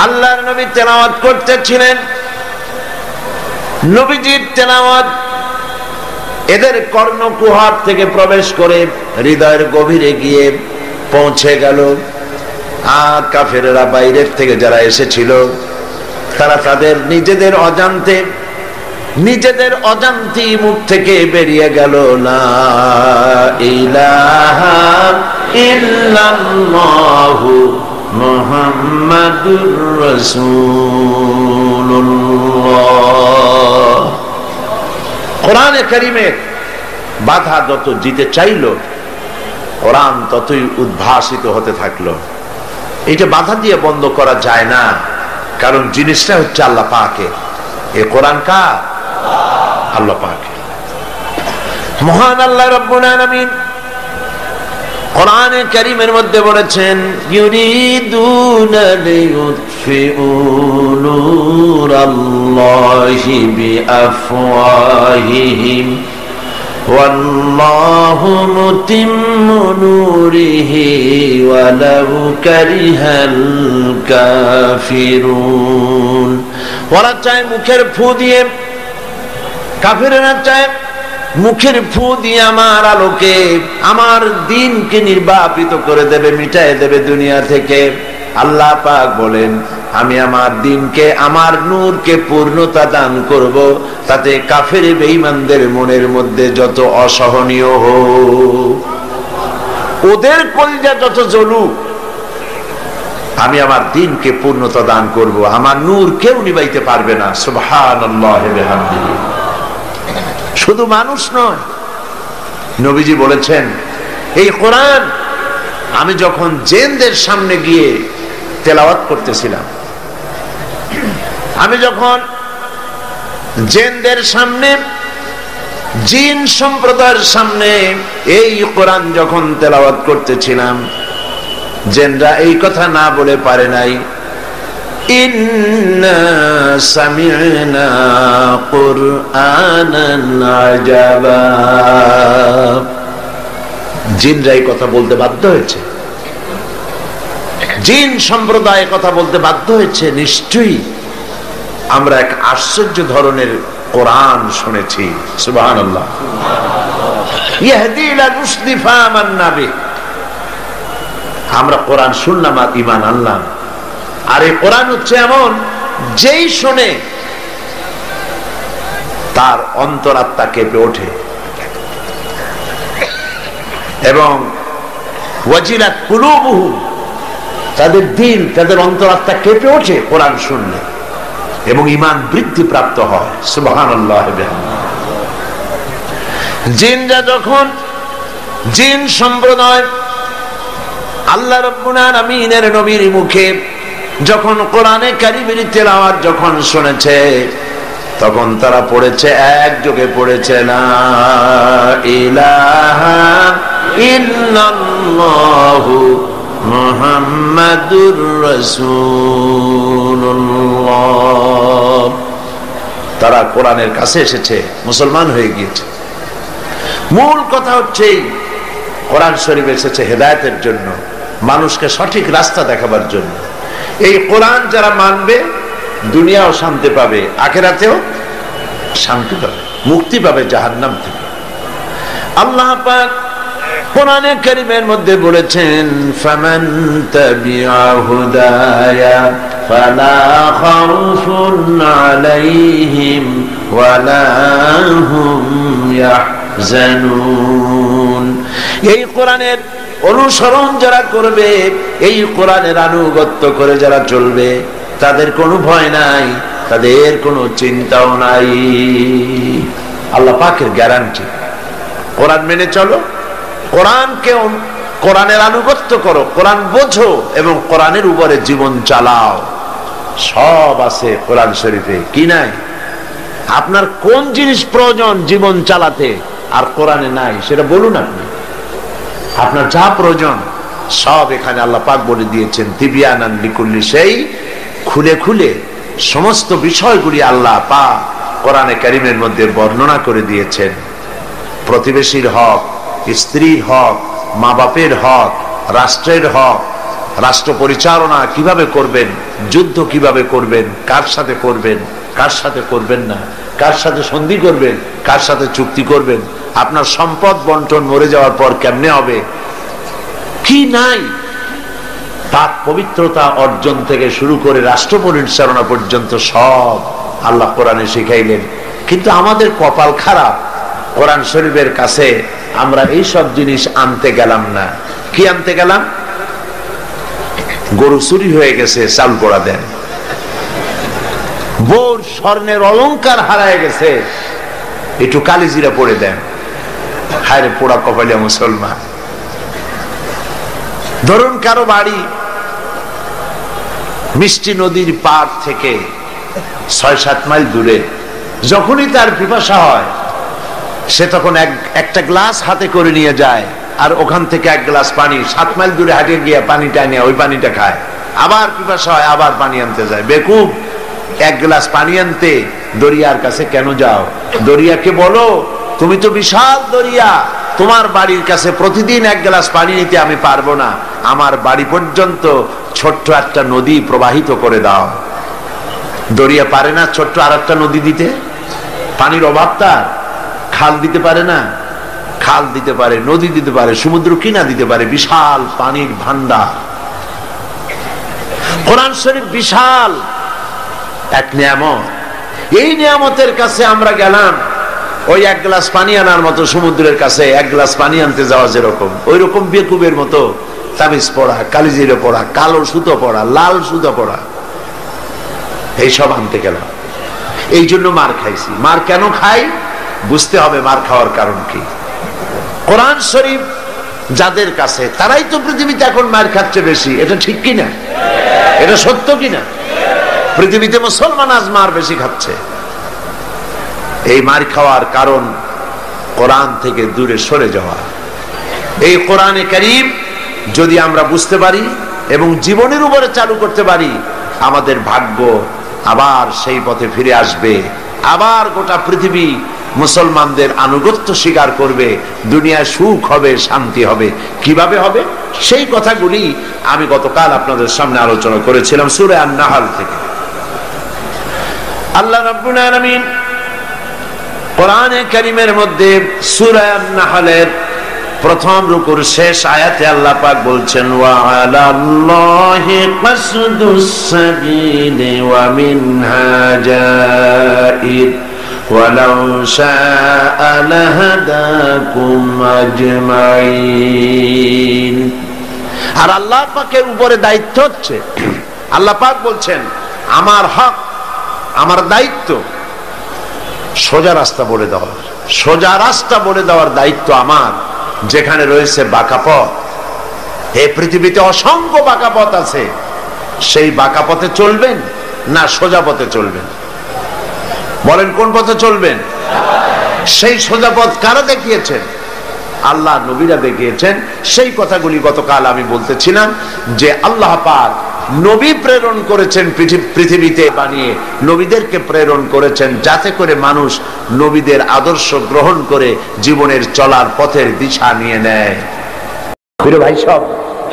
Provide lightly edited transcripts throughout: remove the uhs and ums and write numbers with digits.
আল্লাহর নবী তেলাওয়াত করতেছিলেন। নবীজির তেলাওয়াত এদের কর্ণকুহর থেকে প্রবেশ করে হৃদয়ের গভীরে গিয়ে পৌঁছে গেল। আর কাফেররা বাইরের থেকে যারা এসেছিল তারা তাদের নিজেদের অজান্তে মুখ থেকে বেরিয়ে গেল, লা ইলাহা ইল্লাল্লাহু মুহাম্মাদুর রাসূলুল্লাহ। কোরআনে কারীমের বাধা যত দিতে চাইল, কোরআন ততই উদ্ভাসিত হতে থাকলো। এটা বাধা দিয়ে বন্ধ করা যায় না, কারণ জিনিসটা হচ্ছে আল্লাহ পাকের। এই কোরআন কার? আল্লাহ পাকের। মহান আল্লাহ রাব্বুল আলামিন কোরআনে কারীমের মধ্যে বলেছেন, ইউরিদুনা লিয়ুতফিউ নূরাল্লাহি বিআফওয়াহিহিম ওয়াল্লাহু মুতিম্মু নূরিহি ওয়ালাউ কারিহাল কাফিরুন। ওরা চায় মুখের ফু দিয়ে, কাফেররা চায় মুখের ফু দিয়ে আমার আলোকে, আমার দ্বীনকে নির্বাপিত করে দেবে, মিটায় দেবে দুনিয়া থেকে। আল্লাহ পাক বলেন, আমি আমার দ্বীনকে, আমার নূরকে পূর্ণতা দান করব, তাতে কাফের বেঈমানদের মনের মধ্যে যত অসহনীয় হোক, ওদের কলিজা যত জ্বলুক, আমি আমার দ্বীনকে পূর্ণতা দান করব। আমার নূর কেউ নিবাইতে পারবে না। সুবহানাল্লাহি ওয়া বিহামদিহি। শুধু মানুষ নয়, নবীজি বলেছেন, এই কোরআন আমি যখন জিনদের সামনে গিয়ে তেলাওয়াত করতেছিলাম, আমি যখন জিনদের সামনে, জিন সম্প্রদায়ের সামনে এই কোরআন যখন তেলাওয়াত করতেছিলাম, জিনরা এই কথা না বলে পারে নাই, ইন্না সামি'না কুরআনান আজাবা। জিনরা এই কথা বলতে বাধ্য হয়েছে, জিন সম্প্রদায় কথা বলতে বাধ্য হয়েছে, নিশ্চয়ই আমরা এক আশ্চর্য ধরনের কোরআন শুনেছি। সুবহানাল্লাহ। ইয়াহদি ইলা রুশদি ফামান্না বিহি। আমরা কোরআন শুনলাম আর ঈমান আনলাম। আর এই কোরআন হচ্ছে এমন, যেই শুনে তার অন্তরাত্মা কেঁপে ওঠে, এবং ওয়াজিলাত কুলুবুহুম, তাদের দিল, তাদের অন্তরাত্মা কেঁপে ওঠে কোরআন শুনলে, এবং ঈমান বৃদ্ধি প্রাপ্ত হয়। সুবহানাল্লাহ। জিনরা যখন, জিন সম্প্রদায় আল্লাহ রাব্বুল আলামিনের নবীর মুখে যখন কোরআনে কারীমের তেলাওয়াত যখন শুনেছে, তখন তারা পড়েছে, একযোগে পড়েছে, লা ইলাহা ইল্লাল্লাহু মুহাম্মাদুর রাসূলুল্লাহ। তারা কোরআনের কাছে এসেছে, মুসলমান হয়ে গিয়েছে। মূল কথা হচ্ছে, কোরআন শরীফ এসেছে হেদায়েতের জন্য, মানুষকে সঠিক রাস্তা দেখাবার জন্য। এই কোরআন যারা মানবে, দুনিয়াও শান্তি পাবে, আখিরাতেও শান্তি পাবে, মুক্তি পাবে জাহান্নাম থেকে। আল্লাহ পাক কোরআনে কারীমের মধ্যে বলেছেন, ফামান তাবিআ হুদায়া ফালা খাউফুন আলাইহিম ওয়ালা হুম ইয়াহজানুন। এই কোরআনের অনুসরণ যারা করবে, এই কোরআনের আনুগত্য করে যারা চলবে, তাদের কোনো ভয় নাই, তাদের কোনো চিন্তাও নাই। আল্লাহ পাকের গ্যারান্টি। কোরআন মেনে চলো, কোরআনকে, কোরআনের আনুগত্য করো, কোরআন বোঝো, এবং কোরআনের উপরে জীবন চালাও। সব আছে কোরআন শরীফে, কি নাই? আপনার কোন জিনিস প্রয়োজন জীবন চালাতে আর কোরআনে নাই, সেটা বলুন। আপনি, আপনার যা প্রয়োজন সব এখানে আল্লাহ পাক বলে দিয়েছেন। তিবিয়ানান লিকুল্লি শাই, খুলে খুলে সমস্ত বিষয়গুলি আল্লাহ পাক কোরআনে কারীমের মধ্যে বর্ণনা করে দিয়েছেন। প্রতিবেশীর হক, স্ত্রীর হক, মা বাপের হক, রাষ্ট্রের হক, রাষ্ট্র পরিচালনা কিভাবে করবেন, যুদ্ধ কিভাবে করবেন, কার সাথে করবেন, কার সাথে করবেন না, কার সাথে সন্ধি করবেন, কার সাথে চুক্তি করবেন, আপনার সম্পদ বন্টন মরে যাওয়ার পর কেমনে হবে, কি নাই। পাক পবিত্রতা অর্জন থেকে শুরু করে রাষ্ট্র পরিচালনা পর্যন্ত সব আল্লাহ কোরআনে শিখাইলেন। কিন্তু আমাদের কপাল খারাপ, কোরআন শরীফের কাছে আমরা এই সব জিনিস আনতে গেলাম না। কি আনতে গেলাম? গরু চুরি হয়ে গেছে, চাল পোড়া দেন। বউর স্বর্ণের অলংকার হারায় গেছে, একটু কালিজিরা পড়ে দেন। হায়রে পোড়া কপালিয়া মুসলমান। ধরুন কারো বাড়ি মিষ্টি নদীর পার থেকে ৬-৭ মাইল দূরে, যখনই তার পিপাসা হয় সে তখন একটা গ্লাস হাতে করে নিয়ে যায়, আর ওখান থেকে 1 গ্লাস পানি 7 মাইল দূরে হাঁটিয়ে গিয়ে পানিটা নিয়ে ওই পানিটা খায়। আবার পিপাসা হয়, আবার পানি আনতে যায়। বেকুব, 1 গ্লাস পানি আনতে দরিয়ার কাছে কেন যাও? দরিয়াকে বলো, তুমি তো বিশাল দরিয়া, তোমার বাড়ির কাছে প্রতিদিন 1 গ্লাস পানি নিতে আমি পারবো না, আমার বাড়ি পর্যন্ত ছোট্ট একটা নদী প্রবাহিত করে দাও। দরিয়া পারে না ছোট্ট আর একটা নদী দিতে? পানির অভাব তার? খাল দিতে পারে না? খাল দিতে পারে, নদী দিতে পারে, সমুদ্র কিনা দিতে পারে, বিশাল পানির ভান্ডার। কোরআন শরীফ বিশাল এক নিয়ামত। এই নিয়ামতের কাছে আমরা গেলাম ওই 1 গ্লাস পানি আনার মতো, সমুদ্রের কাছে 1 গ্লাস পানি আনতে যাওয়া যেরকম, ওই রকম বেকুবের মতো তাবিজ পড়া, কালিজিরে পড়া, কালো সুতো পড়া, লাল সুতো পড়া, এইসব আনতে গেলাম। এই জন্য মার খাইছি। মার কেন খাই? বুঝতে হবে মার খাওয়ার কারণ কি। কোরআন শরীফ যাদের কাছে, তারাই তো পৃথিবীতে এখন মার খাচ্ছে বেশি। এটা ঠিক কিনা? এটা সত্য কিনা? পৃথিবীতে মুসলমান আজ মার বেশি খাচ্ছে। এই মার খাওয়ার কারণ কোরআন থেকে দূরে সরে যাওয়া। এই কোরআনে কারীম যদি আমরা বুঝতে পারি এবং জীবনের উপরে চালু করতে পারি, আমাদের ভাগ্য আবার সেই পথে ফিরে আসবে। আবার গোটা পৃথিবী মুসলমানদের আনুগত্য স্বীকার করবে, দুনিয়ায় সুখ হবে, শান্তি হবে। কিভাবে হবে? সেই কথাগুলি আমি গতকাল আপনাদের সামনে আলোচনা করেছিলাম সূরা আন-নাহল থেকে। আল্লাহ রাব্বুল আলামিন কোরআনে কারীমের মধ্যে সূরা আন-নাহলের প্রথম রুকুর শেষ আয়াতে আল্লাহ পাক বলছেন, ওয়া আলাল্লাহি কাসদুস সাবিলি ওয়া মিনহা জাইর ওয়ালাউ শাআ লাহাদাকুম আজমাইন। আর আল্লাহ পাকের উপরে দায়িত্ব হচ্ছে, আল্লাহ পাক বলছেন আমার হক, আমার দায়িত্ব সোজা রাস্তা বলে দেওয়া। সোজা রাস্তা বলে দেওয়ার দায়িত্ব আমার। যেখানে রয়েছে বাঁকা পথ, এই পৃথিবীতে অসংখ্য বাঁকা পথ আছে, সেই বাঁকা পথে চলবেন না সোজা পথে চলবেন? বলেন কোন পথে চলবেন? সেই সোজা পথ কারা দেখিয়েছেন? আল্লাহ নবীরা দেখিয়েছেন। সেই কথাগুলি গতকাল আমি বলতেছিলাম যে আল্লাহ পাক নবী প্রেরণ করেছেন পৃথিবীতে বানিয়ে, নবীদেরকে প্রেরণ করেছেন যাতে করে মানুষ নবীদের আদর্শ গ্রহণ করে জীবনের চলার পথের দিশা নিয়ে নেয়। প্রিয় ভাই সব,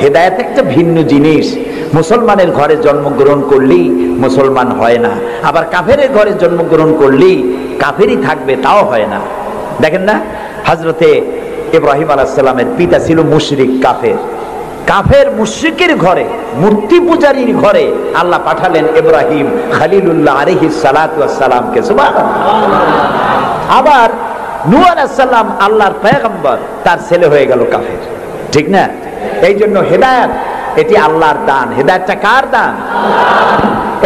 হেদায়েত একটা ভিন্ন জিনিস। মুসলমানের ঘরে জন্মগ্রহণ করলেই মুসলমান হয় না, আবার কাফেরের ঘরে জন্মগ্রহণ করলেই কাফেরই থাকবে, তাও হয় না। দেখেন না, হযরতে ইব্রাহিম আলাইহিস সালামের পিতা ছিল মুশরিক, কাফের। কাফের মুশরিকের ঘরে, মূর্তি পূজারীর ঘরে আল্লাহ পাঠালেন ইব্রাহিম খলিলুল্লাহ আলাইহিস সালাতু ওয়াস সালামকে। সুবহানাল্লাহ। আবার নূহ আলাইহিস সালাম আল্লাহর পয়গম্বর, তার ছেলে হয়ে গেল কাফের। ঠিক না? এই জন্য হেদায়েত এটি আল্লাহর দান। হেদায়েতটা কার দান?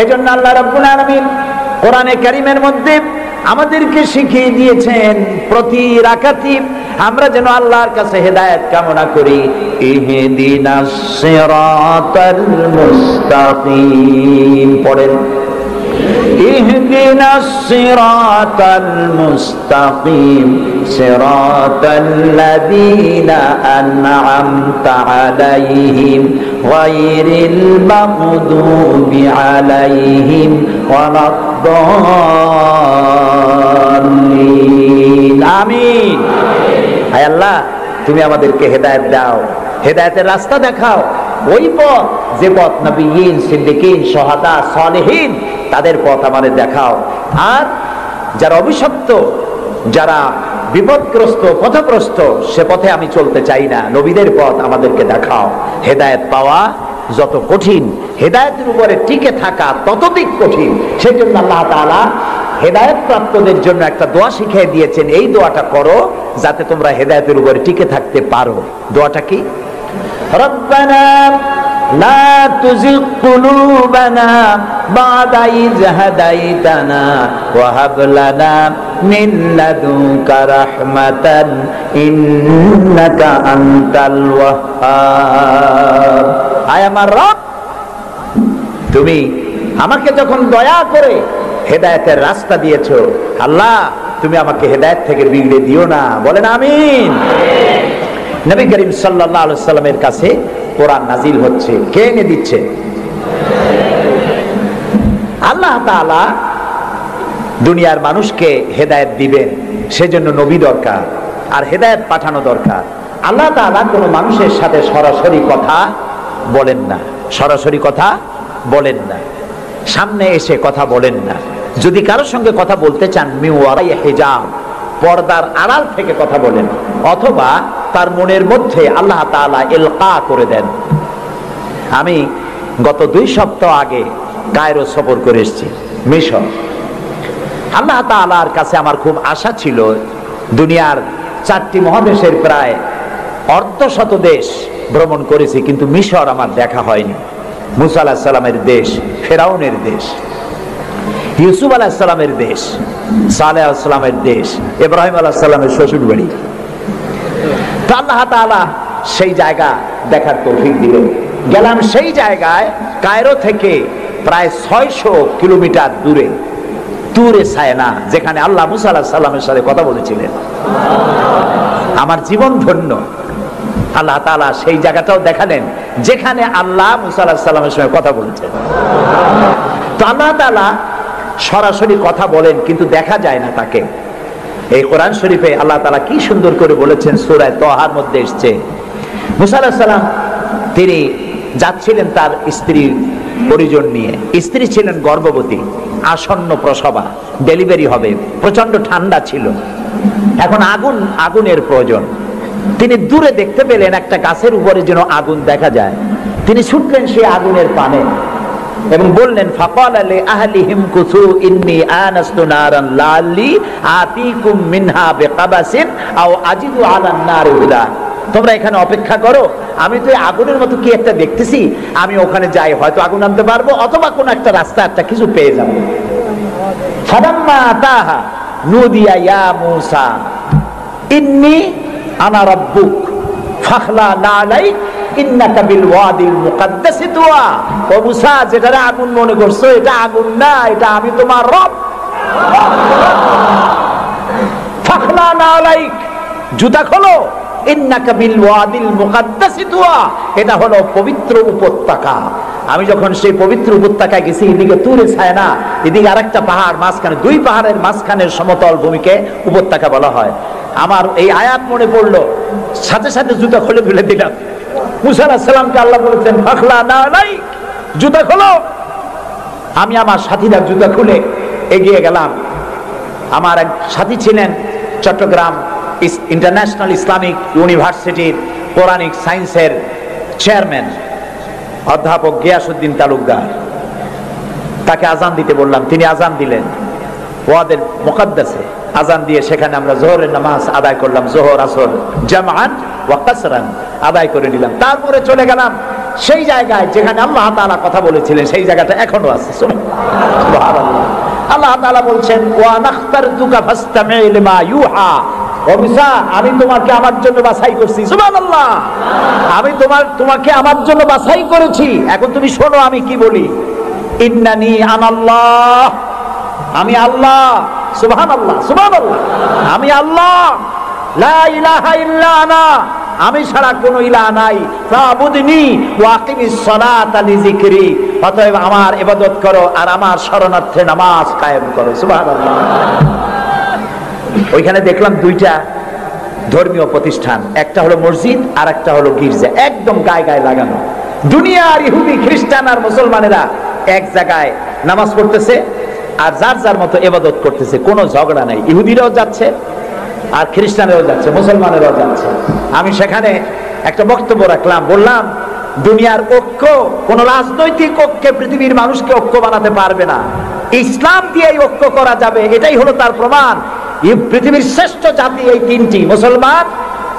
এই জন্য আল্লাহ রাব্বুল আলামিন কোরআনে কারীমের মধ্যে আমাদেরকে শিখিয়ে দিয়েছেন প্রতি রাকাতে আমরা যেন আল্লাহর কাছে হেদায়েত কামনা করি। ইহদিনাস সিরাতাল মুস্তাকিম পড়েন, ইহদিনাস সিরাতাল মুস্তাকিম সিরাতাল্লাযীনা আন'আমতা আলাইহিম গায়রিল মাগদুবি আলাইহিম ওয়ালাদ-দাল্লিন। আমিন। হায় আল্লাহ, তুমি আমাদেরকে হেদায়েত দাও, হেদায়েতের রাস্তা দেখাও, ওই পথ যে পথ নবিয়্যিন, সিদ্দিকীন, শুহাদা, সালেহীন, তাদের পথ আমাদের দেখাও। আর যারা অভিশপ্ত, যারা বিপদগ্রস্ত, পথভ্রষ্ট, সে পথে আমি চলতে চাই না, নবীদের পথ আমাদেরকে দেখাও। হেদায়েত পাওয়া যত কঠিন, হেদায়েতের উপরে টিকে থাকা ততোধিক কঠিন। সেই জন্য আল্লাহ তাআলা হেদায়েত প্রাপ্তদের জন্য একটা দোয়া শিখিয়ে দিয়েছেন, এই দোয়াটা করো যাতে তোমরা হেদায়েতের উপরে টিকে থাকতে পারো। দোয়াটা কি? রব্বানা লা তুযিগ কুলুবানা বা'দা ইয হাদাইতানা ওয়া হাব লানা মিন লাদুনকা রাহমাতান ইন্নাকা আনতাল ওয়াহ্হাব। আয় আমার রব, তুমি আমাকে যখন দয়া করে হেদায়েতের রাস্তা দিয়েছো, আল্লাহ তুমি আমাকে হেদায়েত থেকে বিগড়ে দিও না। বলেন আমিন। নবী করিম সাল্লাল্লাহু আলাইহি সাল্লামের কাছে কোরআন নাজিল হচ্ছে, কে এনে দিচ্ছে? আল্লাহ তাআলা দুনিয়ার মানুষকে হেদায়েত দিবেন, সেজন্য নবী দরকার আর হেদায়েত পাঠানো দরকার। আল্লাহ তাআলা কোনো মানুষের সাথে সরাসরি কথা বলেন না, সরাসরি কথা বলেন না, সামনে এসে কথা বলেন না। যদি কারোর সঙ্গে কথা বলতে চান, মিন ওয়ারাই হিজাব, পর্দার আড়াল থেকে কথা বলেন, অথবা তার মনের মধ্যে আল্লাহ তাআলা ইলকা করে দেন। আমি গত 2 সপ্তাহ আগে কায়রো সফর করে এসেছি, মিশর। আল্লাহ তাআলার কাছে আমার খুব আশা ছিল, দুনিয়ার 4টি মহাদেশের প্রায় অর্ধশত দেশ ভ্রমণ করেছি, কিন্তু মিশর আমার দেখা হয়নি। মুসা আলাইহিস সালামের দেশ, ফেরাউনের দেশ, ইউসুফ আলাইহিস সালামের দেশ, সালেহ আলাইহিস সালামের দেশ, ইব্রাহিম আলাইহিস সালামের শ্বশুর বাড়ি। তো আল্লাহ তাআলা সেই জায়গা দেখার তৌফিক দিলেন। গেলাম সেই জায়গায়, কায়রো থেকে প্রায় 600 কিলোমিটার দূরে তুরে সায়না, যেখানে আল্লাহ মুসা আলাইহিস সালামের সাথে কথা বলেছিলেন। আমার জীবন ধন্য। আল্লাহ তাআলা সেই জায়গাটাও দেখালেন যেখানে আল্লাহ মুসা আলাইহিস সালামের সঙ্গে কথা বলেছেন। তো আল্লাহ তাআলা সরাসরি কথা বলেন, কিন্তু দেখা যায় না তাকে। এই কোরআন শরীফে আল্লাহ তাআলা কি সুন্দর করে বলেছেন, সূরা তাহার মধ্যে এসেছে, মুসা আলাইহিস সালাম তিনি যাচ্ছিলেন তার স্ত্রীর পরিজন নিয়ে। স্ত্রী ছিলেন গর্ভবতী, আসন্ন প্রসবা, ডেলিভারি হবে, প্রচন্ড ঠান্ডা ছিল, এখন আগুনের প্রয়োজন। তিনি দূরে দেখতে পেলেন একটা গাছের উপরে যেন আগুন দেখা যায়। তিনি ছুটলেন সেই আগুনের পানে এবং বললেন, ফাকালা লি আহলিহিম কুসু ইন্নী আনাস্তু নারান লাআল্লি আতিকুম মিনহা বিকাবাসিন আও আজিদু আলান নারি হুদা। তোমরা এখানে অপেক্ষা করো, আমি তো আগুনের মতো কি একটা দেখতেছি, আমি ওখানে যাই, হয়তো আগুন আনতে পারবো, অথবা কোন একটা রাস্তা একটা কিছু পেয়ে যাবো। ফালাম্মা আতাহা নুদিয়া ইয়া মূসা ইন্নী আনা রাব্বুক ফাখলা আলাইক ইন্নাকা বিল ওয়াদিল মুকাদ্দাসি তুয়া। ও মূসা, যেটা আগুন মনে করছো, এটা আগুন না, এটা আমি তোমার রব। ফাখলা আলাইক, জুতা খোলো, ইন্নাকা বিল ওয়াদিল মুকাদ্দাসি তুয়া, এটা হলো পবিত্র উপত্যকা। আমি যখন সেই পবিত্র উপত্যকায় গেছি, এদিকে তুরে সায়না, এদিকে আরেকটা পাহাড়, মাঝখানে 2 পাহাড়ের মাঝখানের সমতল ভূমিকে উপত্যকা বলা হয়। আমার এই আয়াত মনে পড়লো, সাথে সাথে জুতা খুলে ফেলে দিলাম। মুসা আলাইহিস সালামকে আল্লাহ বলেছেন, ফাখলা আলাইক, জুতা খোলো। আমি আমার সাথীরা জুতা খুলে এগিয়ে গেলাম। আমার এক সাথী ছিলেন চট্টগ্রাম ইন্টারন্যাশনাল ইসলামিক ইউনিভার্সিটির কোরআনিক সায়েন্সের চেয়ারম্যান অধ্যাপক গিয়াসউদ্দিন তালুকদার। তাকে আজান দিতে বললাম, তিনি আজান দিলেন ওয়াদের মুকাদ্দাসে। আজান দিয়ে সেখানে আমরা জোহরের নামাজ আদায় করলাম, জোহর আসর জামআন ওয়া কাসরান আদায় করে নিলাম। তারপরে চলে গেলাম সেই জায়গায় যেখানে আল্লাহ তাআলা কথা বলেছিলেন, সেই জায়গাটা এখনো আছে। সুবহানাল্লাহ। আল্লাহ তাআলা বলছেন, ওয়া নাখতারতুকা ফাসতামি লিমা ইউহা। ও মুসা, আমি তোমাকে আমার জন্য বাছাই করছি। সুবহানাল্লাহ। আমি তোমাকে আমার জন্য বাছাই করেছি, এখন তুমি শোনো আমি কি বলি। ইন্নানি আনাল্লাহ, আমি আল্লাহ। সুবহানাল্লাহ, সুবহানাল্লাহ। আমি আল্লাহ, লা ইলাহা ইল্লা আনা, আমি ছাড়া কোনো ইলাহ নাই। ফাবুদনি ওয়া আকিমিস সালাতা লিযিকরি, অতএব আমার ইবাদত করো আর আমার শরণার্থে নামাজ কায়েম করো। সুবহানাল্লাহ। ওইখানে দেখলাম 2টা ধর্মীয় প্রতিষ্ঠান, একটা হলো মসজিদ আর একটা হলো গির্জা, একদম গায়ে গায়ে লাগানো। দুনিয়ার ইহুদি খ্রিস্টান আর মুসলমানেরা এক জায়গায় নামাজ পড়তেছে আর যার যার মতো ইবাদত করতেছে, কোনো ঝগড়া নাই। ইহুদিরাও যাচ্ছে আর খ্রিস্টানেরাও যাচ্ছে, মুসলমানেরাও যাচ্ছে। আমি সেখানে একটা বক্তব্য রাখলাম, বললাম দুনিয়ার ঐক্য কোন রাজনৈতিক ঐক্যে পৃথিবীর মানুষকে ঐক্য বানাতে পারবে না, ইসলাম দিয়েই ঐক্য করা যাবে। এটাই হলো তার প্রমাণ। পৃথিবীর শ্রেষ্ঠ জাতি এই তিনটি, মুসলমান,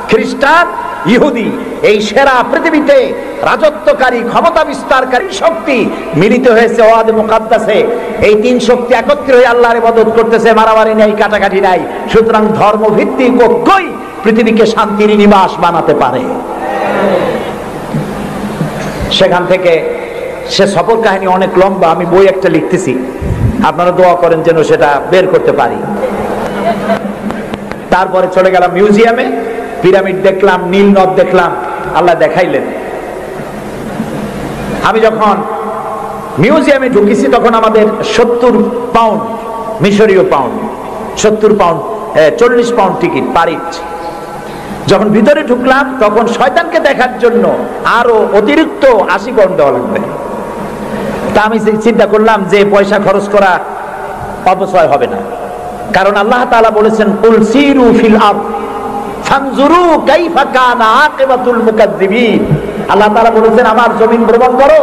খ্রিস্টান, ইহুদি। এই সেরা পৃথিবীতে রাজত্বকারী ক্ষমতা বিস্তারকারী শক্তি মিলিত হয়েছে ওয়াদে মুকাদ্দাসে। এই তিন শক্তি একত্রে হয়ে আল্লাহর ইবাদত করতেছে, মারামারি নাই, কাটাকাটি নাই। সুতরাং ধর্মভিত্তিক ঐক্যই পৃথিবীকে শান্তির নিবাস বানাতে পারে। সেখান থেকে সে সফর কাহিনী অনেক লম্বা, আমি বই একটা লিখতেছি, আপনারা দোয়া করেন যেন সেটা বের করতে পারি। তারপরে চলে গেলাম মিউজিয়ামে, পিরামিড দেখলাম, নীল নদ দেখলাম, আল্লাহ দেখাইলেন। আমি যখন মিউজিয়ামে ঢুকেছি তখন আমাদের 70 পাউন্ড, মিশরীয় পাউন্ড, 70 পাউন্ড, 40 পাউন্ড টিকিট পারিচ। যখন ভিতরে ঢুকলাম তখন শয়তানকে দেখার জন্য আরো অতিরিক্ত 80 পাউন্ড দেওয়া লাগবে। তা আমি চিন্তা করলাম যে পয়সা খরচ করা অপচয় হবে না, কারণ আল্লাহ তাআলা বলেছেন কুল সিরু ফিল আরদ ফানজুরু কাইফা কানা আকিবাতুল মুকাজ্জিবিন। আল্লাহ তাআলা বলেছেন আমার জমিন ভ্রমণ করো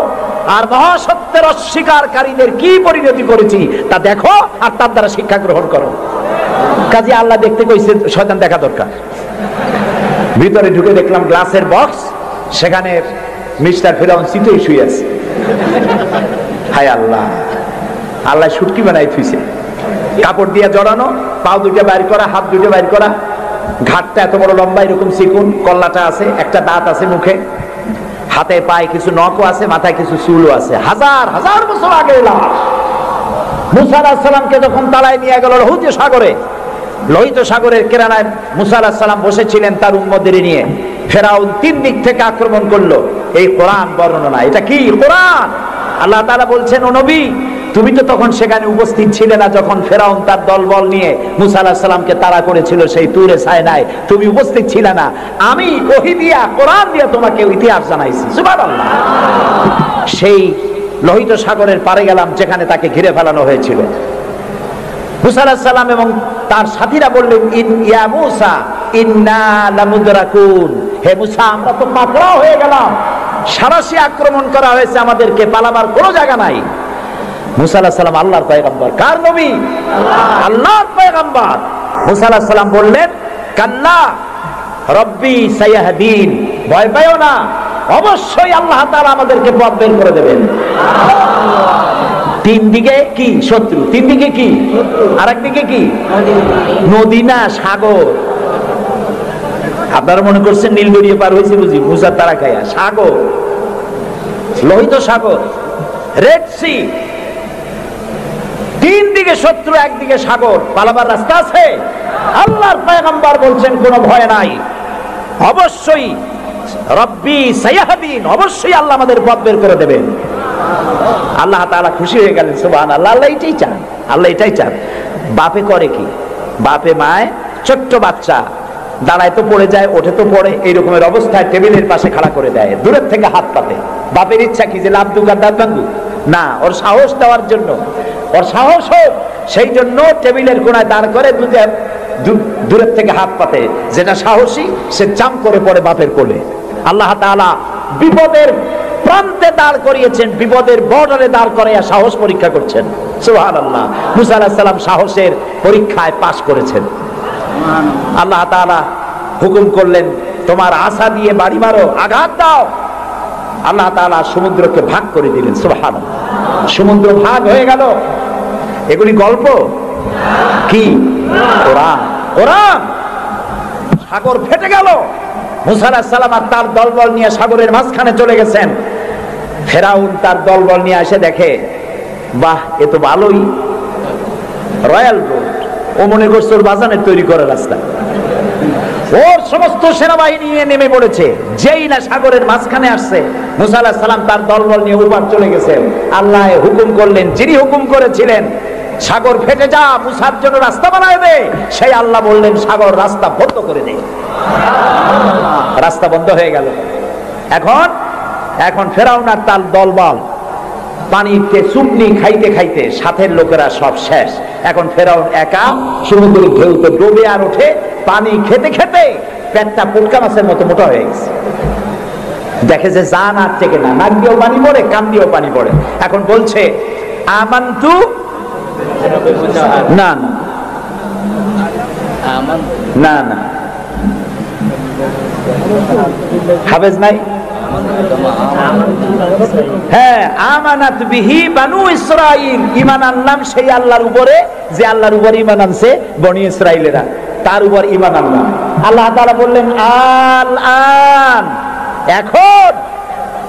আর মহাসত্যের অস্বীকারীদের কি পরিণতি করেছি তা দেখো আর তার দ্বারা শিক্ষা গ্রহণ করো। কাজে আল্লাহ দেখতে কইছে, শয়তান দেখা দরকার। ভিতরে ঢুকে দেখলাম গ্লাসের বক্স, সেখানে মিস্টার ফিরাউন চিতই শুয়ে আছে। হায় আল্লাহ, আল্লাহ শুটকি বানাই থুইছে, কাপড় দিয়ে জড়ানো, পাও দুটো বাইর করা, হাত দুটো বাইর করা, ঘাটটা এত বড় লম্বা, এরকম চিকুন, কল্লাটা আছে, একটা দাঁত আছে মুখে, হাতে পায়ে কিছু নখও আছে, মাথায় কিছু চুলও আছে। হাজার হাজার বছর আগে লাশ। মুসা আলাইহিস সালামকে যখন তালায় নিয়ে গেল লোহিত সাগরের কিনারায় মুসা আলাইহিস সালাম বসেছিলেন তার উম্মতদের নিয়ে। ফেরাউন 3 দিক থেকে আক্রমণ করলো। এই কোরআন বর্ণনা, এটা কি কোরআন? আল্লাহ তাআলা বলছেন, ও নবী তুমি তো তখন সেখানে উপস্থিত ছিলে না যখন ফেরাউন তার দলবল নিয়ে মুসা আলাইহিস সালামকে তাড়া করেছিল সেই তুরে সায়নায়, তুমি উপস্থিত ছিলে না। আমি ওহী দিয়া, কোরআন দিয়া তোমাকে ইতিহাস জানাইছি। সুবহানাল্লাহ। সেই লোহিত সাগরের পারে গেলাম যেখানে তাকে ঘিরে ফেলানো হয়েছিল। মুসা আলাইহিস সালাম এবং তার সাথীরা বললেন, ইয়া মুসা ইন্না লামুদরাকুন, হে মুসা আমরা তো পাকড়াও হয়ে গেলাম, সারাশি আক্রমণ করা হয়েছে, আমাদেরকে পালাবার কোনো জায়গা নাই। মুসা আলাইহিস সালাম আল্লাহর পয়গম্বর। কার নবী? আল্লাহর পয়গম্বর। মুসা আলাইহিস সালাম বললেন, কাল্লা রব্বি সায়াহদিন, ভয় পাইও না, অবশ্যই আল্লাহ তাআলা আমাদেরকে পথ বের করে দেবেন। তিন দিকে কি শত্রু, তিন দিকে কি, আর একদিকে কি নদী না সাগর। আপনারা মনে করছেন নীলদরিয়া পার হয়েছে বুঝি, মুসার তারা খায়া, সাগর, লোহিত সাগর, রেড সি। তিন দিকে শত্রু, একদিকে সাগর, পালাবার রাস্তা আছে। আল্লাহর পয়গম্বর বলছেন কোনো ভয় নাই, অবশ্যই রব্বি সায়াহদিন, অবশ্যই আল্লাহ আমাদের পথ বের করে দেবেন। আল্লাহ তাআলা খুশি হয়ে গেলেন। সুবহানাল্লাহ। আল্লাহ এটাই চান, আল্লাহ এটাই চান। বাপে করে কি, বাপে মায় ছোট্ট বাচ্চা দাঁড়ায় তো পড়ে যায়, ওঠে তো পড়ে, এই রকমের অবস্থায় টেবিলের পাশে খাড়া করে দেয়, দূরের থেকে হাত পাতে। বাপের ইচ্ছা কি যে লাভ দুক আর দাঁত ভাঙুক? না, ওর সাহস দেওয়ার জন্য, ওর সাহস হোক সেই জন্য টেবিলের কোণায় দাঁড় করে দূরের থেকে হাত পাতে। যেটা সাহসী সে চাম করে পড়ে বাপের কোলে। আল্লাহ তাআলা বিপদের প্রান্তে দাঁড় করিয়েছেন, বিপদের বর্ডারে দাঁড় করাইয়া সাহস পরীক্ষা করছেন। সুবহানাল্লাহ। মুসা আলাইহিস সালাম সাহসের পরীক্ষায় পাশ করেছেন। আল্লাহ তাআলা হুকুম করলেন, তোমার আশা দিয়ে বাড়ি মারো, আঘাত দাও। আল্লাহ তাআলা সমুদ্রকে ভাগ করে দিলেন। সুবহানাল্লাহ। সমুদ্র ভাগ হয়ে গেল। এগুলি গল্প কি? কোরআন। কোরআন। সাগর ফেটে গেল। মুসা আলাইহিস সালাম আর তার দলবল নিয়ে সাগরের মাঝখানে চলে গেছেন। ফেরাউন তার দলবল নিয়ে এসে দেখে, বাহ, এ তো ভালোই, রয়্যাল রোড। ও মনে করছে ওর বাজানের তৈরি করা রাস্তা। ওর সমস্ত সেনাবাহিনী নিয়ে নেমে পড়েছে। যেই না সাগরের মাঝখানে আসছে, মুসা আলাইহিস সালাম তার দলবল নিয়ে ওপার চলে গেছেন। আল্লাহ হুকুম করলেন, যিনি হুকুম করেছিলেন সাগর ফেটে যা, মুসার জন্য রাস্তা বানায় দে, সেই আল্লাহ বললেন সাগর রাস্তা বন্ধ করে দে। রাস্তা বন্ধ হয়ে গেল। এখন এখন ফেরাউন আর তার দলবল পানিতে চুপনি খাইতে খাইতে সাথের লোকেরা সব শেষ। এখন ফেরাউন একা সমুদ্রের ঢেউতে ডুবে আর ওঠে, পানি খেতে খেতে পেটটা পুটকা মাছের মতো মোটা হয়ে গেছে। দেখে যে জান আর থেকে না, নাক দিয়েও পানি পড়ে, কান দিয়েও পানি পড়ে। এখন বলছে আমানতু, না না না, হাফেজ নাই, হ্যাঁ, আমানাত বিহি বানু ইসরাইল, ঈমান আনলাম সেই আল্লাহর উপরে যে আল্লাহর উপর ঈমান আনছে বনি ইসরাইলেরা, তার উপর ঈমান আনলাম। আল্লাহ তাআলা বললেন আল আন, এখন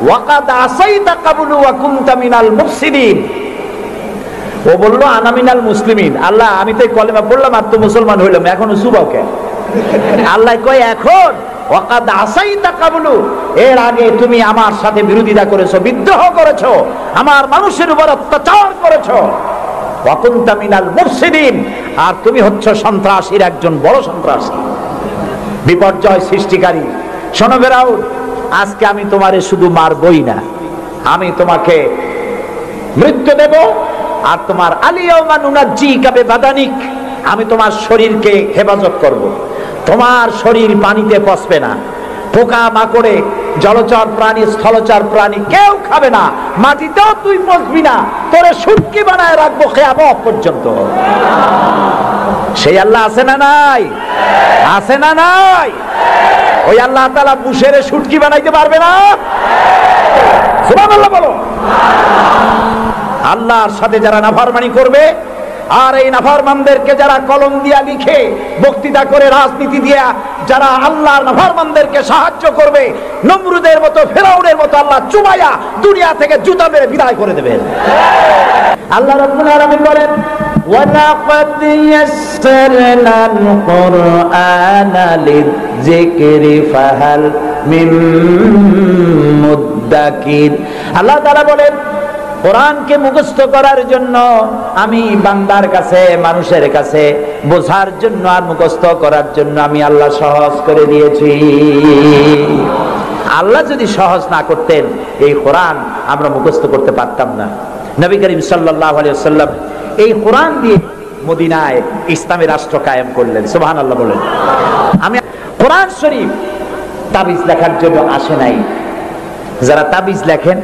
ওয়াকাদ আসাইতা ক্বাবলু ওয়া কুনতা মিনাল মুফসিদিন। ও বলল আনা মিনাল মুসলিমিন, আল্লাহ আমি তো কলেমা পড়লাম আর তো মুসলমান হইলাম, এখনো চুবাও কেন? আল্লাহ কয় এখন ওয়াকাদ আসাইতা ক্বাবলু, এর আগে তুমি আমার সাথে বিরোধিতা করেছো, বিদ্রোহ করেছো, আমার মানুষের উপর অত্যাচার করেছো, ওয়া কুনতা মিনাল মুফসিদিন, আর তুমি হচ্ছ সন্ত্রাসীর একজন বড় সন্ত্রাসী, বিপর্যয় সৃষ্টিকারী। শোনো ফেরাউন, আজকে আমি তোমারে শুধু মারবই না, আমি তোমাকে মৃত্যু দেব, আর তোমার আলিয়াউমা নুনাজ্জিকা বিবাদানিক, আমি তোমার শরীরকে হেফাজত করব। তোমার শরীর পানিতে পচবে না, পোকা মাকড়ে, জলচর প্রাণী, স্থলচর প্রাণী কেউ খাবে না, মাটিতেও তুই পচবি না, তোরে শুটকি বানায় রাখবো কিয়ামত পর্যন্ত। সেই আল্লাহ আছে না নাই? আছে না নাই? ওই আল্লাহ তাআলা বুশেরে শুটকি বানাইতে পারবে না? সুবহানাল্লাহ বলো। আল্লাহর সাথে যারা নাফরমানি করবে, আর এই নাফরমানদেরকে যারা কলম দিয়া লিখে, বক্তৃতা করে, রাজনীতি দিয়া যারা আল্লাহর নাফরমানদেরকে সাহায্য করবে, নমরুদের মতো, ফেরাউনের মতো আল্লাহ চুমাইয়া দুনিয়া থেকে জুতা মেরে বিদায় করে দেবেন। আল্লাহ রাব্বুল আলামিন বলেন ওয়ালাকাদ ইয়াসসারনাল কুরআনা লিযিকরি ফাহাল মিন মুদ্দাকির। আল্লাহ তাআলা বলেন কোরআনকে মুখস্থ করার জন্য আমি বান্দার কাছে, মানুষের কাছে বোঝার জন্য আর মুখস্থ করার জন্য আমি আল্লাহ সহজ করে দিয়েছি। আল্লাহ যদি সহজ না করতেন এই কোরআন আমরা মুখস্থ করতে পারতাম না। নবী করিম সাল্লাল্লাহু আলাইহি ওয়াসাল্লাম এই কোরআন দিয়ে মদিনায় ইসলামী রাষ্ট্র কায়েম করলেন। সুবহানাল্লাহ বলেন। আমি কোরআন শরীফ তাবিজ লেখার জন্য আসে নাই। যারা তাবিজ লেখেন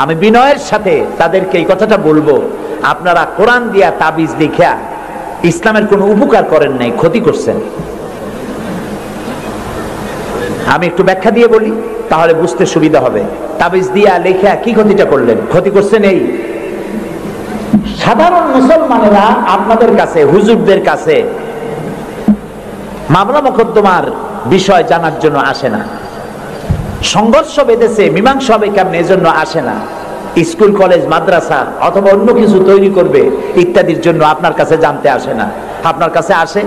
আমি বিনয়ের সাথে তাদেরকে এই কথাটা বলবো, আপনারা কোরআন দিয়া তাবিজ লিখা ইসলামের কোনো উপকার করেন নাই, ক্ষতি করছেন। আমি একটু ব্যাখ্যা দিয়ে বলি, তাহলে বুঝতে সুবিধা হবে। তাবিজ দিয়া লেখা কি ক্ষতিটা করলেন? ক্ষতি করছেন এই, সাধারণ মুসলমানেরা আপনাদের কাছে, হুজুরদের কাছে মামলা মোকদ্দমার বিষয় জানার জন্য আসে না। সংঘর্ষ বেঁধেছে, মীমাংসা হবে কেমন, এজন্য আসে না। স্কুল, কলেজ, মাদ্রাসা অথবা অন্য কিছু তৈরি করবে ইত্যাদির জন্য আপনার কাছে জানতে আসে না। আপনার কাছে আসে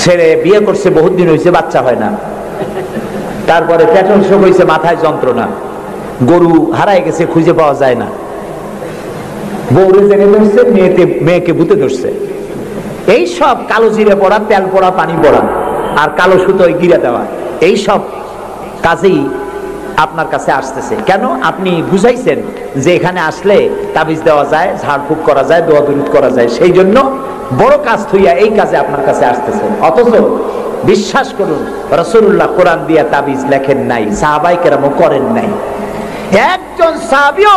ছেলে বিয়ে করছে, বহুত দিন হয়েছে, বাচ্চা হয় না, তারপরে পেট্রোল শোক হয়েছে, মাথায় যন্ত্রণা, গরু হারায় গেছে, খুঁজে পাওয়া যায় না, বউরে জেনে ধরছে, মেয়েকে ভূতে ধরছে। এই সব কালো জিরে পড়া, তেল পড়া, পানি পড়া, আর কালো সুতোয় গিরা দেওয়া, এই সব কাজেই আপনার কাছে আসতেছে। কেন? আপনি বুঝাইছেন যে এখানে আসলে তাবিজ দেওয়া যায়, ঝাড়ফুঁক করা যায়, দোয়া দরুদ করা যায়, সেই জন্য বড় কাজ থইয়া এই কাজে আপনার কাছে আসতেছে। অথচ বিশ্বাস করুন, রাসূলুল্লাহ কোরআন দিয়া তাবিজ লেখেন নাই, সাহাবায়ে কেরামও করেন নাই। একজন সাহাবীও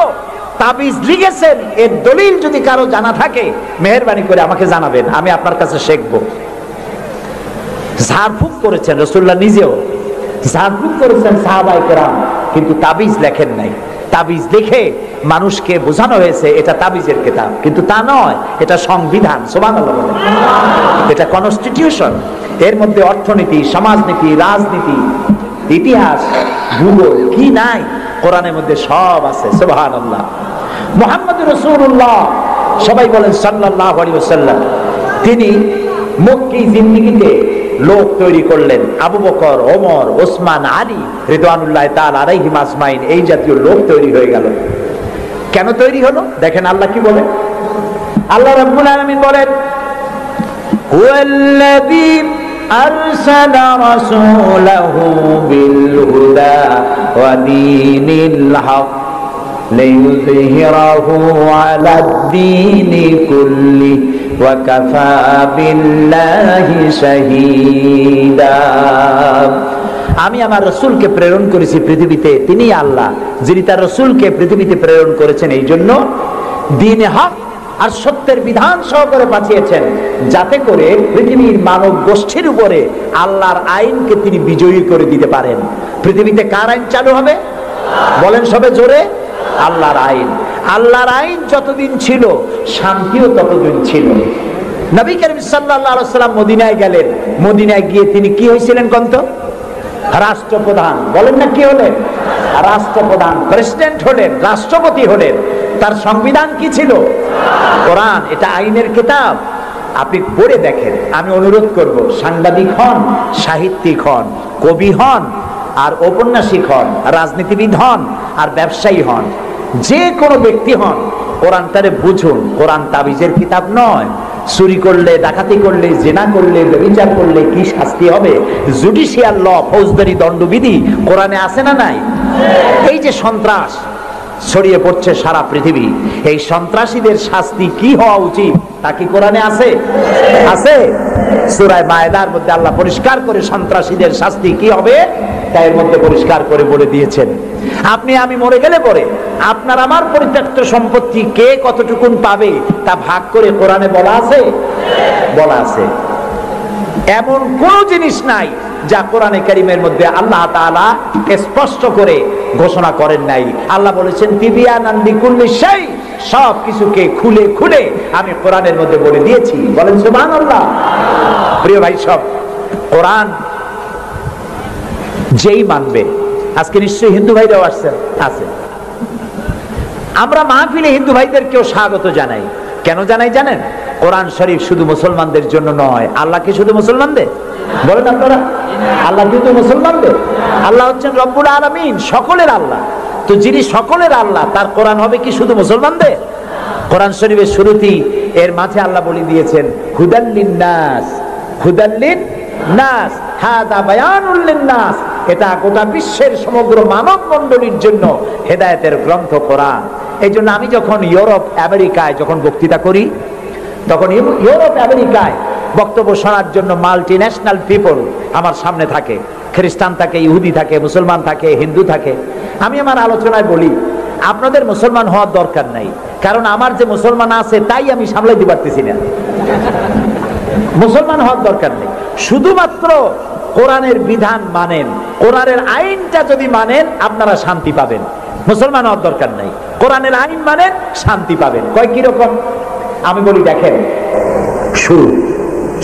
তাবিজ লিখেছেন এর দলিল যদি কারো জানা থাকে মেহেরবানি করে আমাকে জানাবেন, আমি আপনার কাছে শিখবো। ঝাড়ফুঁক করেছেন রাসূলুল্লাহ নিজেও, ঝাড়ফুঁক করেছেন সাহাবায়ে কেরাম, কিন্তু তাবিজ লেখেন নাই। তাবিজ লিখে মানুষকে বোঝানো হয়েছে এটা তাবিজের কিতাব, কিন্তু তা নয়, এটা সংবিধান। সুবহানাল্লাহ বলেন। এটা কনস্টিটিউশন, এর মধ্যে অর্থনীতি, সমাজনীতি, রাজনীতি, ইতিহাস, ভূগোল কি নাই, কোরআনের মধ্যে সব আছে। সুবহানাল্লাহ। মুহাম্মদুর রাসূলুল্লাহ, সবাই বলেন সাল্লাল্লাহু আলাইহি ওয়াসাল্লাম, তিনি মক্কি জিন্দেগিতে লোক তৈরি করলেন। আবু বকর, ওমর, ওসমান, আলী রিদওয়ানুল্লাহ তাআলা আলাইহিম আজমাইন, এই জাতীয় লোক তৈরি হয়ে গেল। কেন তৈরি হলো? দেখেন আল্লাহ কি বলেন। আল্লাহ রাব্বুল আলামিন বলেন হুয়াল্লাযী আরসালা রাসূলাহু বিল হুদা ওয়া দীনিল হক লিইয়ুযহিরাহু আলাদ-দীনি কুল্লি ওয়া কাফা বিল্লাহি শাহীদা। আমি আমার রাসূলকে প্রেরণ করেছি পৃথিবীতে, তিনি আল্লাহ যিনি তার রাসূলকে পৃথিবীতে প্রেরণ করেছেন এই জন্য দ্বীনে হক আর সত্যের বিধান সহকারে পাঠিয়েছেন, যাতে করে পৃথিবীর মানব গোষ্ঠীর উপরে আল্লাহর আইনকে তিনি বিজয়ী করে দিতে পারেন। পৃথিবীতে কার আইন চালু হবে? বলেন সবে জোরে, আল্লাহর আইন। আল্লাহর আইন যতদিন ছিল শান্তিও ততদিন ছিল। নবী করিম সাল্লাল্লাহু আলাইহি ওয়াসাল্লাম মদিনায় গেলেন, মদিনায় গিয়ে তিনি কি হয়েছিলেন কন্ত? রাষ্ট্রপ্রধান। বলেন না কি হলেন? রাষ্ট্রপ্রধান, প্রেসিডেন্ট হলেন, রাষ্ট্রপতি হলেন। তার সংবিধান কি ছিল? কোরআন। এটা আইনের কিতাব। আপনি পড়ে দেখেন। আমি অনুরোধ করব, সাংবাদিক হন, সাহিত্যিক হন, কবি হন, আর ঔপন্যাসিক হন, রাজনীতিবিদ হন, আর ব্যবসায়ী হন, যে কোনো ব্যক্তি হন, কোরআনটারে বুঝুন। কোরআন তাবিজের কিতাব নয়। চুরি করলে, ডাকাতি করলে, জিনা করলে, ব্যভিচার করলে কি শাস্তি হবে, জুডিশিয়াল ল, ফৌজদারি দণ্ডবিধি কোরআনে আছে না নাই? এই যে সন্ত্রাস ছড়িয়ে পড়ছে সারা পৃথিবী, এই সন্ত্রাসীদের শাস্তি কি হওয়া উচিত তা কি কোরআনে আছে? আছে। সূরা মায়েদার মধ্যে আল্লাহ পরিষ্কার করে সন্ত্রাসীদের শাস্তি কি হবে তাই এর মধ্যে পরিষ্কার করে বলে দিয়েছেন। আপনি আমি মরে গেলে পরে আপনার আমার পরিত্যক্ত সম্পত্তি কে কতটুকুন পাবে তা ভাগ করে কোরআনে বলা আছে? বলা আছে। এমন কোন জিনিস নাই যা কোরআনে কারীমের মধ্যে আল্লাহ তাআলা স্পষ্ট করে ঘোষণা করেন নাই। আল্লাহ বলেছেন তিবিয়ানান লিকুল্লি শাই, সব কিছুকে খুলে খুলে আমি কোরআনের মধ্যে বলে দিয়েছি। বলেন সুবহানাল্লাহ। প্রিয় ভাই সব, কোরআন যেই মানবে, আজকে নিশ্চয়ই হিন্দু ভাইরাও আসছেন, আছে। আমরা মাহফিলে হিন্দু ভাইদেরকেও স্বাগত জানাই। কেন জানাই জানেন? কোরআন শরীফ শুধু মুসলমানদের জন্য নয়। আল্লাহ কি শুধু মুসলমানদের? বলেন আপনারা, আল্লাহ কিন্তু মুসলমানদের। আল্লাহ হচ্ছেন রব্বুল আলামিন, সকলের আল্লাহ। তো যিনি সকলের আল্লাহ, তার কোরআন হবে কি শুধু মুসলমানদের? কোরআন শরীফের শুরুতেই এর মাঝে আল্লাহ বলে দিয়েছেন হুদাল লিন্নাস, হুদাল লিন্নাস, হাদা বায়ানুল লিন্নাস। এটা গোটা বিশ্বের সমগ্র মানব মণ্ডলীর জন্য হেদায়েতের গ্রন্থ কোরআন। এই জন্য আমি যখন ইউরোপ আমেরিকায় যখন বক্তৃতা করি, তখন ইউরোপ আমেরিকায় বক্তব্য শোনার জন্য মাল্টি ন্যাশনাল পিপল আমার সামনে থাকে। খ্রিস্টান থাকে, ইহুদি থাকে, মুসলমান থাকে, হিন্দু থাকে। আমি আমার আলোচনায় বলি আপনাদের মুসলমান হওয়ার দরকার নাই, কারণ আমার যে মুসলমান আছে তাই আমি সামলাইতে পারতেছি না। মুসলমান হওয়ার দরকার নেই, শুধুমাত্র কোরআনের বিধান মানেন, কোরআনের আইনটা যদি মানেন আপনারা শান্তি পাবেন। মুসলমান হওয়ার দরকার নাই, কোরআনের আইন মানেন, শান্তি পাবেন। কয় কিরকম? আমি বলি দেখেন, সুদ,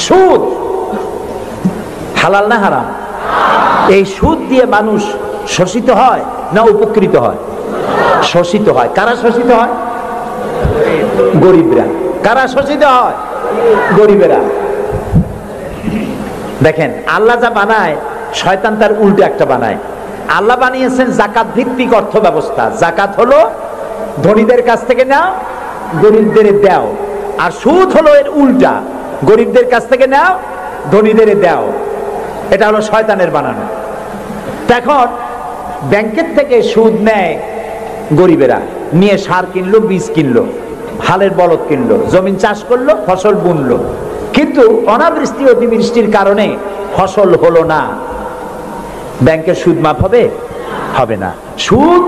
সুদ হালাল না হারাম? এই সুদ দিয়ে মানুষ শোষিত হয় না উপকৃত হয়? শোষিত হয়। কারা শোষিত হয়? গরিবরা। কারা শোষিত হয়? গরিবেরা। দেখেন আল্লাহ যা বানায় শয়তান তার উল্টো একটা বানায়। আল্লাহ বানিয়েছেন জাকাত ভিত্তিক অর্থ ব্যবস্থা। জাকাত হলো ধনীদের কাছ থেকে নাও, গরিবদের দাও। আর সুদ হলো এর উল্টা, গরিবদের কাছ থেকে নাও, ধনীদের দাও। এটা হলো শয়তানের বানানো। এখন ব্যাংকের থেকে সুদ নেয় গরিবেরা, নিয়ে সার কিনলো, বীজ কিনলো, হালের বলদ কিনলো, জমিন চাষ করলো, ফসল বুনলো, কিন্তু অনাবৃষ্টি অতিবৃষ্টির কারণে ফসল হলো না। ব্যাংকের সুদ মাফ হবে? হবে না। সুদ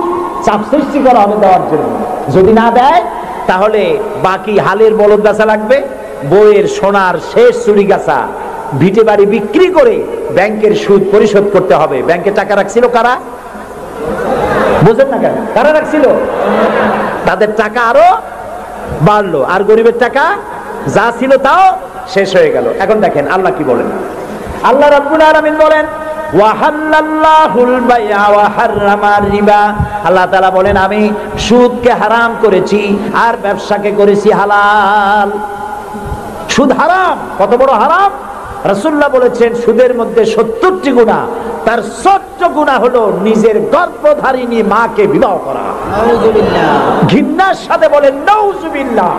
চাপ সৃষ্টি করা হবে দেওয়ার জন্য। যদি না দেয় তাহলে বাকি হালের বলদ বেচা লাগবে, বইয়ের সোনার শেষ চুরি গাছা, ভিটে বাড়ি বিক্রি করে ব্যাংকের সুদ পরিশোধ করতে হবে। ব্যাংকে টাকা রাখছিল কারা? বুঝেন না কেন? কারা রাখছিল? তাদের টাকা আরো বাড়লো, আর গরিবের টাকা যা ছিল তাও শেষ হয়ে গেল। এখন দেখেন আল্লাহ কি বলেন। আল্লাহ রাব্বুল আলামিন বলেন ওয়াহাল্লাল্লাহুল বাইআ ওয়া হাররামার রিবা। আল্লাহ তাআলা বলেন আমি সুদকে হারাম করেছি আর ব্যবসাকে করেছি হালাল। সুদ হারাম। কত বড় হারাম? রাসূলুল্লাহ বলেছেন সুদের মধ্যে ৭০টি গুনাহ, তার ৭০ গুনাহ হলো নিজের গর্ভধারিণী মাকে বিবাহ করা। নাউযুবিল্লাহ। ঘৃণার সাথে বলেন নাউযুবিল্লাহ।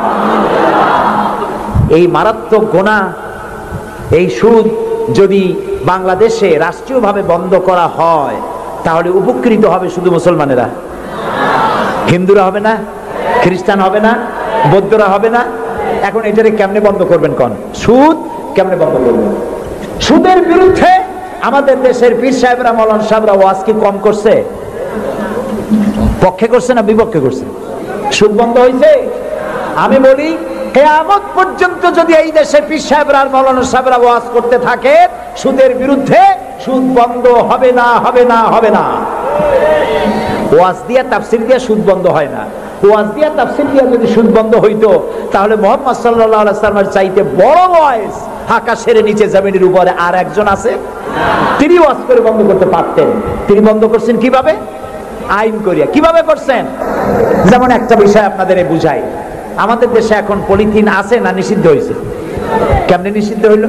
এই মারাত্মক গুনাহ, এই সুদ যদি বাংলাদেশে রাষ্ট্রীয়ভাবে বন্ধ করা হয় তাহলে উপকৃত হবে শুধু মুসলমানেরা, হিন্দুরা হবে না, খ্রিস্টান হবে না, বৌদ্ধরা হবে না। এখন এটারে কেমনে বন্ধ করবেন কোন? সুদ কেমনে বন্ধ করবেন? সুদের বিরুদ্ধে আমাদের দেশের পীর সাহেবরা, মৌলানা সাহেবরা ওয়াজ কি কম করছে? পক্ষে করছে না বিপক্ষে করছে? সুদ বন্ধ হয়েছে? আমি বলি কিয়ামত পর্যন্ত যদি এই দেশের পীর সাহেবরা আর মৌলানা সাহেবরা ওয়াজ করতে থাকে সুদের বিরুদ্ধে, সুদ বন্ধ হবে না, হবে না, হবে না। ওয়াজ দিয়া তাফসীর দিয়া সুদ বন্ধ হয় না। ওয়াজ দিয়া তাফসীর দিয়া যদি সুদ বন্ধ হইতো তাহলে মুহাম্মদ সাল্লাল্লাহু আলাইহি ওয়াসাল্লামের চাইতে বড় ওয়াজ আকাশের নিচে জমিনের উপরে আর একজন আছে, তিনি ওয়াজ করে বন্ধ করতে পারতেন। তিনি বন্ধ করছেন কিভাবে? আইন করিয়া। কিভাবে করছেন? যেমন একটা বিষয় আপনাদের বুঝাই। আমাদের দেশে এখন পলিথিন আছে না নিষিদ্ধ হয়েছে? কেমনে নিষিদ্ধ হইল?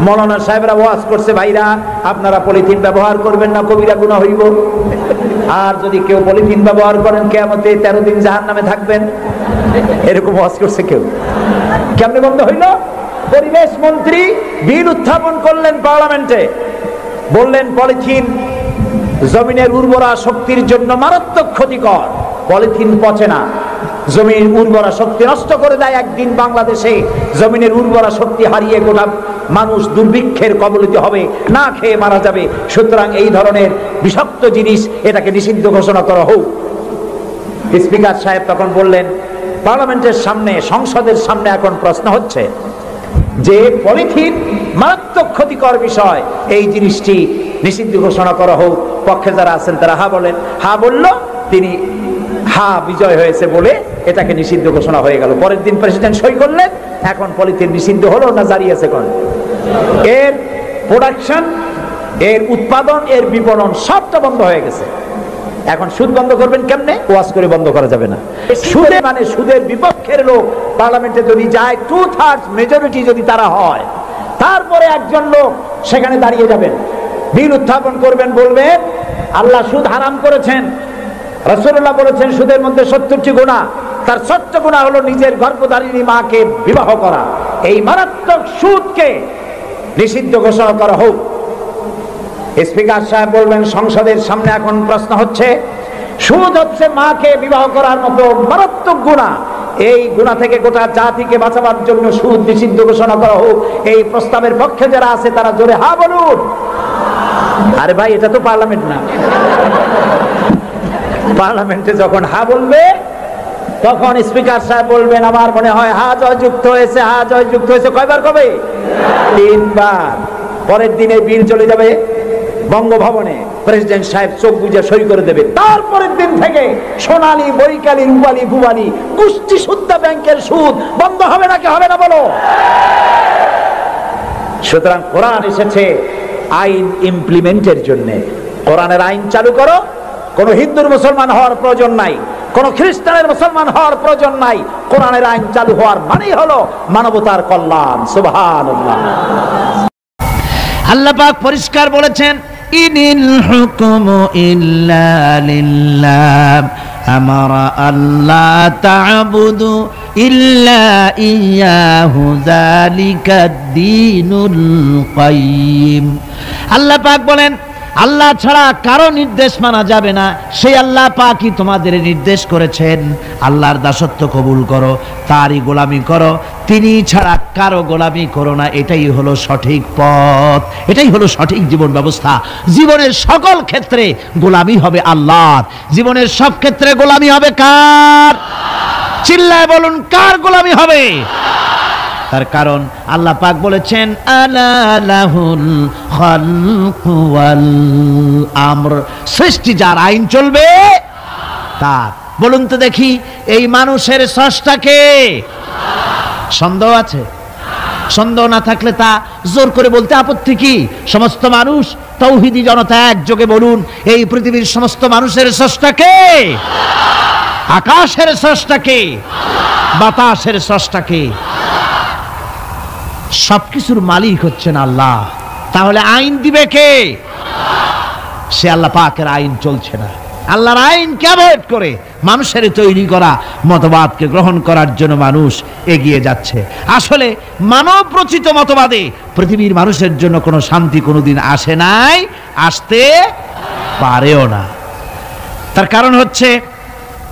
মৌলানা সাহেবরা ওয়াজ করছে, ভাইরা আপনারা পলিথিন ব্যবহার করবেন না, কবিরা গুনাহ হইব, আর যদি কেউ পলিথিন ব্যবহার করেন কিয়ামতে 13 দিন জাহান্নামে থাকবেন। এরকম ওয়াজ করছে কেউ? কেমনে বন্ধ হইল? পরিবেশ মন্ত্রী বিল উত্থাপন করলেন পার্লামেন্টে, বললেন পলিথিন জমিনের উর্বরা শক্তির জন্য মারাত্মক ক্ষতিকর, পলিথিন পচে না, জমির উর্বরা শক্তি নষ্ট করে দেয়। একদিন বাংলাদেশে জমিনের উর্বরা শক্তি হারিয়ে গোটা মানুষ দুর্ভিক্ষের কবলিত হবে, না খেয়ে মারা যাবে। সুতরাং এই ধরনের বিষাক্ত জিনিস এটাকে নিষিদ্ধ ঘোষণা করা হোক। স্পিকার সাহেব তখন বললেন, পার্লামেন্টের সামনে, সংসদের সামনে এখন প্রশ্ন হচ্ছে যে পলিথিন মারাত্মক ক্ষতিকর বিষয়, এই জিনিসটি নিষিদ্ধ ঘোষণা করা হোক। পক্ষে যারা আছেন তারা হা বলেন। হা বলল, তিনি হা বিজয় হয়েছে বলে এটাকে নিষিদ্ধ ঘোষণা হয়ে গেল। পরের দিন প্রেসিডেন্ট সই করলেন। এখন পলিথিন নিষিদ্ধ হলো না জারি আছে? কোন এর প্রোডাকশন, এর উৎপাদন, এর বিপণন সবটা বন্ধ হয়ে গেছে। এখন সুদ বন্ধ করবেন কেমনে? ওয়াজ করে বন্ধ করা যাবে না। সুদে মানে সুদের বিপক্ষের লোক পার্লামেন্টে যদি যায়, 2/3 মেজরিটি যদি তারা হয়, তারপরে একজন লোক সেখানে দাঁড়িয়ে যাবেন, বিল উত্থাপন করবেন, বলবেন আল্লাহ সুদ হারাম করেছেন, রাসূলুল্লাহ বলেছেন সুদের মধ্যে 70টি গুনাহ, তার 70 গুনাহ হলো নিজের গর্ভধারিণী মাকে বিবাহ করা। এই মারাত্মক সুদকে নিষিদ্ধ ঘোষণা করা হোক। স্পিকার সাহেব বলবেন, সংসদের সামনে এখন প্রশ্ন হচ্ছে, সুদ হচ্ছে মাকে বিবাহ করার মতো মারাত্মক গুনাহ, এই গুনাহ থেকে গোটা জাতিকে বাঁচাবার জন্য সুদ নিষিদ্ধ ঘোষণা করা হোক। এই প্রস্তাবের পক্ষে যারা আছে তারা জোরে হা বলুন। আরে ভাই, এটা তো পার্লামেন্ট না। পার্লামেন্টে যখন হা বলবে তখন স্পিকার সাহেব বলবেন, আমার মনে হয় হা জয়যুক্ত হয়েছে, হা জয়যুক্ত হয়েছে। কয়বার কবে? 3 বার। পরের দিনে বিল চলে যাবে বঙ্গভবনে, প্রেসিডেন্ট সাহেব চোখ বুজে সই করে দেবে। তারপরের দিন থেকে সোনালী, বৈকালী, রূপালী, ভুবালী, কুষ্টি সুদ্ধা ব্যাংকের সুদ বন্ধ হবে নাকি হবে না বলো? সুতরাং কোরআন এসেছে আইন ইমপ্লিমেন্টের জন্য। কোরআনের আইন চালু করো। কোন হিন্দুর মুসলমান হওয়ার প্রয়োজন নাই, কোন খ্রিস্টানের মুসলমান হওয়ার প্রয়োজন নাই। কোরআনের আইন চালু হওয়ার মানেই হলো মানবতার কল্যাণ। সুবহানাল্লাহ। আল্লাহ পাক পরিষ্কার বলেছেন, ইনিল হুকুমু ইল্লা লিল্লাহ আমারা আল্লাহ তা'বুদু ইল্লা ইয়াহু যালিকাদ দীনুল কাইয়্যিম। আল্লাহ পাক বলেন, আল্লাহ ছাড়া কারো নির্দেশ মানা যাবে না। সেই আল্লাহ পাকই তোমাদের নির্দেশ করেছেন, আল্লাহর দাসত্ব কবুল করো, তারই গোলামি করো, তিনি ছাড়া কারো গোলামি করো না। এটাই হলো সঠিক পথ, এটাই হলো সঠিক জীবন ব্যবস্থা। জীবনের সকল ক্ষেত্রে গোলামি হবে আল্লাহর, জীবনের সব ক্ষেত্রে গোলামি হবে কার? চিল্লায় বলুন, কার গোলামি হবে? তার কারণ আল্লাহ পাক বলেছেন, আলা লাহুল খালকু ওয়াল আমর, সৃষ্টি যার, আইন চলবে তার। বলুন তো দেখি, এই মানুষের স্রষ্টাকে সন্দেহ আছে? সন্দেহ না থাকলে তা জোর করে বলতে আপত্তি কি? সমস্ত মানুষ তাওহীদি জনতা একযোগে বলুন, এই পৃথিবীর সমস্ত মানুষের স্রষ্টাকে, আকাশের স্রষ্টাকে, বাতাসের স্রষ্টাকে, সবকিছুর মালিক হচ্ছেন আল্লাহ। তাহলে আইন দিবে কে? সে আল্লাহ পাকের আইন চলছে না। আল্লাহর আইনকে অ্যাভয়েড করে মানুষের তৈরি করা মতবাদকে গ্রহণ করার জন্য মানুষ এগিয়ে যাচ্ছে। আসলে মানব রচিত মতবাদে পৃথিবীর মানুষের জন্য কোনো শান্তি কোনোদিন আসে নাই, আসতে পারেও না। তার কারণ হচ্ছে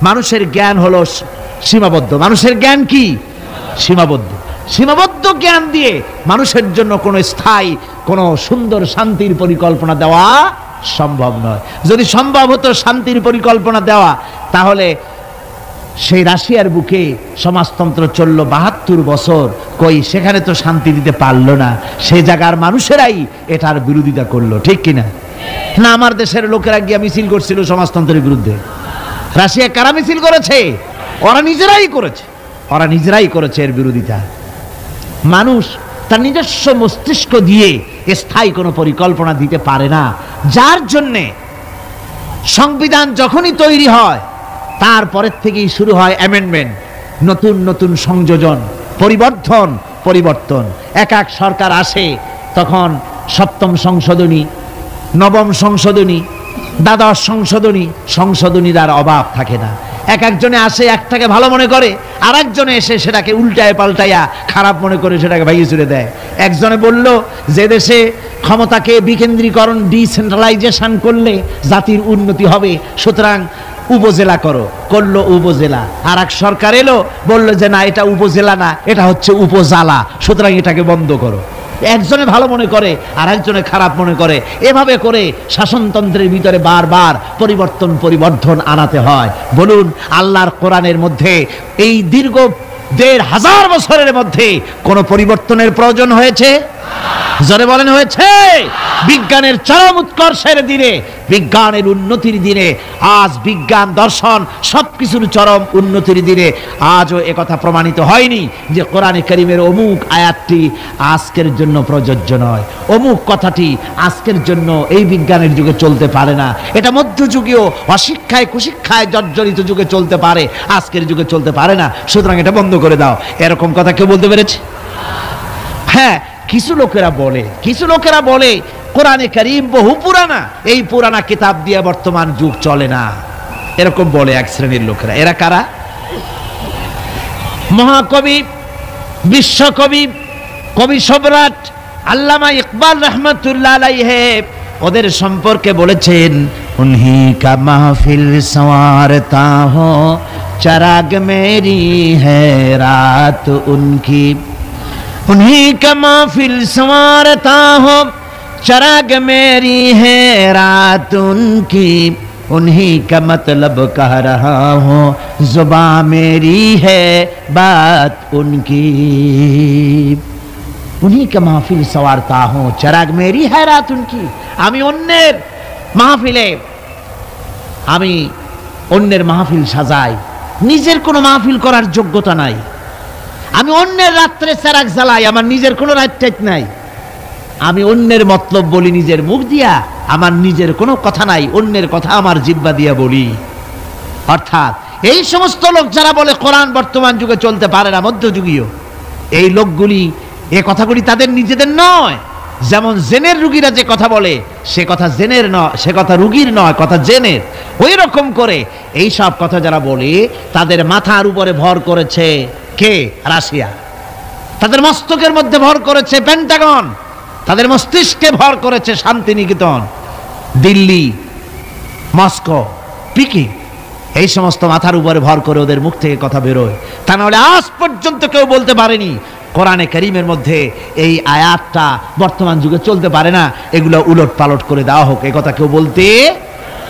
মানুষের জ্ঞান হলো সীমাবদ্ধ। মানুষের জ্ঞান কি? সীমাবদ্ধ। সীমাবদ্ধ জ্ঞান দিয়ে মানুষের জন্য কোনো স্থায়ী কোনো সুন্দর শান্তির পরিকল্পনা দেওয়া সম্ভব নয়। যদি সম্ভব হতো শান্তির পরিকল্পনা দেওয়া, তাহলে সেই রাশিয়ার বুকে সমাজতন্ত্র চলল ৭২ বছর, কই সেখানে তো শান্তি দিতে পারলো না, সে জায়গার মানুষেরাই এটার বিরোধিতা করলো, ঠিক কিনা? না, আমার দেশের লোকেরা গিয়া মিছিল করছিল সমাজতন্ত্রের বিরুদ্ধে। রাশিয়া কারা মিছিল করেছে? ওরা নিজেরাই করেছে, ওরা নিজেরাই করেছে এর বিরোধিতা। মানুষ তার নিজস্ব মস্তিষ্ক দিয়ে স্থায়ী কোনো পরিকল্পনা দিতে পারে না, যার জন্যে সংবিধান যখনই তৈরি হয় তারপরের থেকেই শুরু হয় অ্যামেন্ডমেন্ট, নতুন নতুন সংযোজন, পরিবর্তন। এক এক সরকার আসে, তখন সপ্তম সংশোধনী, নবম সংশোধনী, দ্বাদশ সংশোধনীর আর অভাব থাকে না। এক একজনে আসে একটাকে ভালো মনে করে, আর একজনে এসে সেটাকে উল্টায় পাল্টাইয়া খারাপ মনে করে সেটাকে ভাইয়ে চুরে দেয়। একজনে বলল যে দেশে ক্ষমতাকে বিকেন্দ্রীকরণ, ডিসেন্ট্রালাইজেশন করলে জাতির উন্নতি হবে, সুতরাং উপজেলা করলো উপজেলা। আর এক সরকার এলো, বললো যে না, এটা উপজেলা না, এটা হচ্ছে উপজালা, সুতরাং এটাকে বন্ধ করো। একজনে ভালো মনে করে আর একজনে খারাপ মনে করে, এভাবে করে শাসনতন্ত্রের ভিতরে বারবার পরিবর্তন আনাতে হয়। বলুন, আল্লাহর কোরআনের মধ্যে এই দীর্ঘ ১৫০০ বছরের মধ্যে কোন পরিবর্তনের প্রয়োজন হয়েছে? জোরে বলেন, হয়েছে? বিজ্ঞানের চরম উৎকর্ষের দিনে, বিজ্ঞানের উন্নতির দিনে, আজ বিজ্ঞান দর্শন সবকিছুর চরম উন্নতির দিনে আজও একথা প্রমাণিত হয়নি যে কোরআনে কারীমের অমুক আয়াতটি আজকের জন্য প্রযোজ্য নয়, অমুক কথাটি আজকের জন্য এই বিজ্ঞানের যুগে চলতে পারে না, এটা মধ্যযুগীয় অশিক্ষায় কুশিক্ষায় জর্জরিত যুগে চলতে পারে, আজকের যুগে চলতে পারে না, সুতরাং এটা বন্ধ করে দাও। এরকম কথা কেউ বলতে পেরেছে? হ্যাঁ, কিছু লোকেরা বলে কোরআনে কারীম বহু পুরানা, এই পুরানা কিতাব দিয়ে বর্তমান যুগ চলে না, এরকম বলে এক শ্রেণীর লোকেরা। এরা কারা? মহাকবি, বিশ্বকবি, কবি সম্রাট আল্লামা ইকবাল রহমতুল্লাহ আলাইহি ওদের সম্পর্কে বলেছেন, উনহি কা মাহফিল সওয়ারতা হো চরাগ মেরি হ্যায় রাত উনকি, उन्हीं का महफिल संवारता हो चराग मेरी है रात उनकी, उन्हीं का मतलब कह रहा हो जुबां मेरी है बात उनकी, उन्हीं का महफिल संवारता हो चराग मेरी है रात उनकी। আমি অন্যের মাহফিল সাজাই, নিজের কোনো মাহফিল করার যোগ্যতা নাই। আমি অন্যের রাত্রে চেরাগ জ্বালাই, আমার নিজের কোনো রাত নাই। আমি অন্যের মতলব বলি নিজের মুখ দিয়া, আমার নিজের কোনো কথা নাই, অন্যের কথা আমার জিহ্বা দিয়া বলি। অর্থাৎ এই সমস্ত লোক যারা বলে কোরআন বর্তমান যুগে চলতে পারে না, মধ্যযুগীয়, এই লোকগুলি, এই কথাগুলি তাদের নিজেদের নয়। যেমন জেনের রুগীরা যে কথা বলে, সে কথা জেনের নয়, সে কথা রুগীর নয়, কথা জেনের। ওই রকম করে এই সব কথা যারা বলে, তাদের মাথার উপরে ভর করেছে কে? রাশিয়া। তাদের মস্তকের মধ্যে ভর করেছে পেন্টাগন, তাদের মস্তিষ্কে ভর করেছে শান্তিনিকেতন, দিল্লি, মস্কো, পিকিং। এই সমস্ত মাথার উপরে ভর করে ওদের মুখ থেকে কথা বেরোয়। তা নাহলে আজ পর্যন্ত কেউ বলতে পারেনি কোরআনে কারীমের মধ্যে এই আয়াতটা বর্তমান যুগে চলতে পারে না, এগুলো উলট পালট করে দেওয়া হোক, এই কথা কেউ বলতে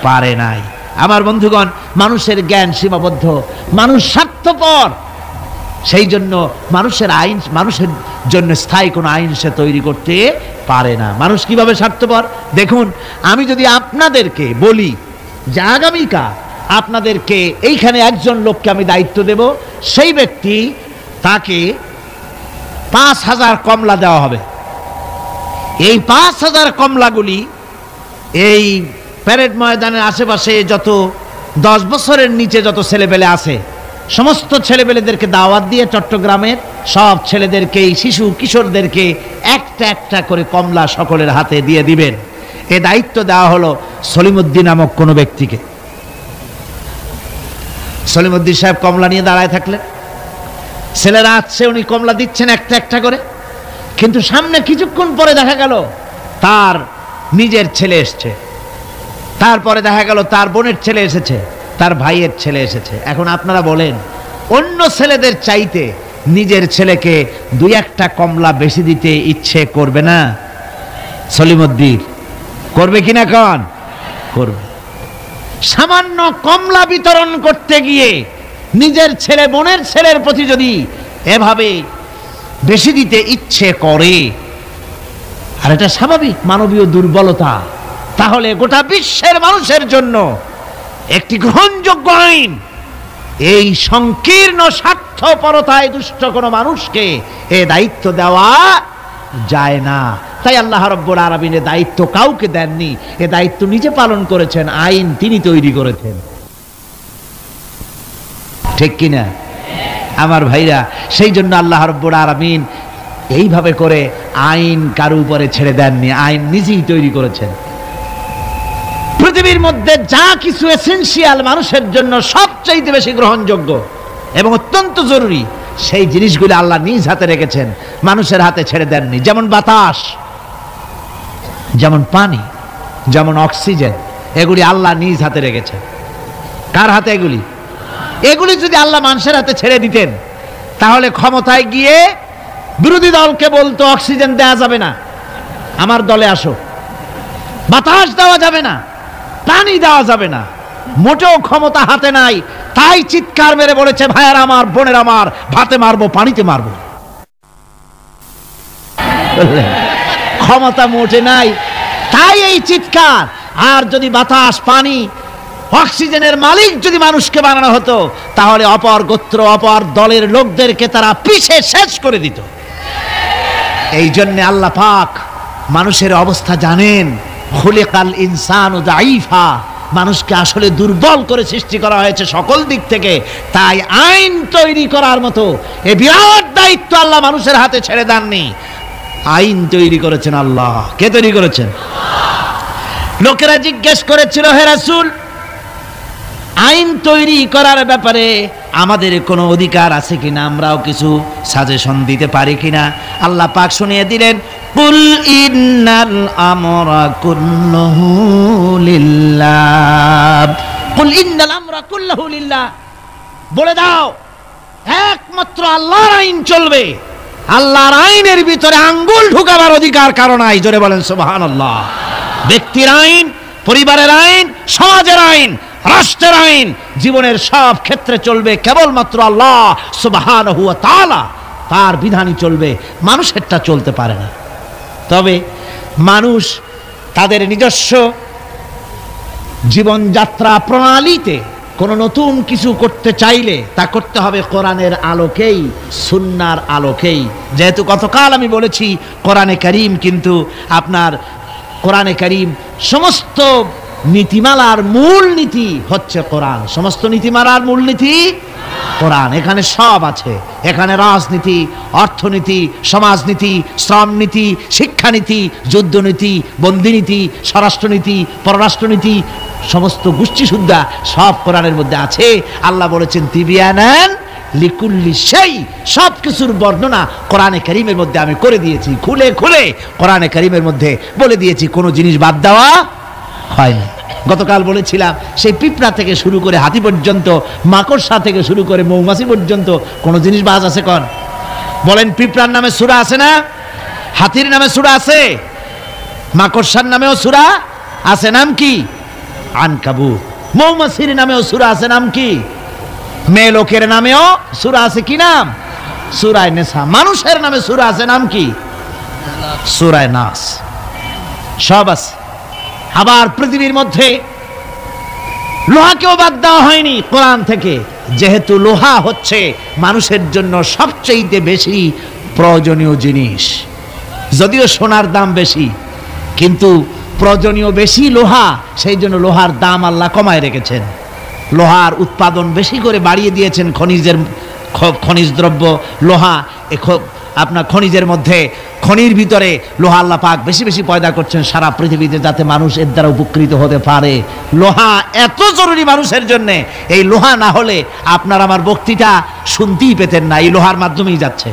পারে নাই। আমার বন্ধুগণ, মানুষের জ্ঞান সীমাবদ্ধ, মানুষ স্বার্থপর, সেই জন্য মানুষের জন্য স্থায়ী কোনো আইন সে তৈরি করতে পারে না। মানুষ কিভাবে স্বার্থপর দেখুন। আমি যদি আপনাদেরকে বলি যে আগামীকাল আপনাদেরকে এইখানে একজন লোককে আমি দায়িত্ব দেব, সেই ব্যক্তি, তাকে ৫,০০০ কমলা দেওয়া হবে। এই ৫,০০০ কমলাগুলি এই প্যারেড ময়দানের আশেপাশে যত 10 বছরের নিচে যত ছেলেপেলে আছে, সমস্ত ছেলেপেলেদেরকে দাওয়াত দিয়ে চট্টগ্রামের সব ছেলেদেরকে, শিশু কিশোরদেরকে একটা একটা করে কমলা সকলের হাতে দিয়ে দিবেন। এ দায়িত্ব দেওয়া হলো সলিমুদ্দিন নামক কোনো ব্যক্তিকে। সলিমুদ্দিন সাহেব কমলা নিয়ে দাঁড়ায় থাকলেন, ছেলেরা আসছে, উনি কমলা দিচ্ছেন একটা একটা করে। কিন্তু সামনে কিছুক্ষণ পরে দেখা গেল তার নিজের ছেলে এসছে, তারপরে দেখা গেল তার বোনের ছেলে এসেছে, তার ভাইয়ের ছেলে এসেছে। এখন আপনারা বলেন, অন্য ছেলেদের চাইতে নিজের ছেলেকে দুই একটা কমলা বেশি দিতে ইচ্ছে করবে না? সলিমুদ্দিন করবে কিনা? কন করবে। সামান্য কমলা বিতরণ করতে গিয়ে নিজের ছেলে বোনের ছেলের প্রতি যদি এভাবে বেশি দিতে ইচ্ছে করে, আর এটা স্বাভাবিক মানবীয় দুর্বলতা, তাহলে গোটা বিশ্বের মানুষের জন্য একটি গ্রহণযোগ্য আইন। এই সংকীর্ণ স্বার্থপরতায় দুষ্ট কোনো মানুষকে এ দায়িত্ব দেওয়া যায় না। তাই আল্লাহ রাব্বুল আলামিন এ দায়িত্ব কাউকে দেননি, এ দায়িত্ব নিজে পালন করেছেন, আইন তিনি তৈরি করেছেন। ঠিক কিনা আমার ভাইরা? সেই জন্য আল্লাহ রাব্বুল আলামিন এইভাবে করে আইন কারো উপরে ছেড়ে দেননি, আইন নিজেই তৈরি করেছেন। পৃথিবীর মধ্যে যা কিছু এসেনশিয়াল মানুষের জন্য সবচাইতে বেশি গ্রহণযোগ্য এবং অত্যন্ত জরুরি, সেই জিনিসগুলো আল্লাহ নিজ হাতে রেখেছেন, মানুষের হাতে ছেড়ে দেননি। যেমন বাতাস, যেমন পানি, যেমন অক্সিজেন, এগুলি আল্লাহ নিজ হাতে রেখেছেন। কার হাতে? এগুলি যদি আল্লাহ মানুষের হাতে ছেড়ে দিতেন, তাহলে ক্ষমতায় গিয়ে বিরোধী দলকে বলতো অক্সিজেন দেওয়া যাবে না, আমার দলে আসো। বাতাস দেওয়া যাবে না, পানি দেওয়া যাবে না, মোটেও ক্ষমতা হাতে নাই। তাই চিৎকার মেরে বলেছে, ভাইয়ার আমার, বোনের আমার, ভাতে মারবো, পানিতে মারবো। ক্ষমতা মোটে নাই, তাই এই চিৎকার। আর যদি বাতাস, পানি, অক্সিজেনের মালিক যদি মানুষকে বানানো হতো, তাহলে অপর গোত্র, অপর দলের লোকদেরকে তারা পিছে শেষ করে দিত। এই জন্য আল্লাহ পাক মানুষের অবস্থা জানেন। খুলিকাল ইনসানু দাঈফা, মানুষকে আসলে দুর্বল করে সৃষ্টি করা হয়েছে সকল দিক থেকে। তাই আইন তৈরি করার মতো এ বিরাট দায়িত্ব আল্লাহ মানুষের হাতে ছেড়ে দেননি, আইন তৈরি করেছেন আল্লাহ। কে তৈরি করেছেন? লোকেরা জিজ্ঞেস করেছিল, হে রাসূল, আইন তৈরি করার ব্যাপারে আমাদের কোনো অধিকার আছে কিনা, আমরাও কিছু সাজেশন দিতে পারি কিনা? আল্লাহ পাক শুনিয়ে দিলেন, কুল ইন্নাল আমরা কুল্লুহু লিল্লাহ, কুল ইন্নাল আমরা কুল্লুহু লিল্লাহ, বলে দাও একমাত্র আল্লাহর আইন চলবে, আল্লাহর আইনের ভিতরে আঙ্গুল ঢুকাবার অধিকার কারো নাই। জোরে বলেন সুবহানাল্লাহ। ব্যক্তির আইন, পরিবারের আইন, সমাজের আইন, রাষ্ট্রের আইন, জীবনের সব ক্ষেত্রে চলবে কেবলমাত্র আল্লাহ সুবহানাহু ওয়া তাআলা, তার বিধানই চলবে, মানুষেরটা চলতে পারে না। তবে মানুষ তাদের নিজস্ব জীবনযাত্রা প্রণালীতে কোনো নতুন কিছু করতে চাইলে তা করতে হবে কোরআনের আলোকেই, সুন্নাহর আলোকেই। যেহেতু গতকাল আমি বলেছি, কোরআনে কারীম কিন্তু আপনার কোরআনে কারীম সমস্ত নীতিমালার মূল নীতি হচ্ছে কোরআন। সমস্ত নীতিমালার মূল নীতি কোরআন। এখানে সব আছে, এখানে রাজনীতি, অর্থনীতি, সমাজনীতি, শ্রমনীতি, শিক্ষানীতি, যুদ্ধনীতি, বন্দিনীতি, স্বরাষ্ট্রনীতি, পররাষ্ট্রনীতি, সমস্ত গোষ্ঠী সুদ্ধা সব কোরআনের মধ্যে আছে। আল্লাহ বলেছেন তিবিয়ানান লিকুল্লি শাই, সব কিছুর বর্ণনা কোরআনে কারীমের মধ্যে আমি করে দিয়েছি। খুলে খুলে কোরআনে কারীমের মধ্যে বলে দিয়েছি, কোনো জিনিস বাদ দেওয়া হয়নি। গতকাল বলেছিলাম, সেই পিঁপড়া থেকে শুরু করে হাতি পর্যন্ত, মাকড়সা থেকে শুরু করে মৌমাছি পর্যন্ত কোনো জিনিস বাজ আছে? কোন বলেন? পিঁপড়ার নামে সূরা আছে না? হাতির নামে সূরা আছে, মাকড়সার নামেও সূরা আছে, নাম কি? আনকাবুত। মৌমাছির নামেও সূরা আছে, নাম কি? মেয়ে লোকের নামেও সূরা আছে, কি নাম? সূরায়ে নিসা। মানুষের নামে সূরা আছে, নাম কি? সূরায়ে নাস। সব আছে। আবার পৃথিবীর মধ্যে লোহাকেও বাদ দেওয়া হয়নি কোরআন থেকে, যেহেতু লোহা হচ্ছে মানুষের জন্য সবচেয়ে বেশি প্রয়োজনীয় জিনিস। যদিও সোনার দাম বেশি, কিন্তু প্রয়োজনীয় বেশি লোহা, সেই জন্য লোহার দাম আল্লাহ কমায় রেখেছেন। লোহার উৎপাদন বেশি করে বাড়িয়ে দিয়েছেন, খনিজ দ্রব্য লোহা আপনার খনিজের মধ্যে, খনির ভিতরে লোহা আল্লাহ পাক বেশি বেশি পয়দা করছেন সারা পৃথিবীতে, যাতে মানুষ এর দ্বারা উপকৃত হতে পারে। লোহা এত জরুরি মানুষের জন্য, এই লোহা না হলে আপনার আমার বক্তৃতা শুনতেই পেতেন না। এই লোহার মাধ্যমেই যাচ্ছে।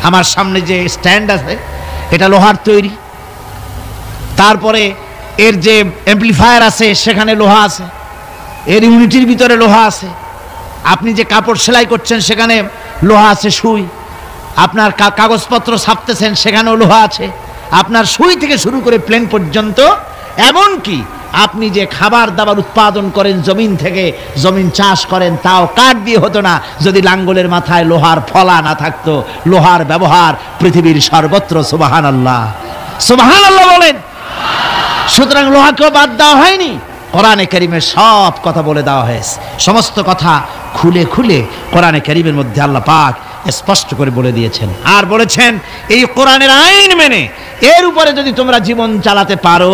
আমার সামনে যে স্ট্যান্ড আছে এটা লোহার তৈরি, তারপরে এর যে অ্যাম্পলিফায়ার আছে সেখানে লোহা আছে, এর ইউনিটির ভিতরে লোহা আছে। আপনি যে কাপড় সেলাই করছেন সেখানে লোহা আছে, সুই। আপনার কাগজপত্র ছাপতেছেন সেখানেও লোহা আছে। আপনার সুই থেকে শুরু করে প্লেন পর্যন্ত, এমনকি আপনি যে খাবার দাবার উৎপাদন করেন জমিন থেকে, জমিন চাষ করেন, তাও কাঠ দিয়ে হতো না যদি লাঙ্গলের মাথায় লোহার ফলা না থাকতো। লোহার ব্যবহার পৃথিবীর সর্বত্র। সুবহানাল্লাহ, সুবহানাল্লাহ বলেন। সুতরাং লোহাকেও বাদ দেওয়া হয়নি, কোরআনে কারীমে সব কথা বলে দেওয়া হয়েছে। সমস্ত কথা খুলে খুলে কোরআনে কারীমের মধ্যে আল্লাহ পাক স্পষ্ট করে বলে দিয়েছেন। আর বলেছেন এই কোরআনের আইন মেনে এর উপরে যদি তোমরা জীবন চালাতে পারো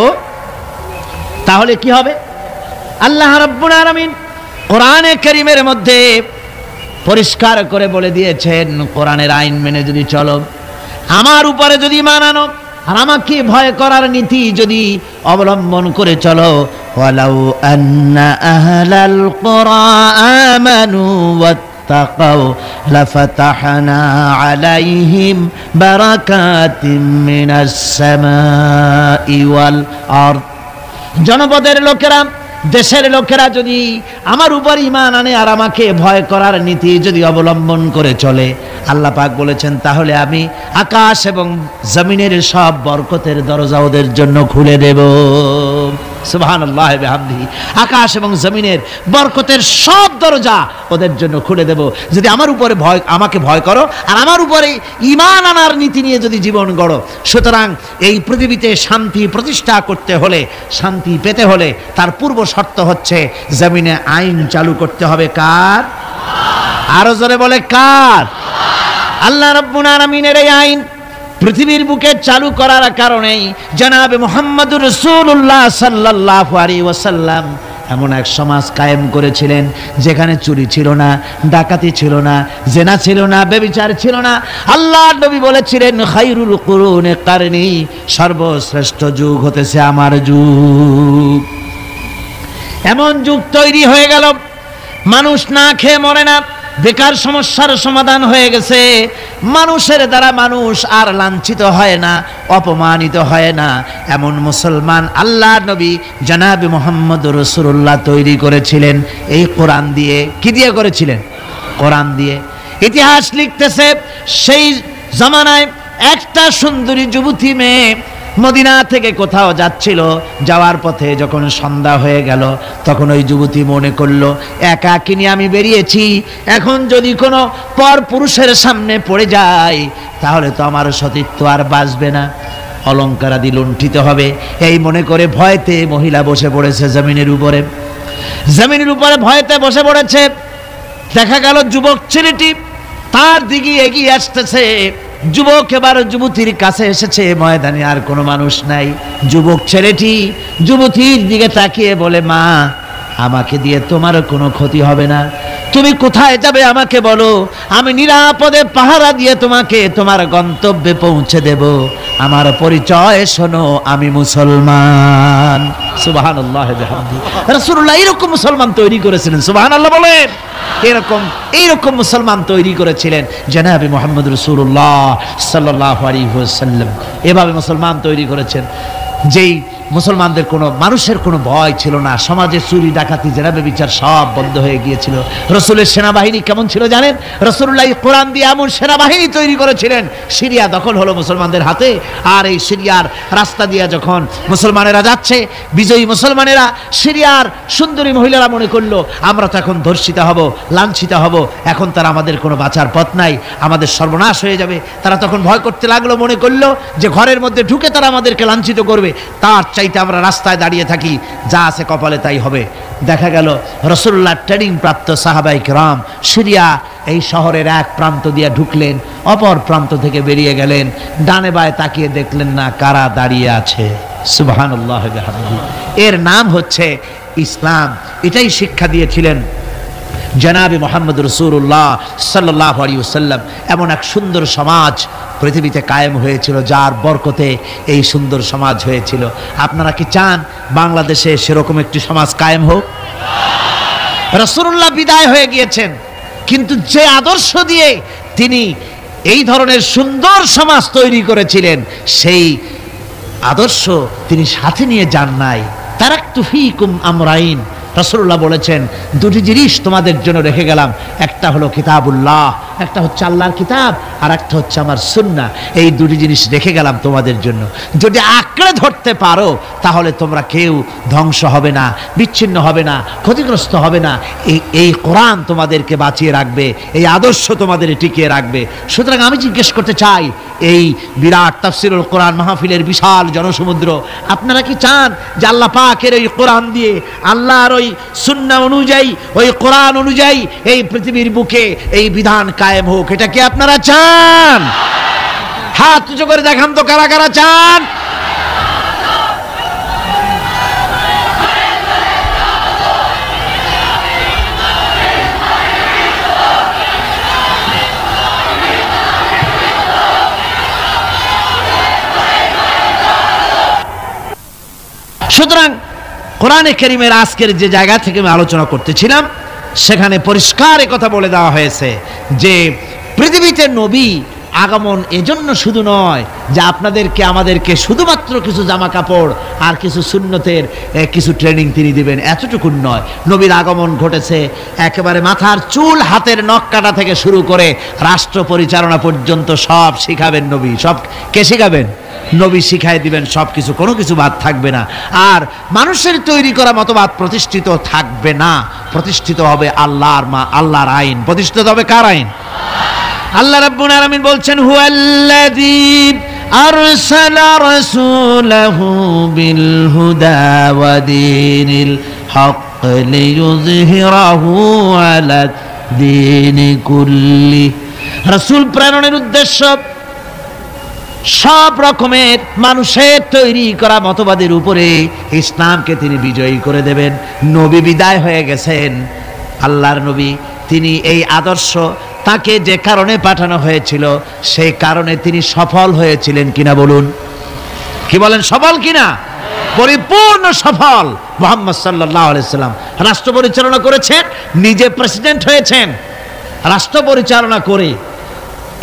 তাহলে কি হবে। আল্লাহ রাব্বুল আলামিন কোরআনে কারীমের মধ্যে পরিষ্কার করে বলে দিয়েছেন, কোরআনের আইন মেনে যদি চলো, আমার উপরে যদি ঈমান আনো, আর আমাকে ভয় করার নীতি যদি অবলম্বন করে চলো, ওয়ালাউ আন্না আহলাল কুরআ আমানু ওয়াত্তাকাউ লাফাতাহনা আলাইহিম বারাকাতিম মিনাস সামাই ওয়াল আরদ। জনপদের লোকেরা, দেশের লোকেরা যদি আমার উপর ঈমান আনে আর আমাকে ভয় করার নীতি যদি অবলম্বন করে চলে, আল্লাহ পাক বলেছেন তাহলে আমি আকাশ এবং জমিনের সব বরকতের দরজা ওদের জন্য খুলে দেব। সুবহানাল্লাহ বিহামদিহি। আকাশ এবং জমিনের বরকতের সব দরজা ওদের জন্য খুলে দেব যদি আমার উপরে আমাকে ভয় করো আর আমার উপরে ঈমান আনার নীতি নিয়ে যদি জীবন গড়ো। সুতরাং এই পৃথিবীতে শান্তি প্রতিষ্ঠা করতে হলে, শান্তি পেতে হলে তার পূর্ব শর্ত হচ্ছে জমিনে আইন চালু করতে হবে। কার? আরো জোরে বলে কার? আল্লাহ রাব্বুল আলামিনের এই আইন পৃথিবীর বুকে চালু করার কারণেই জনাবে মুহাম্মদুর রাসূলুল্লাহ সাল্লাল্লাহু আলাইহি ওয়াসাল্লাম এমন এক সমাজ কায়েম করেছিলেন যেখানে চুরি ছিল না, ডাকাতি ছিল না, জেনা ছিল না, ব্যভিচার ছিল না। আল্লাহর নবী বলেছিলেন খায়রুল কুরুনি কারনি, সর্বশ্রেষ্ঠ যুগ হতেছে আমার যুগ। এমন যুগ তৈরি হয়ে গেল, মানুষ না খেয়ে মরে না, বেকার সমস্যার সমাধান হয়ে গেছে। মানুষের দ্বারা মানুষ আর লাঞ্ছিত হয় না, অপমানিত হয় না। এমন মুসলমান আল্লাহর নবী জনাবে মুহাম্মদ রাসূলুল্লাহ তৈরি করেছিলেন এই কোরআন দিয়ে। কি দিয়ে করেছিলেন? কোরআন দিয়ে। ইতিহাস লিখতেছে সেই জামানায় একটা সুন্দরী যুবতী মেয়ে মদিনা থেকে কোথাও যাচ্ছিল, যাওয়ার পথে যখন সন্ধ্যা হয়ে গেল তখন ওই যুবতী মনে করলো একাকিনী আমি বেরিয়েছি, এখন যদি কোনো পর পুরুষের সামনে পড়ে যায় তাহলে তো আমার সতীত্ব আর বাঁচবে না, অলঙ্কারাদি লুণ্ঠিত হবে। এই মনে করে ভয়তে মহিলা বসে পড়েছে জমিনের উপরে। জমিনের উপরে ভয়তে বসে পড়েছে। দেখা গেল যুবক ছেলেটি তার দিকে এগিয়ে আসতেছে। যুবক এবার যুবতীর কাছে এসেছে, ময়দানে আর কোনো মানুষ নাই। যুবক ছেলেটি যুবতীর দিকে তাকিয়ে বলে, মা, আমাকে দিয়ে তোমার কোনো ক্ষতি হবে না, তুমি কোথায় যাবে আমাকে বলো, আমি নিরাপদে পাহারা দিয়ে তোমাকে তোমার গন্তব্যে পৌঁছে দেব। আমার পরিচয় শোনো, আমি মুসলমান। সুবহানাল্লাহ বিহামদিহি। রাসূলুল্লাহ এরকম মুসলমান তৈরি করেছিলেন। সুবহানাল্লাহ বলেন। এইরকম মুসলমান তৈরি করেছিলেন জনাবে মুহাম্মদ রাসূলুল্লাহ সাল্লাল্লাহু আলাইহি ওয়াসাল্লাম। এভাবে মুসলমান তৈরি করেছেন যেই মুসলমানদের কোনো মানুষের কোনো ভয় ছিল না। সমাজে চুরি ডাকাতি জেনা ব্যভিচার সব বন্ধ হয়ে গিয়েছিল। রাসূলের সেনাবাহিনী কেমন ছিল জানেন? রাসূলুল্লাহ কোরআন দিয়ে এমন সেনাবাহিনী তৈরি করেছিলেন, সিরিয়া দখল হলো মুসলমানদের হাতে। আর এই সিরিয়ার রাস্তা দিয়ে যখন মুসলমানেরা যাচ্ছে, বিজয়ী মুসলমানেরা সিরিয়ার সুন্দরী মহিলারা মনে করলো আমরা তো এখন ধর্ষিত হব, লাঞ্ছিত হব, এখন তারা আমাদের কোনো বাঁচার পথ নাই, আমাদের সর্বনাশ হয়ে যাবে। তারা তখন ভয় করতে লাগলো, মনে করলো যে ঘরের মধ্যে ঢুকে তারা আমাদেরকে লাঞ্ছিত করবে, তার চাইতে আমরা রাস্তায় দাঁড়িয়ে থাকি, যা আছে কপালে তাই হবে। দেখা গেল রাসূলুল্লাহ ট্রেনিং প্রাপ্ত সাহাবায়ে কেরাম সিরিয়া এই শহরের এক প্রান্ত দিয়ে ঢুকলেন, অপর প্রান্ত থেকে বেরিয়ে গেলেন, ডানে বায়ে তাকিয়ে দেখলেন না কারা দাঁড়িয়ে আছে। সুবহানাল্লাহ বিহামদিহি। এর নাম হচ্ছে ইসলাম। এটাই শিক্ষা দিয়েছিলেন জনাবে মুহাম্মদ রাসূলুল্লাহ সাল্লাল্লাহু আলাইহি ওয়াসাল্লাম এমন এক সুন্দর সমাজ পৃথিবীতে কায়েম হয়েছিল, যার বরকতে এই সুন্দর সমাজ হয়েছিল। আপনারা কি চান বাংলাদেশে সেরকম একটি সমাজ কায়েম হোক? রাসূলুল্লাহ বিদায় হয়ে গিয়েছেন, কিন্তু যে আদর্শ দিয়ে তিনি এই ধরনের সুন্দর সমাজ তৈরি করেছিলেন, সেই আদর্শ তিনি সাথে নিয়ে যান নাই। তারাকতু ফীকুম আমরাইন, রাসূলুল্লাহ বলেছেন দুটি জিনিস তোমাদের জন্য রেখে গেলাম, একটা হলো কিতাবুল্লাহ, একটা হচ্ছে আল্লাহর কিতাব, আর একটা হচ্ছে আমার সুন্নাহ। এই দুটি জিনিস রেখে গেলাম তোমাদের জন্য। যদি আঁকড়ে ধরতে পারো তাহলে তোমরা কেউ ধ্বংস হবে না, বিচ্ছিন্ন হবে না, ক্ষতিগ্রস্ত হবে না। এই কোরআন তোমাদেরকে বাঁচিয়ে রাখবে, এই আদর্শ তোমাদের টিকিয়ে রাখবে। সুতরাং আমি জিজ্ঞেস করতে চাই, এই বিরাট তাফসীরুল কোরআন মাহফিলের বিশাল জনসমুদ্র, আপনারা কি চান যে আল্লাহ পাকের এই কোরআন দিয়ে, আল্লাহর ওই সুন্নাহ অনুযায়ী, ওই কোরআন অনুযায়ী এই পৃথিবীর বুকে এই বিধান কায়েম হোক? এটা কি আপনারা চান? হাত উঁচু করে দেখান তো কারা কারা চান। সুতরাং কোরআনে কারীমের আজকের যে জায়গা থেকে আমি আলোচনা করতেছিলাম, সেখানে পরিষ্কার কথা বলে দেওয়া হয়েছে যে পৃথিবীতে নবী আগমন এজন্য শুধু নয় যে আপনাদেরকে আমাদেরকে শুধুমাত্র কিছু জামা কাপড় আর কিছু সুন্নতের কিছু ট্রেনিং তিনি দিবেন, এতটুকু নয়। নবীর আগমন ঘটেছে একেবারে মাথার চুল, হাতের নখ কাটা থেকে শুরু করে রাষ্ট্র পরিচালনা পর্যন্ত সব শিখাবেন নবী। সব কে শিখাবেন? নবী শিখাই দিবেন সব কিছু, কোনো কিছু বাদ থাকবে না। আর মানুষের তৈরি করা মতবাদ প্রতিষ্ঠিত থাকবে না, প্রতিষ্ঠিত হবে আল্লাহর আইন। প্রতিষ্ঠিত হবে কার আইন? আল্লাহ রাব্বুল আলামিন বলছেন, হুয়াল্লাযী আরসালা রাসূলাহু বিল হুদা ওয়া দীনিল হক লিইয়ুযহিরাহু আলা দীনি কুল্লি। রাসূল প্রেরণের উদ্দেশ্য সব রকমের মানুষের তৈরি করা মতবাদের উপরে ইসলামকে তিনি বিজয়ী করে দেবেন। নবী বিদায় হয়ে গেছেন, আল্লাহর নবী, তিনি এই আদর্শ, তাকে যে কারণে পাঠানো হয়েছিল সেই কারণে তিনি সফল হয়েছিলেন কিনা বলুন? কি বলেন, সফল কিনা? পরিপূর্ণ সফল। মুহাম্মদ সাল্লাল্লাহু আলাইহি সাল্লাম রাষ্ট্র পরিচালনা করেছেন, নিজে প্রেসিডেন্ট হয়েছেন, রাষ্ট্র পরিচালনা করে,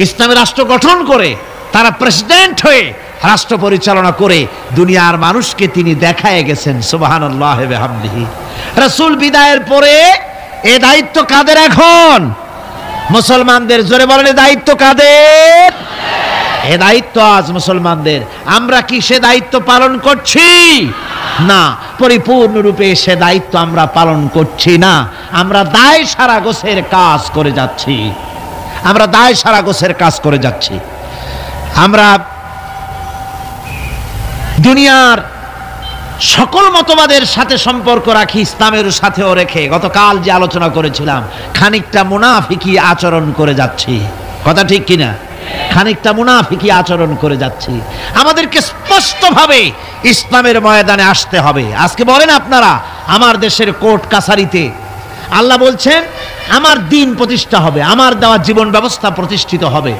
ইসলামের রাষ্ট্র গঠন করে, তারা প্রেসিডেন্ট হয়ে রাষ্ট্র পরিচালনা করে দুনিয়ার মানুষকে তিনি দেখায় গেছেন। সুবহানাল্লাহি ওয়া বিহামদিহি। রাসূল বিদায়ের পরে এ দায়িত্ব কাদের এখন? মুসলমানদের। জোরে বলেন, দায়িত্ব কাদের? এ দায়িত্ব আজ মুসলমানদের। আমরা কি সে দায়িত্ব পালন করছি? না, পরিপূর্ণরূপে সে দায়িত্ব আমরা পালন করছি না। আমরা দায় সারা গোছের কাজ করে যাচ্ছি, আমরা দায় সারা গোছের কাজ করে যাচ্ছি। আমরা দুনিয়ার সকল মতবাদের সাথে সম্পর্ক রাখি, ইসলামের সাথেও রেখে গতকাল যে আলোচনা করেছিলাম, খানিকটা মুনাফিকি আচরণ করে যাচ্ছি। কথা ঠিক কিনা? খানিকটা মুনাফিকি আচরণ করে যাচ্ছি। আমাদেরকে স্পষ্টভাবে ইসলামের ময়দানে আসতে হবে। আজকে বলেন আপনারা, আমার দেশের কোর্ট কাছারিতে আল্লাহ বলছেন আমার দ্বীন প্রতিষ্ঠা হবে, আমার দেওয়া জীবন ব্যবস্থা প্রতিষ্ঠিত হবে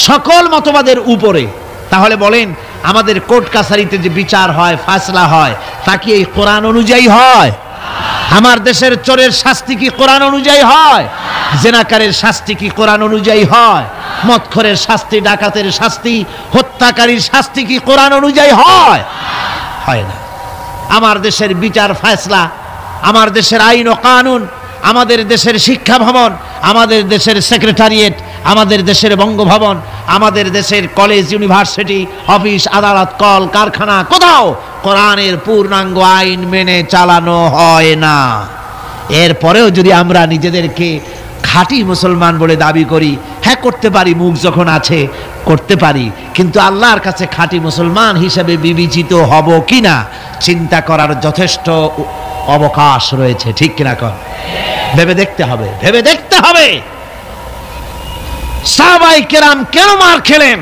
সকল মতবাদের উপরে। তাহলে বলেন, আমাদের কোর্ট কাছারিতে যে বিচার হয়, ফয়সালা হয়, তা কি এই কোরআন অনুযায়ী হয়? আমার দেশের চোরের শাস্তি কি কোরআন অনুযায়ী হয়? জেনাকারের শাস্তি কি কোরআন অনুযায়ী হয়? মদখোরের শাস্তি, ডাকাতের শাস্তি, হত্যাকারীর শাস্তি কি কোরআন অনুযায়ী হয়? হয় না। আমার দেশের বিচার ফয়সালা, আমার দেশের আইন ও কানুন, আমাদের দেশের শিক্ষা ভবন, আমাদের দেশের সেক্রেটারিয়েট, আমাদের দেশের বঙ্গভবন, আমাদের দেশের কলেজ, ইউনিভার্সিটি, অফিস, আদালত, কল কারখানা, কোথাও কোরআনের পূর্ণাঙ্গ আইন মেনে চালানো হয় না। এরপরেও যদি আমরা নিজেদেরকে খাঁটি মুসলমান বলে দাবি করি, হ্যাঁ করতে পারি, মুখ যখন আছে করতে পারি, কিন্তু আল্লাহর কাছে খাঁটি মুসলমান হিসেবে বিবেচিত হব কিনা চিন্তা করার যথেষ্ট অবকাশ রয়েছে। ঠিক কিনা কর? ভেবে দেখতে হবে, ভেবে দেখতে হবে। সাহাবায়ে কেরাম কেন মার খেলেন?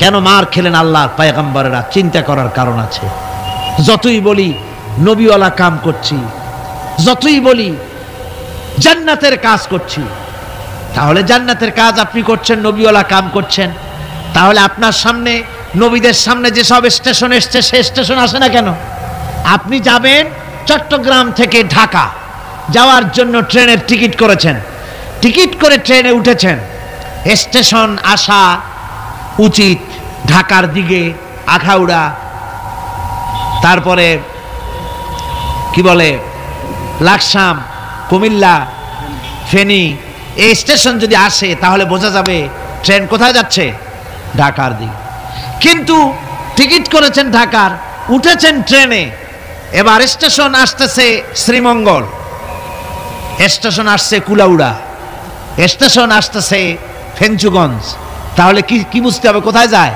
কেন মার খেলেন আল্লাহর পয়গম্বরেরা? চিন্তা করার কারণ আছে। যতই বলি নবীওয়ালা কাম করছি, যতই বলি জান্নাতের কাজ করছি। তাহলে জান্নাতের কাজ আপনি করছেন, নবীওয়ালা কাম করছেন, তাহলে আপনার সামনে নবীদের সামনে যেসব স্টেশন এসছে সে স্টেশন আসে না কেন? আপনি যাবেন চট্টগ্রাম থেকে ঢাকা যাওয়ার জন্য ট্রেনের টিকিট করেছেন, টিকিট করে ট্রেনে উঠেছেন, স্টেশন আসা উচিত ঢাকার দিকে আখাউড়া, তারপরে কি বলে লাকসাম, কুমিল্লা, ফেনী, এই স্টেশন যদি আসে তাহলে বোঝা যাবে ট্রেন কোথায় যাচ্ছে, ঢাকার দিকে। কিন্তু টিকিট করেছেন ঢাকার, উঠেছেন ট্রেনে, এবার স্টেশন আসতেছে শ্রীমঙ্গল, স্টেশন আসছে কুলাউড়া, স্টেশন আসতেছে ফেঞ্চুগঞ্জ, তাহলে কি কি বুঝতে হবে কোথায় যায়?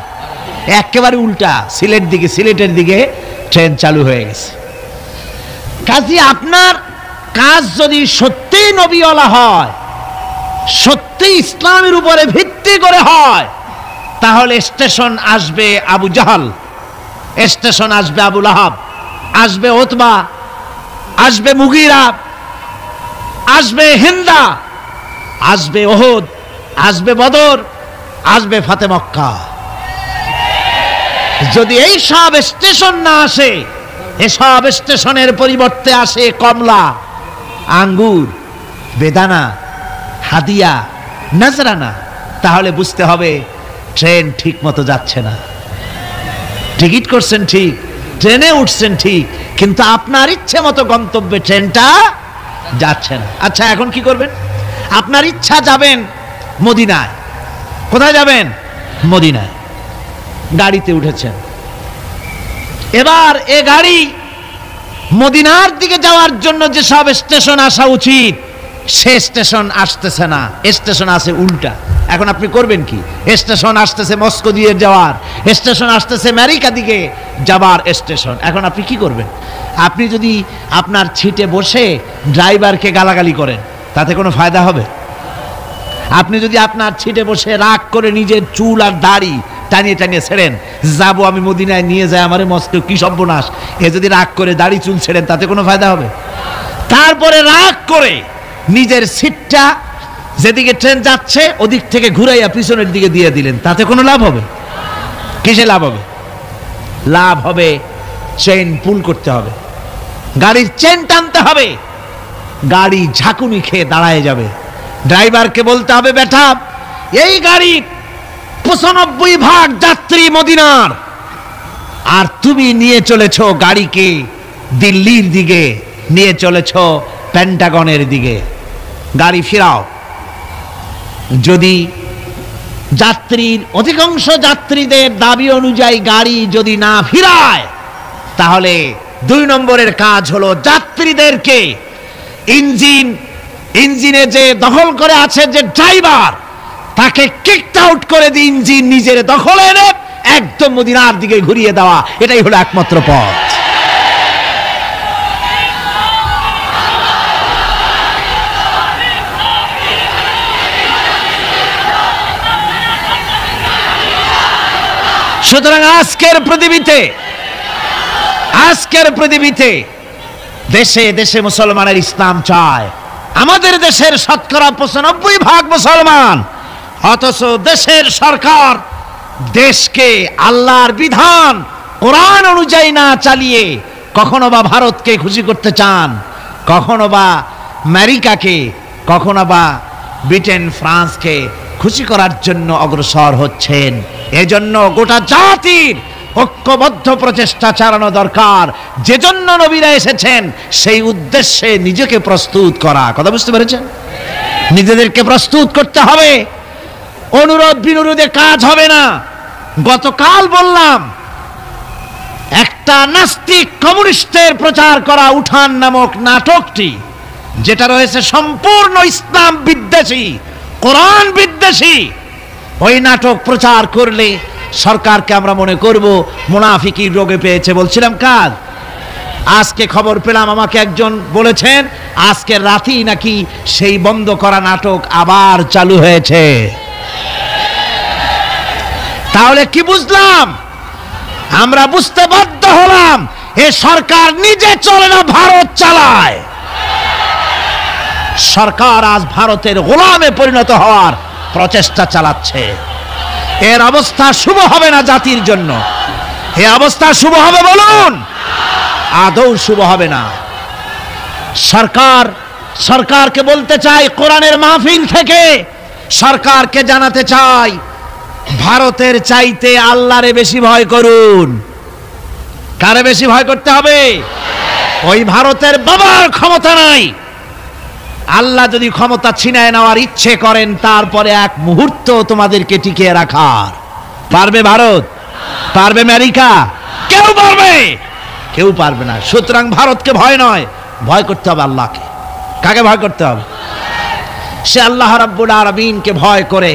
একেবারে উল্টা, সিলেটের দিকে ট্রেন চালু হয়ে গেছে। কাজে আপনার কাজ যদি সত্যি নবীওয়ালা হয়, সত্যি ইসলামের উপরে ভিত্তি করে হয়, তাহলে স্টেশন আসবে আবু জাহাল, স্টেশন আসবে আবু লাহাব, আসবে উতবা, আসবে মুগিরা, আসবে হিন্দা, আসবে ওহদ, আসবে বদর, আসবে ফাতে মক্কা। যদি এই সব স্টেশন না আসে, এসব স্টেশনের পরিবর্তে আসে কমলা, আঙ্গুর, বেদানা, হাদিয়া, নজরানা, তাহলে বুঝতে হবে ট্রেন ঠিক মতো যাচ্ছে না। টিকিট করছেন ঠিক, ট্রেনে উঠছেন ঠিক, কিন্তু আপনার ইচ্ছে মতো গন্তব্যে ট্রেনটা যাচ্ছে না। আচ্ছা, এখন কি করবেন? আপনার ইচ্ছা যাবেন মদিনায়, কোথায় যাবেন? মদিনায়। গাড়িতে উঠেছেন, এবার এ গাড়ি মদিনার দিকে যাওয়ার জন্য যে সব স্টেশন আসা উচিত সে স্টেশন আসতেছে না, স্টেশন আসে উল্টা। এখন আপনি করবেন কি? স্টেশন আসতেছে মস্কো দিয়ে যাওয়ার, স্টেশন আসতেছে আমেরিকা দিকে যাবার স্টেশন। এখন আপনি কি করবেন? আপনি যদি আপনার সিটে বসে ড্রাইভারকে গালাগালি করেন তাতে কোনো ফায়দা হবে? আপনি যদি আপনার সিটে বসে রাগ করে নিজের চুল আর দাড়ি টানিয়ে টানিয়ে ছেড়েন, যাবো আমি মদিনায়, নিয়ে যায় আমারে মস্কো, কি সর্বনাশ, এ যদি রাগ করে দাড়ি চুল ছেড়েন তাতে কোনো ফায়দা হবে? তারপরে রাগ করে নিজের সিটটা যেদিকে ট্রেন যাচ্ছে ওদিক থেকে ঘুরাইয়া পিছনের দিকে দিয়ে দিলেন, তাতে কোনো লাভ হবে? কিসে লাভ হবে? লাভ হবে চেইন পুল করতে হবে, গাড়ির চেন টানতে হবে, গাড়ি ঝাঁকুনি খেয়ে দাঁড়ায় যাবে। ড্রাইভারকে বলতে হবে, বেটা এই গাড়ির 95% যাত্রী মদিনার, আর তুমি নিয়ে চলেছ গাড়িকে দিল্লির দিকে, নিয়ে চলেছ পেন্টাগনের দিকে, গাড়ি ফিরাও। যদি যাত্রীর অধিকাংশ যাত্রীদের দাবি অনুযায়ী গাড়ি যদি না ফিরায়, তাহলে 2 নম্বরের কাজ হলো যাত্রীদেরকে ইঞ্জিনে যে দখল করে আছে যে ড্রাইভার, তাকে কিকড আউট করে দিয়ে ইঞ্জিন নিজের দখলে এনে একদম মদিনার দিকে ঘুরিয়ে দেওয়া, এটাই হলো একমাত্র পথ। সুতরাং আজকের পৃথিবীতে দেশে দেশে মুসলমানের ইসলাম চায়। আমাদের দেশের শতকরা 95% মুসলমান, অথচ দেশের সরকার দেশকে আল্লাহর বিধান কোরআন অনুযায়ী না চালিয়ে কখনো বা ভারতকে খুশি করতে চান, কখনো বা আমেরিকাকে, কখনো বা ব্রিটেন ফ্রান্সকে খুশি করার জন্য অগ্রসর হচ্ছেন। এজন্য গোটা জাতির ঐক্যবদ্ধ প্রচেষ্টা চালানো দরকার। যে জন্য নবীরা এসেছেন সেই উদ্দেশ্যে নিজেকে প্রস্তুত করা। কথা বুঝতে পেরেছেন? নিজেদেরকে প্রস্তুত করতে হবে। অনুরোধ বিনুরোধে কাজ হবে না। গতকাল বললাম, একটা নাস্তিক কমিউনিস্টের প্রচার করা উঠান নামক নাটকটি, যেটা রয়েছে সম্পূর্ণ ইসলাম বিদ্বেষী, কোরআন বিদ্বেষী, ওই নাটক প্রচার করলে সরকারকে আমরা মনে করব মুনাফিকি রোগে পেয়েছে। বলছিলাম কাজ, আজকে খবর পেলাম, আমাকে একজন বলেছেন আজকের রাতেই নাকি সেই বন্ধ করা নাটক আবার চালু হয়েছে। তাহলে কি বুঝলাম? আমরা বুঝতে বাধ্য হলাম এ সরকার নিজে চলে না, ভারত চালায়। সরকার আজ ভারতের গোলামে পরিণত হওয়ার প্রচেষ্টা চালাচ্ছে। এর অবস্থা শুভ হবে না জাতির জন্য। এ অবস্থা শুভ হবে বলুন? আদৌ শুভ হবে না। সরকারকে বলতে চাই, কোরআনের মাহফিল থেকে সরকারকে জানাতে চাই, ভারতের চাইতে আল্লাহরে বেশি ভয় করুন। কারে বেশি ভয় করতে হবে? ওই ভারতের বাবার ক্ষমতা নাই। আল্লাহ যদি ক্ষমতা ছিনায় নেওয়ার ইচ্ছে করেন, তারপরে এক মুহূর্ত তোমাদেরকে টিকিয়ে রাখার পারবে ভারত? পারবে আমেরিকা? কেউ পারবে? কেউ পারবে না। সুতরাং ভারতকে ভয় নয়, ভয় করতে হবে আল্লাহকে। কাকে ভয় করতে হবে? সে আল্লাহ রাব্বুল আলামিনকে ভয় করে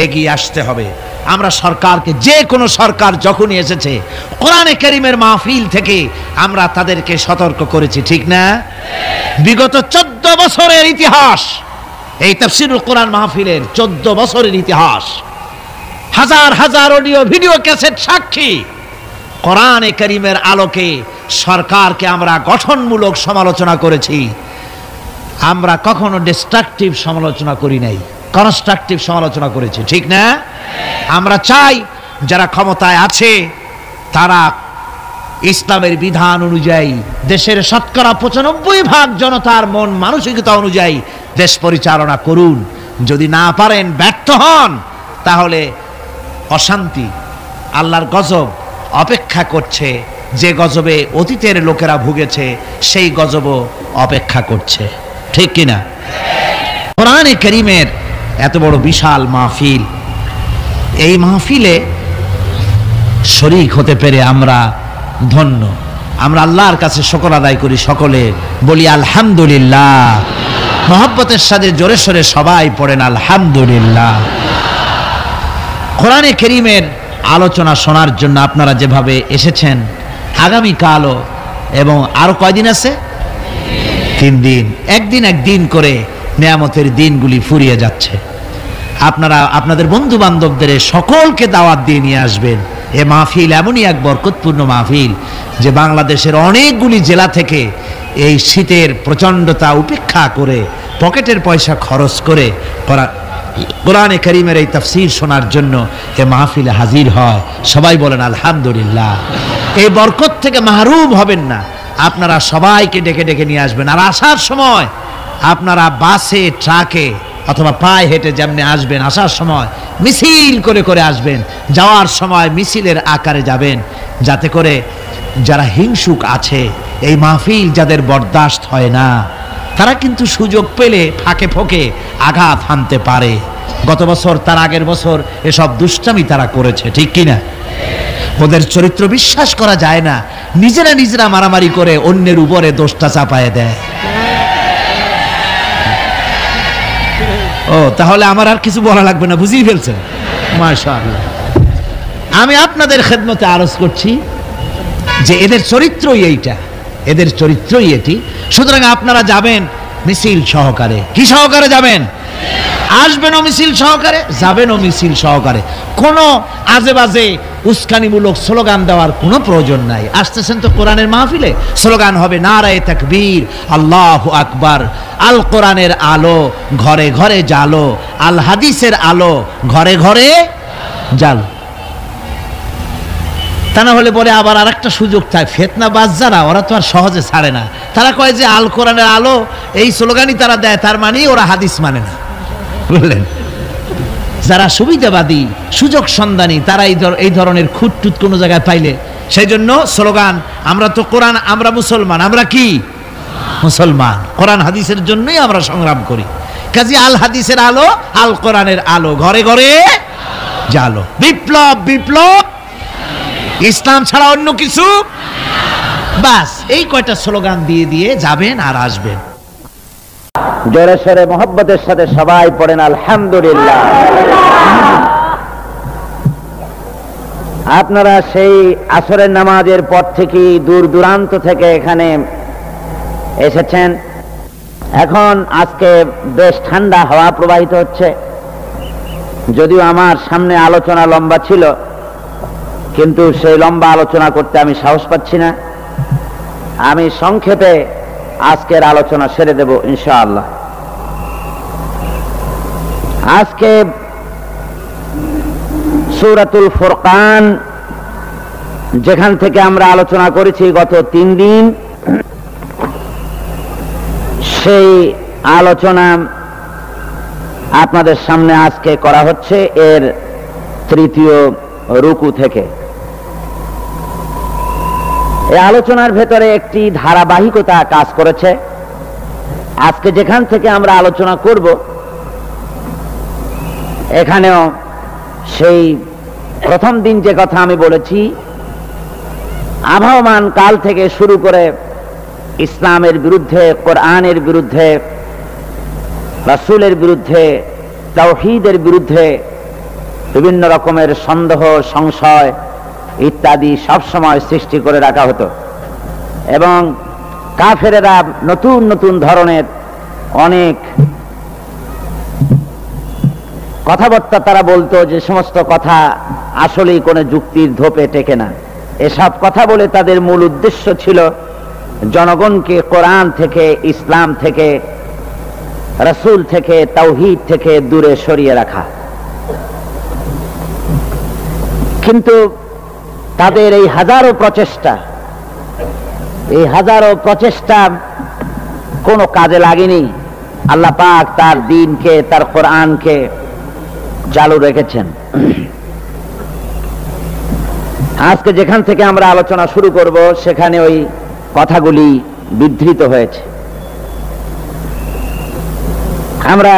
এগিয়ে আসতে হবে। আমরা সরকারকে, যে কোনো সরকার যখনই এসেছে, কোরআনে কারীমের মাহফিল থেকে আমরা তাদেরকে সতর্ক করেছি, ঠিক না? বিগত 14 বছরের ইতিহাস, এই তাফসীরুল কোরআন মাহফিলের 14 বছরের ইতিহাস, হাজার হাজার অডিও ভিডিও ক্যাসেট সাক্ষী। কোরআনে কারীমের আলোকে সরকারকে আমরা গঠনমূলক সমালোচনা করেছি। আমরা কখনো ডিস্ট্রাকটিভ সমালোচনা করি নাই, কনস্ট্রাকটিভ সমালোচনা করেছি, ঠিক না? আমরা চাই যারা ক্ষমতায় আছে তারা ইসলামের বিধান অনুযায়ী, দেশের শতকরা 95% জনতার মন মানসিকতা অনুযায়ী দেশ পরিচালনা করুন। যদি না পারেন, ব্যর্থ হন, তাহলে অশান্তি, আল্লাহর গজব অপেক্ষা করছে। যে গজবে অতীতের লোকেরা ভুগেছে, সেই গজবও অপেক্ষা করছে, ঠিক কিনা? কোরআনে কারীমের এত বড় বিশাল মাহফিল, এই মাহফিলে শরীক হতে পেরে আমরা ধন্য। আমরা আল্লাহর কাছে শুকর আদায় করি, সকলে বলি আলহামদুলিল্লাহ। মহব্বতের সাথে জোরে সোরে সবাই পড়েন আলহামদুলিল্লাহ। কোরআনে কারীমের আলোচনা শোনার জন্য আপনারা যেভাবে এসেছেন, আগামীকালও এবং আরো কয়দিন আছে? 3 দিন। একদিন একদিন করে নেয়ামতের দিনগুলি ফুরিয়ে যাচ্ছে। আপনারা আপনাদের বন্ধু বান্ধবদের সকলকে দাওয়াত দিয়ে নিয়ে আসবেন। এ মাহফিল এমনই এক বরকতপূর্ণ মাহফিল যে বাংলাদেশের অনেকগুলি জেলা থেকে এই শীতের প্রচণ্ডতা উপেক্ষা করে, পকেটের পয়সা খরচ করে কোরআনে কারীমের এই তাফসীর শোনার জন্য এ মাহফিলে হাজির হয়। সবাই বলেন আলহামদুলিল্লাহ। এই বরকত থেকে মাহরুম হবেন না। আপনারা সবাইকে ডেকে ডেকে নিয়ে আসবেন। আর আসার সময় আপনারা বাসে, ট্রাকে অথবা পায়ে হেঁটে যেমনি আসবেন, আসার সময় মিছিল করে করে আসবেন, যাওয়ার সময় মিছিলের আকারে যাবেন, যাতে করে যারা হিংসুক আছে, এই মাহফিল যাদের বরদাস্ত হয় না, তারা কিন্তু সুযোগ পেলে ফাঁকে ফোঁকে আঘাত হানতে পারে। গত বছর, তার আগের বছর এসব দুষ্টামি তারা করেছে, ঠিক কিনা? ওদের চরিত্র বিশ্বাস করা যায় না। নিজেরা নিজেরা মারামারি করে অন্যের উপরে দোষটা চাপায় দেয়। ও, তাহলে আমার আর কিছু বলা লাগবে না, বুঝিয়ে ফেলছেন? মাশাআল্লাহ। আমি আপনাদের খেদমতে আরজ করছি যে এদের চরিত্রই এইটা, এদের চরিত্রই এটি। সুতরাং আপনারা যাবেন মিছিল সহকারে। কি সহকারে যাবেন? আসবেনও মিছিল সহকারে, যাবেনও মিছিল সহকারে। কোনো আজে বাজে উস্কানিমূলক স্লোগান দেওয়ার কোনো প্রয়োজন নাই। আসতেছেন তো কোরআনের মাহফিলে, স্লোগান হবে নারায়ে তাকবীর, আল্লাহু আকবার, আল কোরআনের আলো ঘরে ঘরে জালো, আল হাদিসের আলো ঘরে ঘরে জালো। তা না হলে পরে আবার আরেকটা সুযোগ থাকে, ফিতনাবাজ যারা, ওরা তো আর সহজে ছাড়ে না। তারা কয় যে আল কোরআনের আলো, এই স্লোগানই তারা দেয়, তার মানে ওরা হাদিস মানে না, বুঝলেন? যারা সুবিধাবাদী, সুযোগ সন্ধানী, তারা এই ধরনের খুঁতটুত কোনো জায়গায় পাইলে, সেই জন্য স্লোগান, আমরা তো কোরআন, আমরা মুসলমান, আমরা কি মুসলমান, কোরআন হাদিসের জন্যই আমরা সংগ্রাম করি। কাজী আল হাদিসের আলো, আল কোরআনের আলো ঘরে ঘরে জালো। বিপ্লব, বিপ্লব, ইসলাম ছাড়া অন্য কিছু, বাস এই কয়টা স্লোগান দিয়ে দিয়ে যাবেন আর আসবেন। জোরে সোরে মোহব্বতের সাথে সবাই পড়েন আলহামদুলিল্লাহ। আপনারা সেই আসরের নামাজের পর থেকে দূর দূরান্ত থেকে এখানে এসেছেন। এখন আজকে বেশ ঠান্ডা হাওয়া প্রবাহিত হচ্ছে। যদিও আমার সামনে আলোচনা লম্বা ছিল, কিন্তু সেই লম্বা আলোচনা করতে আমি সাহস পাচ্ছি না। আমি সংক্ষেপে আজকের আলোচনা সেরে দেব ইনশাআল্লাহ। আজকে সূরাতুল ফুরকান যেখান থেকে আমরা আলোচনা করেছি গত 3 দিন, সেই আলোচনা আপনাদের সামনে আজকে করা হচ্ছে এর 3য় রুকু থেকে। এই আলোচনার ভেতরে একটি ধারাবাহিকতা কাজ করেছে। আজকে যেখান থেকে আমরা আলোচনা করব এখানেও সেই প্রথম দিন যে কথা আমি বলেছি, আবহমান কাল থেকে শুরু করে ইসলামের বিরুদ্ধে, কোরআনের বিরুদ্ধে, রাসূলের বিরুদ্ধে, তাওহীদের বিরুদ্ধে বিভিন্ন রকমের সন্দেহ, সংশয় ইত্যাদি সব সময় সৃষ্টি করে রাখা হতো এবং কাফেরেরা নতুন নতুন ধরনের অনেক কথাবার্তা তারা বলতো, যে সমস্ত কথা আসলেই কোনো যুক্তির ধোপে টেকে না। এসব কথা বলে তাদের মূল উদ্দেশ্য ছিল জনগণকে কোরআন থেকে, ইসলাম থেকে, রাসূল থেকে, তাওহীদ থেকে দূরে সরিয়ে রাখা। কিন্তু তাদের এই হাজারো প্রচেষ্টা কোনো কাজে লাগেনি। আল্লাহ পাক তার দ্বীনকে, তার কোরআনকে চালু রেখেছেন। আজকে যেখান থেকে আমরা আলোচনা শুরু করব সেখানে ওই কথাগুলি বিধৃত হয়েছে। আমরা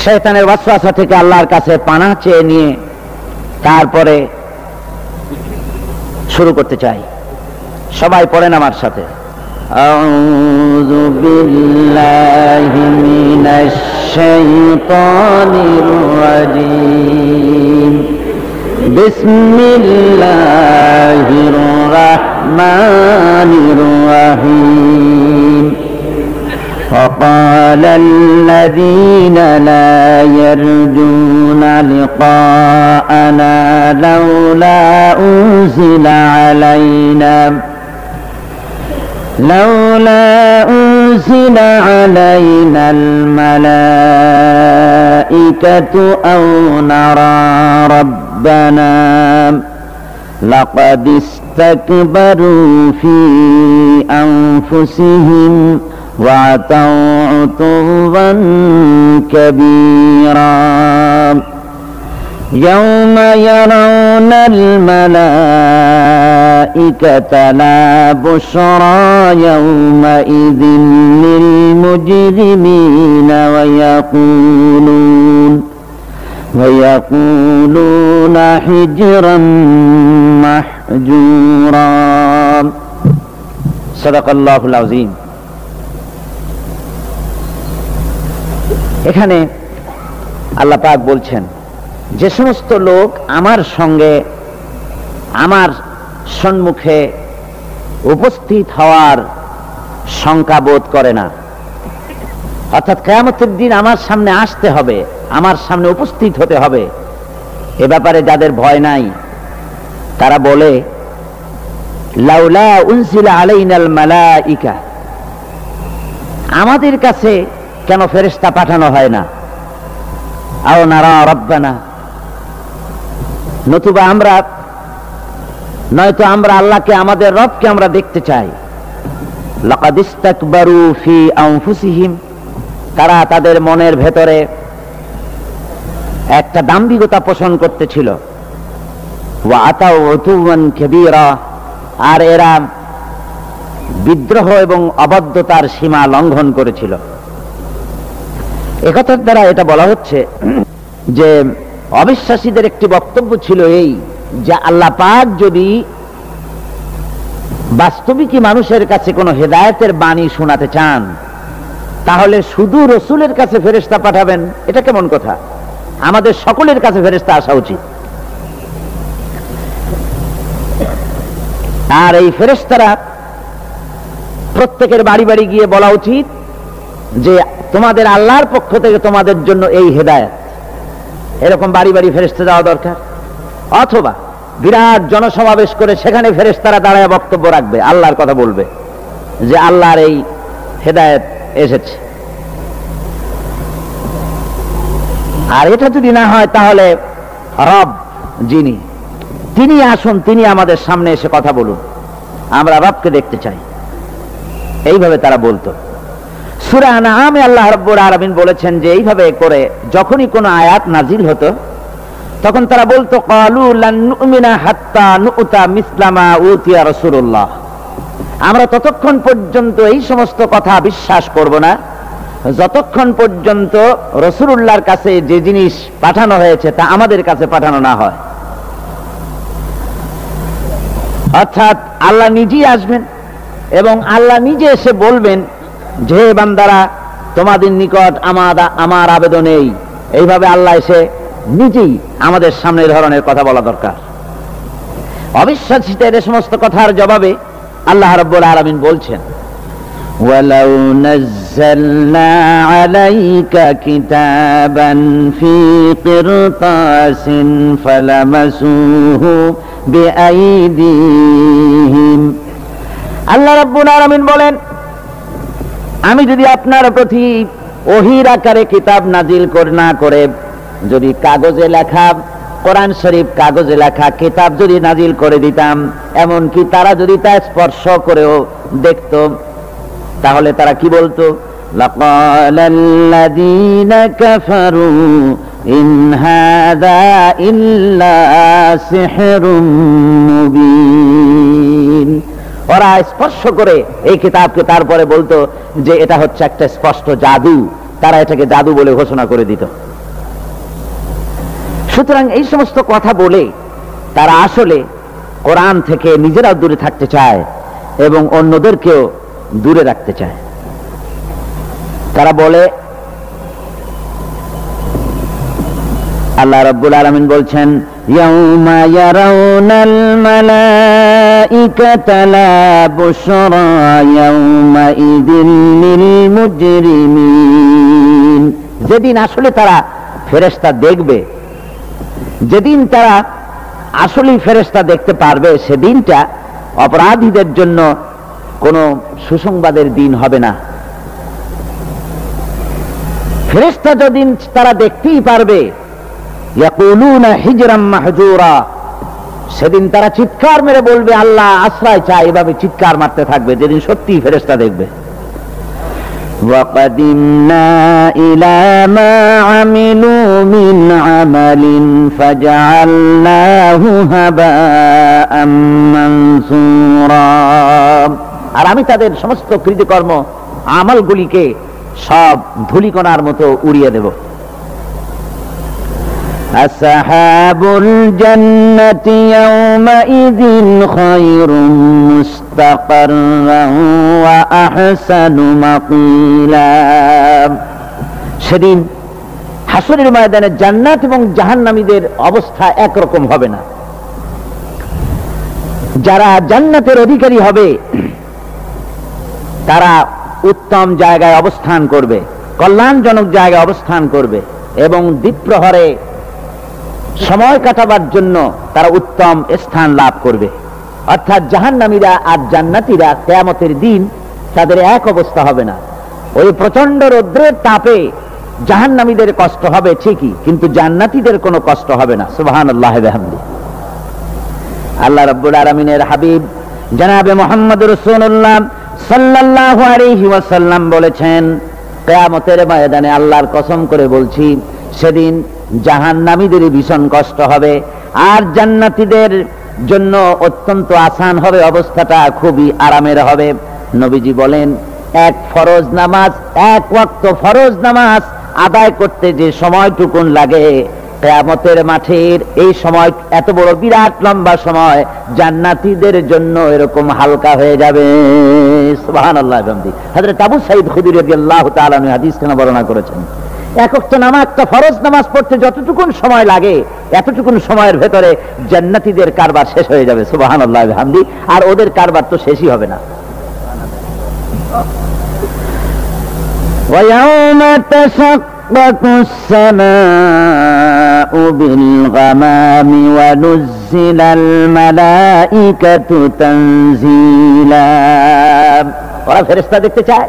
শয়তানের ওয়াসওয়াসা থেকে আল্লাহর কাছে পানাহ চেয়ে নিয়ে তারপরে শুরু করতে চাই। সবাই পড়েন আমার সাথে, আউযু বিল্লাহি মিনাশ শাইতানির রাজীম, বিসমিল্লাহির রাহমানির রাহিম। وقال الذين لا يرجون لقاءنا لولا أنزل علينا الملائكة أو نرى ربنا لقد استكبروا في أنفسهم وعتوا عتوا كبيرا يوم يرون الملائكة لا بشرى يومئذ للمجرمين ويقولون حجرا محجورا صدق الله العظيم। এখানে আল্লাহ পাক বলছেন, যে সমস্ত লোক আমার সঙ্গে, আমার সম্মুখে উপস্থিত হওয়ার শঙ্কা বোধ করে না, অর্থাৎ কিয়ামতের দিন আমার সামনে আসতে হবে, আমার সামনে উপস্থিত হতে হবে, এ ব্যাপারে যাদের ভয় নাই, তারা বলে লাউলা উনজিলা আলাইনাল মালাইকা, আমাদের কাছে কেন ফেরেশতা পাঠানো হয় না, আও নারা রব্বানা, নতুবা নয়তো আমরা আল্লাহকে, আমাদের রবকে আমরা দেখতে চাই। লাকাদ ইস্তাকবারু ফি আনফুসিহিম, তারা তাদের মনের ভেতরে একটা দাম্ভিকতা পোষণ করতেছিল। ওয়া আতাউ উতুওয়ান কাবীরা, আর এরা বিদ্রোহ এবং অবাধ্যতার সীমা লঙ্ঘন করেছিল। একথার দ্বারা এটা বলা হচ্ছে যে অবিশ্বাসীদের একটি বক্তব্য ছিল এই, যে আল্লাহ পাক যদি বাস্তবিকই মানুষের কাছে কোনো হেদায়েতের বাণী শোনাতে চান, তাহলে শুধু রসুলের কাছে ফেরেশতা পাঠাবেন, এটা কেমন কথা? আমাদের সকলের কাছে ফেরেশতা আসা উচিত। আর এই ফেরেশতারা প্রত্যেকের বাড়ি বাড়ি গিয়ে বলা উচিত যে তোমাদের আল্লাহর পক্ষ থেকে তোমাদের জন্য এই হেদায়েত, এরকম বাড়ি বাড়ি ফেরেশতা যাওয়া দরকার। অথবা বিরাট জনসমাবেশ করে সেখানে ফেরেশতারা দাঁড়ায় বক্তব্য রাখবে, আল্লাহর কথা বলবে যে আল্লাহর এই হেদায়েত এসেছে। আর এটা যদি না হয় তাহলে রব যিনি, তিনি আসুন, তিনি আমাদের সামনে এসে কথা বলুন, আমরা রবকে দেখতে চাই। এইভাবে তারা বলতো। সূরা আনআমে আল্লাহ রাব্বুল আলামিন বলেছেন যে এইভাবে করে যখনই কোনো আয়াত নাজিল হতো তখন তারা বলতো ক্বালু লান নুমিনা হাত্তা নুতা মিসলা মা উতিয়া রাসূলুল্লাহ, আমরা ততক্ষণ পর্যন্ত এই সমস্ত কথা বিশ্বাস করব না যতক্ষণ পর্যন্ত রাসূলুল্লাহর কাছে যে জিনিস পাঠানো হয়েছে তা আমাদের কাছে পাঠানো না হয়। অর্থাৎ আল্লাহ নিজেই আসবেন এবং আল্লাহ নিজে এসে বলবেন যে বান্দারা তোমাদের নিকট আমার আবেদন এইভাবে আল্লাহ এসে নিজেই আমাদের সামনে এই ধরনের কথা বলা দরকার। অবিশ্বাসীদের এই সমস্ত কথার জবাবে আল্লাহ রাব্বুল আলামিন বলছেন ওয়ালাউ নাযালনা আলাইকা কিতাবান ফি কিরতাসিন ফালামাসুহু বিআইদিহিম, আল্লাহ রাব্বুল আলামিন বলেন আমি যদি আপনার প্রতি ওহীর আকারে কিতাব নাজিল না করে যদি কাগজে লেখা কোরআন শরীফ কাগজে লেখা কিতাব যদি নাজিল করে দিতাম, এমনকি তারা যদি তা স্পর্শ করেও দেখত, তাহলে তারা কি বলতো? লাকালাল্লাযীনা কাফারু ইন হাযা ইল্লা সিহরুম মুবিন, ওরা স্পর্শ করে এই কিতাবকে তারপরে বলতো যে এটা হচ্ছে একটা স্পষ্ট জাদু, তারা এটাকে জাদু বলে ঘোষণা করে দিত। সুতরাং এই সমস্ত কথা বলে তারা আসলে কোরআন থেকে নিজেরাও দূরে থাকতে চায় এবং অন্যদেরকেও দূরে রাখতে চায়। তারা বলে, আল্লাহ রাব্বুল আলামিন বলছেন ইয়াউমা ইয়ারাউনাল মালাইকাতা লা বুশরা ইয়াউমা ইযিল লিল মুজরিমিন, যেদিন আসলে তারা ফেরেশতা দেখবে, যেদিন তারা আসলেই ফেরেশতা দেখতে পারবে, সেদিনটা অপরাধীদের জন্য কোনো সুসংবাদের দিন হবে না। ফেরেশতা যেদিন তারা দেখতেই পারবে ইয়াকুলুনা হিজরাম মাহজুরা, সেদিন তারা চিৎকার মেরে বলবে আল্লাহ আশ্রয় চাই, এভাবে চিৎকার মারতে থাকবে যেদিন সত্যি ফেরেশতা দেখবে। وَقَدِمْنَا إِلَى مَا عَمِلُوا مِنْ عَمَلٍ فَجَعَلْنَاهُ هَبَاءً مَنْثُورًا, আর আমি তাদের সমস্ত কৃতকর্ম আমলগুলিকে সব ধূলিকণার মতো উড়িয়ে দেব। আসহাবুল জান্নাতি ইয়াওমাইযিন খায়রুম মুস্তাকাররান ওয়া আহসানু মাকিলা, সেদিন হাসরের ময়দানে জান্নাত এবং জাহান্নামীদের অবস্থা একরকম হবে না। যারা জান্নাতের অধিকারী হবে তারা উত্তম জায়গায় অবস্থান করবে, কল্যাণজনক জায়গায় অবস্থান করবে এবং দ্বিপ্রহরে সময় কাটাবার জন্য তারা উত্তম স্থান লাভ করবে। অর্থাৎ জাহান্নামীরা আর জান্নাতীরা কিয়ামতের দিন তাদের এক অবস্থা হবে না। ওই প্রচন্ড রৌদ্রের তাপে জাহান্নামীদের কষ্ট হবে ঠিকই, কিন্তু জান্নাতীদের কোনো কষ্ট হবে না। সুবহানাল্লাহি ওয়া বিহামদিহি। আল্লাহ রাব্বুল আলামিনের হাবিব জনাবে মুহাম্মদুর রাসূলুল্লাহ সাল্লাল্লাহু আলাইহি ওয়াসাল্লাম বলেছেন, কিয়ামতের ময়দানে আল্লাহর কসম করে বলছি, সেদিন জাহান্নামীদের ভীষণ কষ্ট হবে আর জান্নাতীদের জন্য অত্যন্ত আসান হবে, অবস্থাটা খুবই আরামের হবে। নবীজি বলেন, এক ফরজ নামাজ, এক ওয়াক্ত ফরজ নামাজ আদায় করতে যে সময়টুকুন লাগে, কিয়ামতের মাঠের এই সময় এত বড় বিরাট লম্বা সময় জান্নাতীদের জন্য এরকম হালকা হয়ে যাবে। সুবহানাল্লাহ। হযরত আবু সাঈদ খুদরী রাদিয়াল্লাহু তাআলা আনহু হাদিসখানা বর্ণনা করেছেন, এক ওয়াক্ত নামাজ, একটা ফরজ নামাজ পড়তে যতটুকুন সময় লাগে এতটুকুন সময়ের ভেতরে জান্নাতীদের কারবার শেষ হয়ে যাবে। সুবহানাল্লাহ ওয়া বিহামদিহি। আর ওদের কারবার তো শেষই হবে না। وَيَوْمَ تَشَقَّقُ السَّمَاءُ بِالْغَمَامِ وَنُزِّلَ الْمَلَائِكَةُ تَنزِيلًا, ওরা ফেরেশতা দেখতে চায়।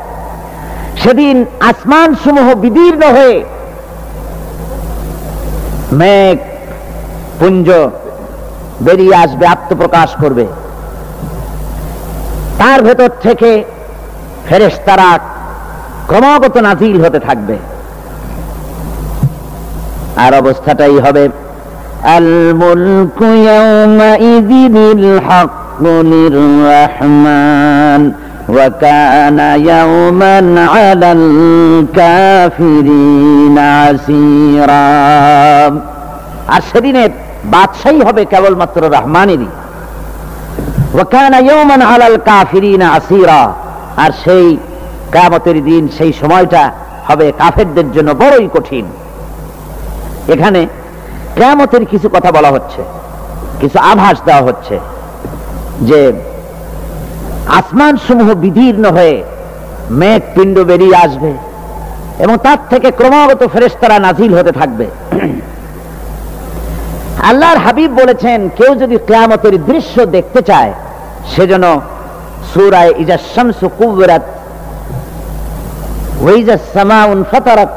সেদিন আসমান সমূহ বিদীর্ণ হয়ে মেঘ পুঞ্জ বেরিয়ে আসবে, আত্মপ্রকাশ করবে, তার ভেতর থেকে ফেরেশতারা ক্রমাগত নাজিল হতে থাকবে। আর অবস্থাটাই হবে আল মুলকু ইয়াউমাইযিনিল হাক্কু লির-রাহমান ওয়া কানা ইয়াওমান আলাল কাফিরিনা আসীরা। আর সেদিনে বাদশাহী হবে কেবলমাত্র রহমানেরই। ওয়া কানা ইয়াওমান আলাল কাফিরিনা আসীরা। আর সেই কিয়ামতের দিন, সেই সময়টা হবে কাফেরদের জন্য বড়ই কঠিন। এখানে কিয়ামতের কিছু কথা বলা হচ্ছে, কিছু আভাস দেওয়া হচ্ছে যে আসমান সমূহ বিদীর্ণ হয়ে মেঘ পিণ্ড বেরিয়ে আসবে এবং তার থেকে ক্রমাগত ফেরেশতারা নাজিল হতে থাকবে। আল্লাহর হাবিব বলেছেন, কেউ যদি কিয়ামতের দৃশ্য দেখতে চায় সেজন্য সূরা ইজা শামসু কুবিরাত ওয়া ইজা সামাউন ফাতারাত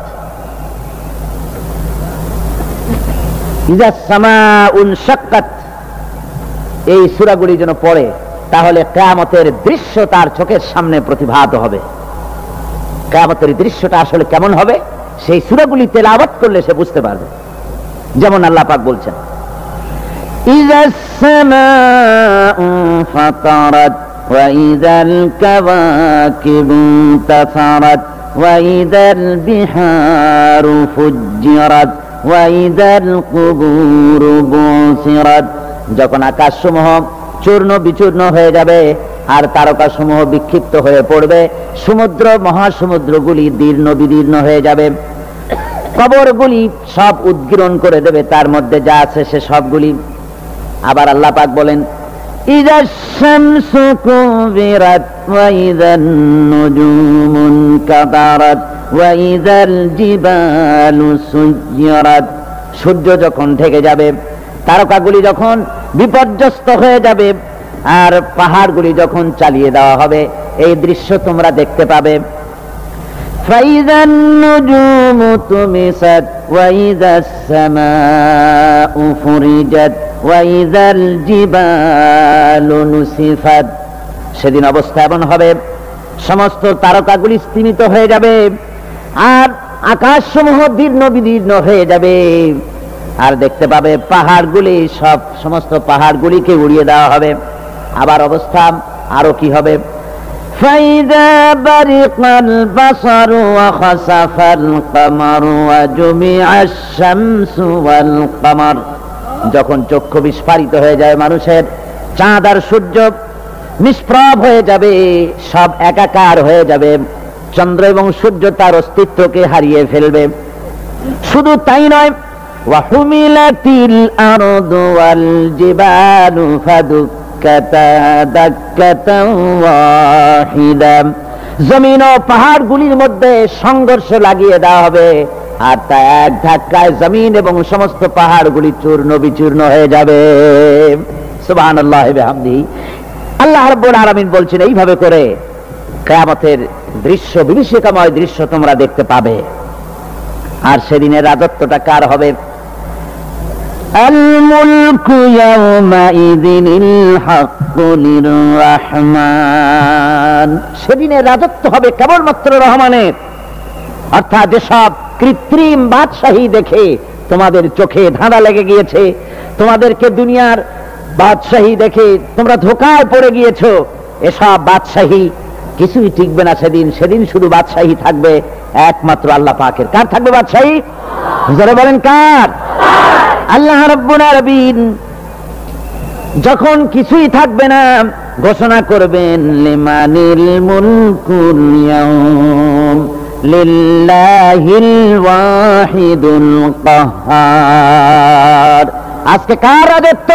ইজা সামাউন শাক্কাত এই সূরাগুলি যেন পড়ে, তাহলে কিয়ামতের দৃশ্য তার চোখের সামনে প্রতিভাত হবে। কিয়ামতের দৃশ্যটা আসলে কেমন হবে সেই সূরাগুলি তেলাওয়াত করলে সে বুঝতে পারবে। যেমন আল্লাহ পাক বলছেন, ইজা সামাউ ফাতারাত ওয়া ইজাল কাওয়াকিবু তাসারাত ওয়া ইজাল বিহারু ফুজ্জিরাত ওয়া ইজাল কুবুরু বুসিরাত। যখন আকাশসমূহ চূর্ণ বিচূর্ণ হয়ে যাবে আর তারকাসমূহ বিক্ষিপ্ত হয়ে পড়বে, সমুদ্র মহাসমুদ্রগুলি দীর্ণ বিদীর্ণ হয়ে যাবে, কবরগুলি সব উদ্গীরণ করে দেবে, তার মধ্যে যা আছে সে সবগুলি। আবার আল্লাহ পাক বলেন, ইজা শামসু কুবিরাত ওয়া ইজান নুজুমুন কাদারাত ওয়া ইজাল জিবালু সুয়্যিরাত। সূর্য যখন ঢেকে যাবে, তারকাগুলি যখন বিপর্যস্ত হয়ে যাবে আর পাহাড়গুলি যখন চালিয়ে দেওয়া হবে, এই দৃশ্য তোমরা দেখতে পাবে। ফাইযান নুজুমু তুমিসাত ওয়া ইযাস সামাউ ফুরিজাত ওয়া ইযাল জিবালু নুসিফাত। সেদিন অবস্থা এমন হবে, সমস্ত তারকাগুলি স্তিমিত হয়ে যাবে আর আকাশসমূহ দীর্ণ বিদীর্ণ হয়ে যাবে। আর দেখতে পাবে পাহাড়গুলি, সমস্ত পাহাড়গুলিকে উড়িয়ে দেওয়া হবে। আবার অবস্থা আরো কি হবে, ফাইযা বারিকাল বাসারু ওয়া খাসাফাল কামারু ওয়া জুমিআশ শামসু ওয়াল কামার। যখন চক্ষু বিস্ফারিত হয়ে যায় মানুষের, চাঁদ আর সূর্য নিষ্প্রভ হয়ে যাবে, সব একাকার হয়ে যাবে, চন্দ্র এবং সূর্য তার অস্তিত্বকে হারিয়ে ফেলবে। শুধু তাই নয়, ওয়াহুমিলাতিল আরদু ওয়াল জিবালু ফাদুক্কাতা দাক্কাতাও ওয়াহিদা। জমিন ও পাহাড়গুলির মধ্যে সংঘর্ষ লাগিয়ে দেওয়া হবে আর তা এক ধাক্কায় জমিন এবং সমস্ত পাহাড়গুলি চূর্ণ বিচূর্ণ হয়ে যাবে। সুবহানাল্লাহি ওয়া বিহামদিহি। আল্লাহ রাব্বুল আলামিন বলছেন, এইভাবে করে কিয়ামতের দৃশ্য, বিভীষিকাময় দৃশ্য তোমরা দেখতে পাবে। আর সেদিনের রাজত্বটা কার হবে? আল মুলকু ইয়াউমাইযিনিল হাক্কু লির-রাহমান। সেদিনের রাজত্ব হবে কেবলমাত্র রহমানের। অর্থাৎ যেসব কৃত্রিম বাদশাহী দেখে তোমাদের চোখে ধাঁধা লেগে গিয়েছে, তোমাদেরকে দুনিয়ার বাদশাহী দেখে তোমরা ধোঁকায় পড়ে গিয়েছো, এসব বাদশাহী কিছুই টিকবে না সেদিন। সেদিন শুধু বাদশাহী থাকবে একমাত্র আল্লাহ পাকের। কার থাকবে বাদশাহী? যারা বলেন কার? আল্লাহ রাব্বুল আলামিন যখন কিছুই থাকবে না ঘোষণা করবেন, লিমানিল মুলকুল ইয়াউম লিল্লাহিল ওয়াহিদুল কাহ্হার। আজকে কার রাজত্ব?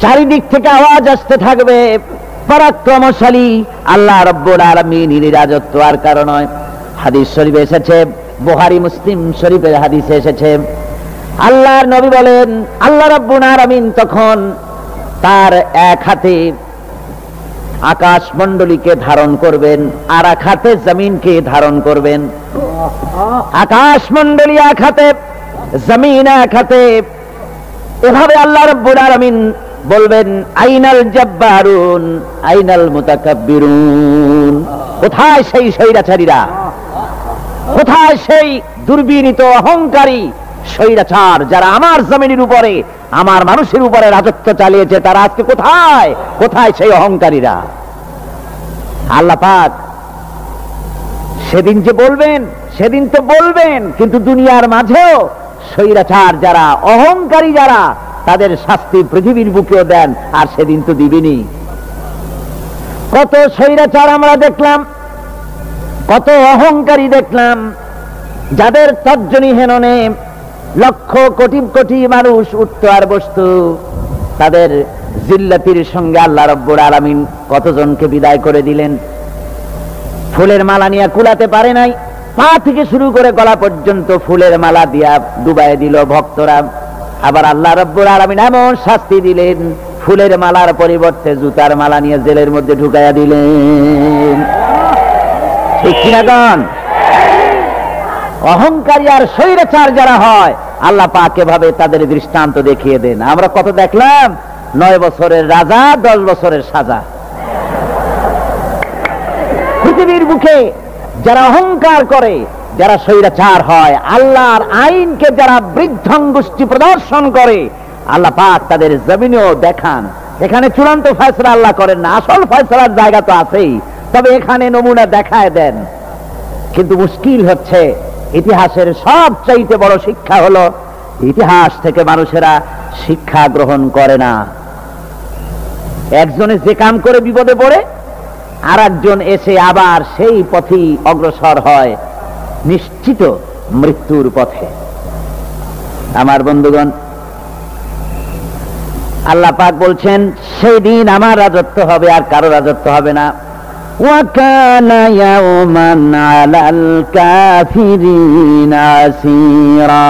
চারিদিক থেকে আওয়াজ আসতে থাকবে, পরাক্রমশালী আল্লাহ রাব্বুল আলামিনের রাজত্ব আর কারো নয়। হাদিস শরীফে এসেছে, বুখারী মুসলিম শরীফের হাদিসে এসেছে, আল্লাহর নবী বলেন, আল্লাহ রাব্বুল আলামিন তখন তার এক হাতে আকাশ মণ্ডলীকে ধারণ করবেন, আর এক হাতে জমিনকে ধারণ করবেন। আকাশ মণ্ডলী এক হাতে, জমিন এক হাতে। এভাবে আল্লাহ রাব্বুল আলামিন বলবেন, আইনাল জাব্বারুন আইনাল মুতাকাব্বিরুন। কোথায় সেই স্বৈরাচারীরা, কোথায় সেই দুর্বিনীত অহংকারী স্বৈরাচার যারা আমার জমিনের উপরে, আমার মানুষের উপরে রাজত্ব চালিয়েছে, তারা আজকে কোথায়? কোথায় সেই অহংকারীরা? আল্লাহ পাক সেদিন যে বলবেন, সেদিন তো বলবেন, কিন্তু দুনিয়ার মাঝেও স্বৈরাচার যারা, অহংকারী যারা, তাদের শাস্তি পৃথিবীর বুকেও দেন, আর সেদিন তো দিবেনি। কত স্বৈরাচার আমরা দেখলাম, কত অহংকারী দেখলাম, যাদের তর্জনী হেননে লক্ষ কোটি কোটি মানুষ উঠত আর বসত। তাদের জিল্লাতির সঙ্গে আল্লাহ রাব্বুল আলামিন কতজনকে বিদায় করে দিলেন। ফুলের মালা নিয়ে কুলাতে পারে নাই, পা থেকে শুরু করে গলা পর্যন্ত ফুলের মালা দিয়া ডুবাই দিল ভক্তরা। আবার আল্লাহ রাব্বুল আলামিন এমন শাস্তি দিলেন, ফুলের মালার পরিবর্তে জুতার মালা নিয়ে জেলের মধ্যে ঢুকাইয়া দিলেন। ঠিক কিনা গান? অহংকারী আর স্বৈরাচার যারা হয়, আল্লাহ পাক এভাবে তাদের দৃষ্টান্ত দেখিয়ে দেন। আমরা কত দেখলাম, 9 বছরের রাজা, 10 বছরের সাজা। পৃথিবীর বুকে যারা অহংকার করে, যারা স্বৈরাচার হয়, আল্লাহর আইনকে যারা বৃদ্ধাঙ্গুষ্টি প্রদর্শন করে, আল্লাহ পাক তাদের জমিনেও দেখান। এখানে চূড়ান্ত ফয়সালা আল্লাহ করেন না, আসল ফয়সালার জায়গা তো আছেই, তবে এখানে নমুনা দেখায় দেন। কিন্তু মুশকিল হচ্ছে, ইতিহাসের সবচাইতে বড় শিক্ষা হলো, ইতিহাস থেকে মানুষেরা শিক্ষা গ্রহণ করে না। একজনে যে কাম করে বিপদে পড়ে, আর একজন এসে আবার সেই পথেই অগ্রসর হয়, নিশ্চিত মৃত্যুর পথে। আমার বন্ধুগণ, আল্লাহ পাক বলছেন, সেই দিন আমার রাজত্ব হবে, আর কারো রাজত্ব হবে না। وَكَانَ يَوْمًا عَلَى الْكَافِرِينَ عَسِيرًا।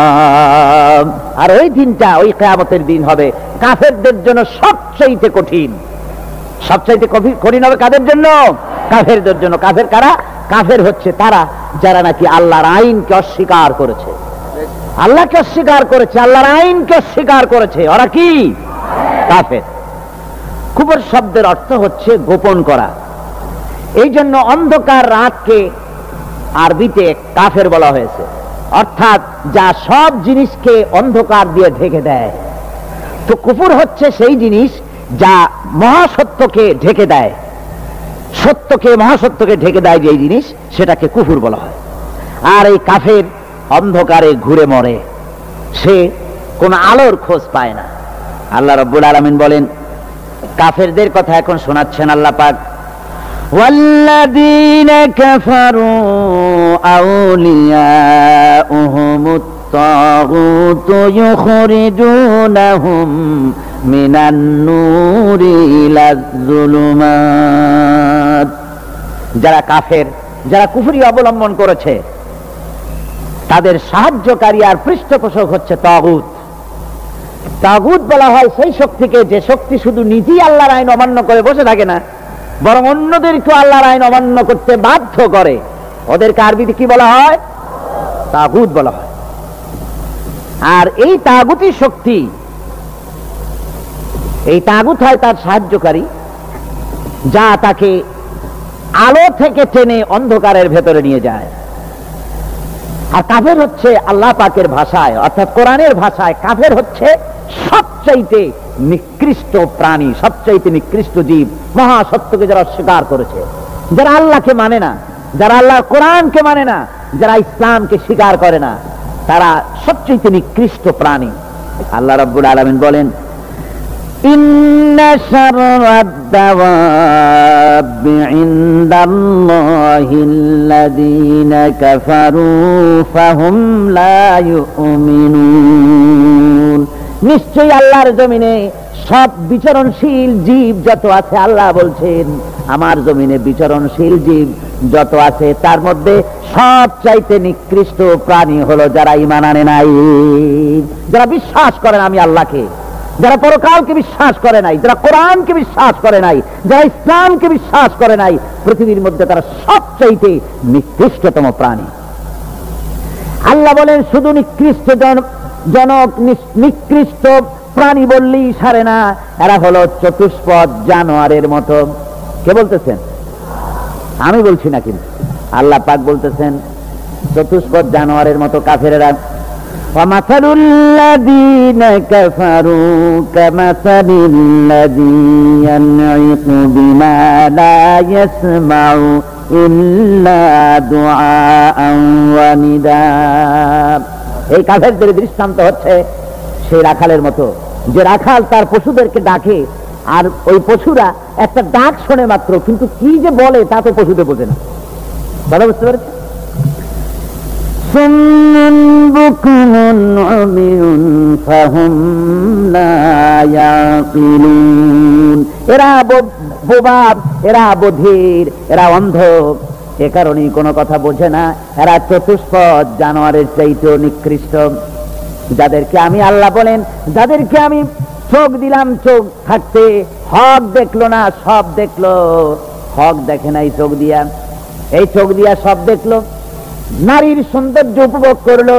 আর ওই দিনটা, ওই কিয়ামতের দিন হবে কাফেরদের জন্য সবচাইতে কঠিন। সবচাইতে কঠিন হবে কাদের জন্য? কাফেরদের জন্য। কাফের কারা? কাফের হচ্ছে তারা যারা নাকি আল্লাহর আইনকে অস্বীকার করেছে, আল্লাহকে অস্বীকার করেছে, আল্লাহর আইনকে অস্বীকার করেছে। ওরা কি? কাফের। কুফর শব্দের অর্থ হচ্ছে গোপন করা। এই জন্য অন্ধকার রাতকে আরবিতে কাফের বলা হয়েছে, অর্থাৎ যা সব জিনিসকে অন্ধকার দিয়ে ঢেকে দেয়। তো কুফর হচ্ছে সেই জিনিস যা মহাসত্যকে ঢেকে দেয়, সত্যকে, মহাসত্যকে ঢেকে দেয় যে জিনিস, সেটাকে কুফর বলা হয়। আর এই কাফের অন্ধকারে ঘুরে মরে, সে কোন আলোর খোঁজ পায় না। আল্লাহ রাব্বুল আলামিন বলেন, কাফেরদের কথা এখন শোনাচ্ছেন আল্লাহ পাক, والذين كفروا أولياؤهم الطاغوت يخرجونهم من النور إلى الظلمات। যারা কাফের, যারা কুফরি অবলম্বন করেছে, তাদের সাহায্যকারী আর পৃষ্ঠপোষক হচ্ছে তাগুত। তাগুত বলা হয় সেই শক্তিকে, যে শক্তি শুধু নিজেই আল্লাহর আইন অমান্য করে বসে থাকে না, বরং অন্যদেরকে আল্লাহর আইন অমান্য করতে বাধ্য করে। ওদেরকে আরবিতে কি বলা হয়? তাগুত বলা হয়। আর এই তাগুতি শক্তি, এই তাগুত হয় তার সাহায্যকারী, যা তাকে আলো থেকে টেনে অন্ধকারের ভেতরে নিয়ে যায়। আর কাফের হচ্ছে আল্লাহ পাকের ভাষায়, অর্থাৎ কোরআনের ভাষায়, কাফের হচ্ছে সবচাইতে নিকৃষ্ট প্রাণী, সবচাইতে নিকৃষ্ট জীব। মহাসত্যকে যারা স্বীকার করেছে, যারা আল্লাহকে মানে না, যারা আল্লাহর কোরআনকে মানে না, যারা ইসলামকে স্বীকার করে না, তারা সবচাইতে নিকৃষ্ট প্রাণী। আল্লাহ রাব্বুল আলামিন বলেন, ইন্না শাররাদ দাওয়াবি ইনদাল্লাহিল্লাযীনা কাফারু ফাহুম লা ইউমিনুন। নিশ্চয়ই আল্লাহর জমিনে সব বিচরণশীল জীব যত আছে, আল্লাহ বলছেন আমার জমিনে বিচরণশীল জীব যত আছে, তার মধ্যে সবচাইতে নিকৃষ্ট প্রাণী হলো যারা ঈমান আনে নাই, যারা বিশ্বাস করেন আমি আল্লাহকে, যারা পরকালকে বিশ্বাস করে নাই, যারা কোরআনকে বিশ্বাস করে নাই, যারা ইসলামকে বিশ্বাস করে নাই, পৃথিবীর মধ্যে তারা সবচাইতে নিকৃষ্টতম প্রাণী। আল্লাহ বলেন শুধু নিকৃষ্ট জনক নিকৃষ্ট প্রাণী বললেই সারে না, এরা হলো চতুষ্পদ জানোয়ারের মতো। কে বলতেছেন? আমি বলছি না, কিন্তু আল্লাহ পাক বলতেছেন চতুষ্পদ জানোয়ারের মতো কাফেরেরা। وَمَثَلُ الَّذِينَ كَفَرُوا كَمَثَلِ الَّذِي يَنْعِقُ بِمَا لَا يَسْمَعُ إِلَّا دُعَاءً وَنِدَاءً। এই কাফেরদের দৃষ্টান্ত হচ্ছে সেই রাখালের মতো, যে রাখাল তার পশুদেরকে ডাকে, আর ওই পশুরা একটা ডাক শোনে মাত্র, কিন্তু কি যে বলে তা তো পশুতে বোঝে না। কথা বুঝতে পেরেছে? এরা বোবা, এরা বধির, এরা অন্ধ, এ কারণেই কোনো কথা বোঝে না। এরা চতুষ্পদ জানোয়ারের চাইতেও নিকৃষ্ট। যাদেরকে আমি, আল্লাহ বলেন, যাদেরকে আমি চোখ দিলাম, চোখ থাকতে হক দেখলো না, সব দেখলো। হক দেখে নাই চোখ দিয়া, এই চোখ দিয়া সব দেখলো। নারীর সৌন্দর্য উপভোগ করলো,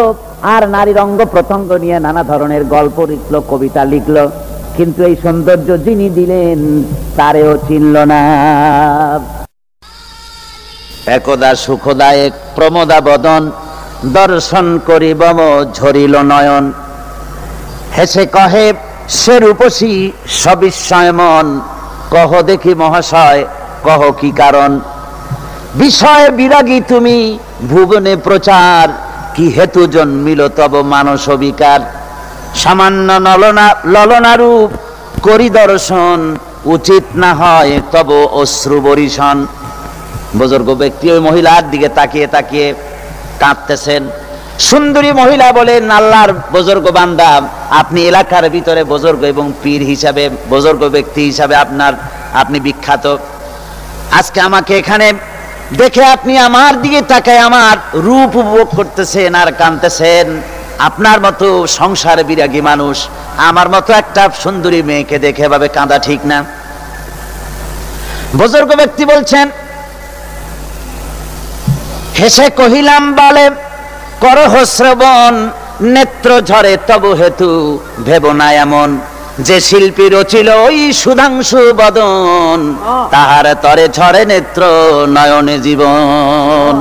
আর নারীর অঙ্গ প্রত্যঙ্গ নিয়ে নানা ধরনের গল্প লিখলো, কবিতা লিখলো, কিন্তু এই সৌন্দর্য যিনি দিলেন তারেও চিনল না। একদা সুখদায়ক প্রমোদা বদন, দর্শন করি বম ঝরিল নয়ন। হেসে কহে সে রূপসী সবিস্ময় মন, কহ দেখি মহাশয় কহ কি কারণ। বিষয় বিরাগী তুমি ভুবনে প্রচার, কি হেতু জন্মিল তব মানস বিকার। সামান্য ললনারূপ করি দর্শন, উচিত না হয় তব অশ্রু বরিশন। বুজুর্গ ব্যক্তি ওই মহিলার দিকে তাকিয়ে তাকিয়ে কাঁদতেছেন। সুন্দরী মহিলা বলেন, আল্লাহর বুজুর্গ বান্দা, আপনি এলাকার ভিতরে বুজুর্গ এবং পীর হিসাবে, বুজুর্গ ব্যক্তি হিসাবে আপনি বিখ্যাত। আজকে আমাকে এখানে দেখে আপনি আমার দিকে তাকায় আমার রূপ উপভোগ করতেছেন আর কাঁদতেছেন। আপনার মতো সংসার বিরাগী মানুষ আমার মতো একটা সুন্দরী মেয়েকে দেখে এভাবে কাঁদা ঠিক না। বুজুর্গ ব্যক্তি বলছেন, হেসে কহিলাম বলে করহ শ্রবণ, নেত্র ঝরে তবু হেতু ভেব না এমন। যে শিল্পী রচিল ওই সুধাংশু বদন, তাহার তরে ঝরে নেত্র নয়নে জীবন।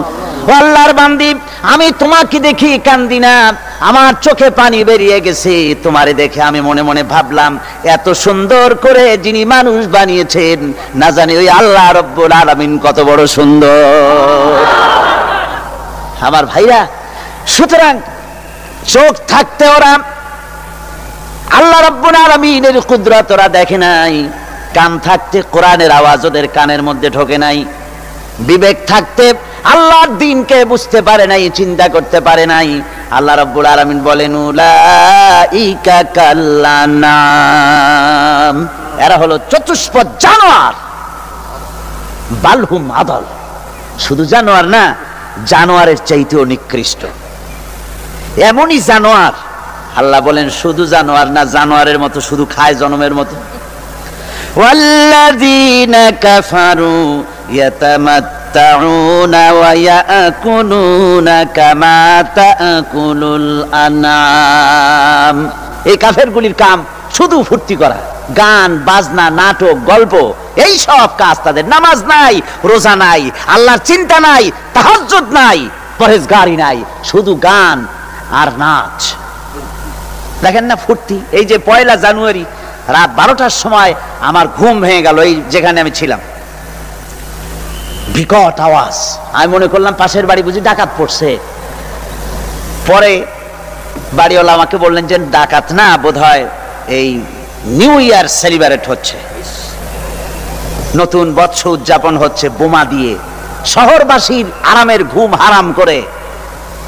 আল্লাহর বান্দি, আমি তোমাকে দেখি কান্দি না, আমার চোখে পানি বেরিয়ে গেছে। তোমারে দেখে আমি মনে মনে ভাবলাম, এত সুন্দর করে যিনি মানুষ বানিয়েছেন, না জানি ওই আল্লাহ রব্বুল আলামিন কত বড় সুন্দর। আমার ভাইরা, সুতরাং চোখ থাকতে ওরা আল্লাহ রাব্বুল আলামিনের কুদরত ওরা দেখে নাই, কান থাকতে কোরআনের আওয়াজ ওদের কানের মধ্যে ঢোকে নাই, বিবেক থাকতে আল্লাহর দ্বীনকে বুঝতে পারে নাই, চিন্তা করতে পারে নাই। আল্লাহ রাব্বুল আলামিন বলেন, উলাইকা কাল্লানাম, এরা হলো চতুষ্পদ জানোয়ার। বালহুম আদল, শুধু জানোয়ার না, জানোয়ারের চাইতেও নিকৃষ্ট। এমনই জানোয়ার, আল্লাহ বলেন শুধু জানোয়ার না, জানোয়ারের মতো শুধু খায় জনমের মতো। ওয়াল্লাযীনা কাফারু ইয়াতামাত্তাউনা ওয়া ইয়াকুলুনা কামা তাকুলুল আনআম। এই কাফেরগুলির কাম শুধু ফুর্তি করা, গান বাজনা, নাটক, গল্প, এই সব কাজ তাদের। নামাজ নাই, রোজা নাই, আল্লাহর চিন্তা নাই, তাহাজ্জুদ নাই, পরহেজগারি নাই, শুধু গান আর নাচ। দেখেন না ফুর্তি। এই যে 1 জানুয়ারি রাত 12টার সময় আমার ঘুম ভেঙে গেল, এই যেখানে আমি ছিলাম, বিকট আওয়াজ। আমি মনে করলাম পাশের বাড়ি বুঝি ডাকাত পড়ছে। পরে বাড়িওয়ালা আমাকে বললেন যে ডাকাত না, বোধহয় এই নিউ ইয়ার সেলিব্রেট হচ্ছে, নতুন বৎসর উদযাপন হচ্ছে, বোমা দিয়ে শহরবাসীর আরামের ঘুম হারাম করে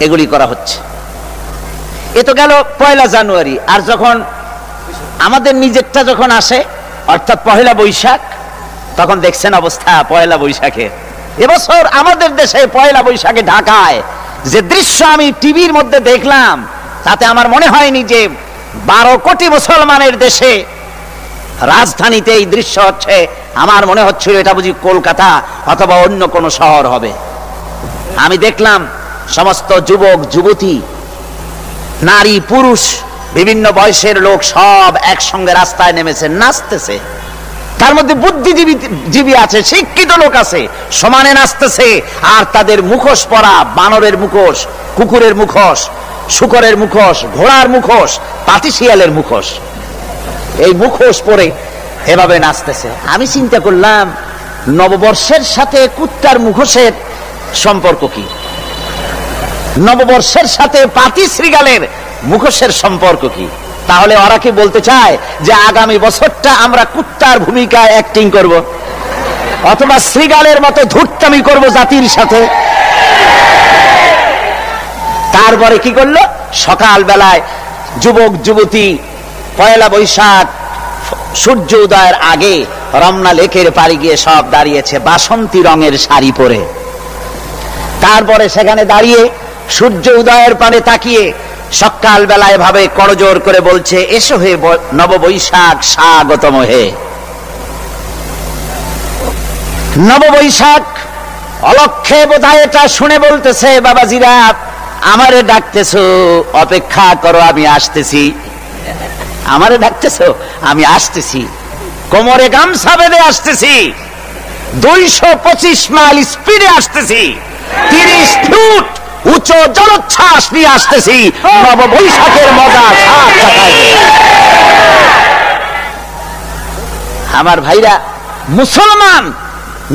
এগুলি করা হচ্ছে। এ তো গেল 1 জানুয়ারি। আর যখন আমাদের নিজেরটা যখন আসে, অর্থাৎ 1 বৈশাখ, তখন দেখছেন অবস্থা 1 বৈশাখে। এবছর আমাদের দেশে 1 বৈশাখে ঢাকায় যে দৃশ্য আমি টিভির মধ্যে দেখলাম, তাতে আমার মনে হয়নি যে 12 কোটি মুসলমানের দেশে রাজধানীতে এই দৃশ্য হচ্ছে, আমার মনে হচ্ছিল এটা বুঝি কলকাতা অথবা অন্য কোন শহর হবে। আমি দেখলাম সমস্ত যুবক যুবতী, নারী পুরুষ, বিভিন্ন বয়সের লোক সব একসঙ্গে রাস্তায় নেমেছে, নাচতেছে। তার মধ্যে বুদ্ধিজীবী আছে, শিক্ষিত লোক আছে, সমানে নাচতেছে। আর তাদের মুখোশ পরা, বানরের মুখোশ, কুকুরের মুখোশ, শূকরের মুখোশ, ঘোড়ার মুখোশ, পাতিশিয়ালের মুখোশ, এই মুখোশ পরে এভাবে নাচতেছে। আমি চিন্তা করলাম নববর্ষের সাথে কুত্তার মুখোশের সম্পর্ক কি? নববর্ষের সাথে পাতি শ্রীগালের মুখোশের সম্পর্ক কি? তাহলে ওরা কি বলতে চায় যে আগামী বছরটা আমরা কুত্তার ভূমিকায় অ্যাক্টিং করব, অথবা শ্রীগালের মতো ধূর্তামি করব জাতির সাথে? তারপরে কি করলো? সকাল বেলায় যুবক যুবতী পয়লা বৈশাখ সূর্য উদয়ের আগে রমনা লেকের পাড়ে গিয়ে সব দাঁড়িয়েছে বাসন্তী রঙের শাড়ি পরে। তারপরে সেখানে দাঁড়িয়ে সূর্য উদয়ের পানে তাকিয়ে সকাল বেলায় ভাবে করজোর করে বলছে, এসো হে নববৈশাখ স্বাগতম হে। নববৈশাখ অলক্ষে বোধহয় এটা শুনে বলতেছে, বাবাজিরা আমারে ডাকতেছো, অপেক্ষা করো, আমি আসতেছি। আমারে ডাকতেছো, আমি আসতেছি, কোমরে গামছা বেঁধে আসতেছি, 225 মাইল স্পিডে আসতেছি, 30 ফুট উচ্চ জলোচ্ছ্বাস নিয়ে আসতেছি, নববৈশাখের মজা স্বাদ চাখাইতে। আমার ভাইরা, মুসলমান